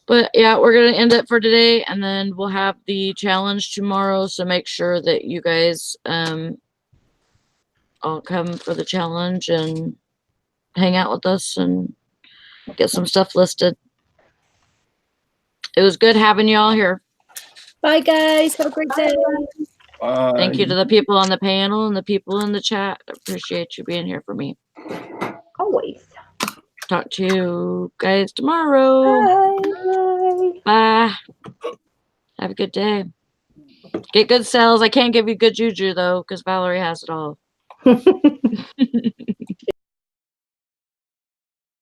But yeah, we're gonna end it for today, and then we'll have the challenge tomorrow. So make sure that you guys all come for the challenge and hang out with us and get some stuff listed. It was good having y'all here. Bye, guys. Have a great day. Thank you to the people on the panel and the people in the chat. I appreciate you being here for me. Always. Talk to you guys tomorrow. Bye. Bye. Have a good day. Get good sales. I can't give you good juju though, because Valerie has it all.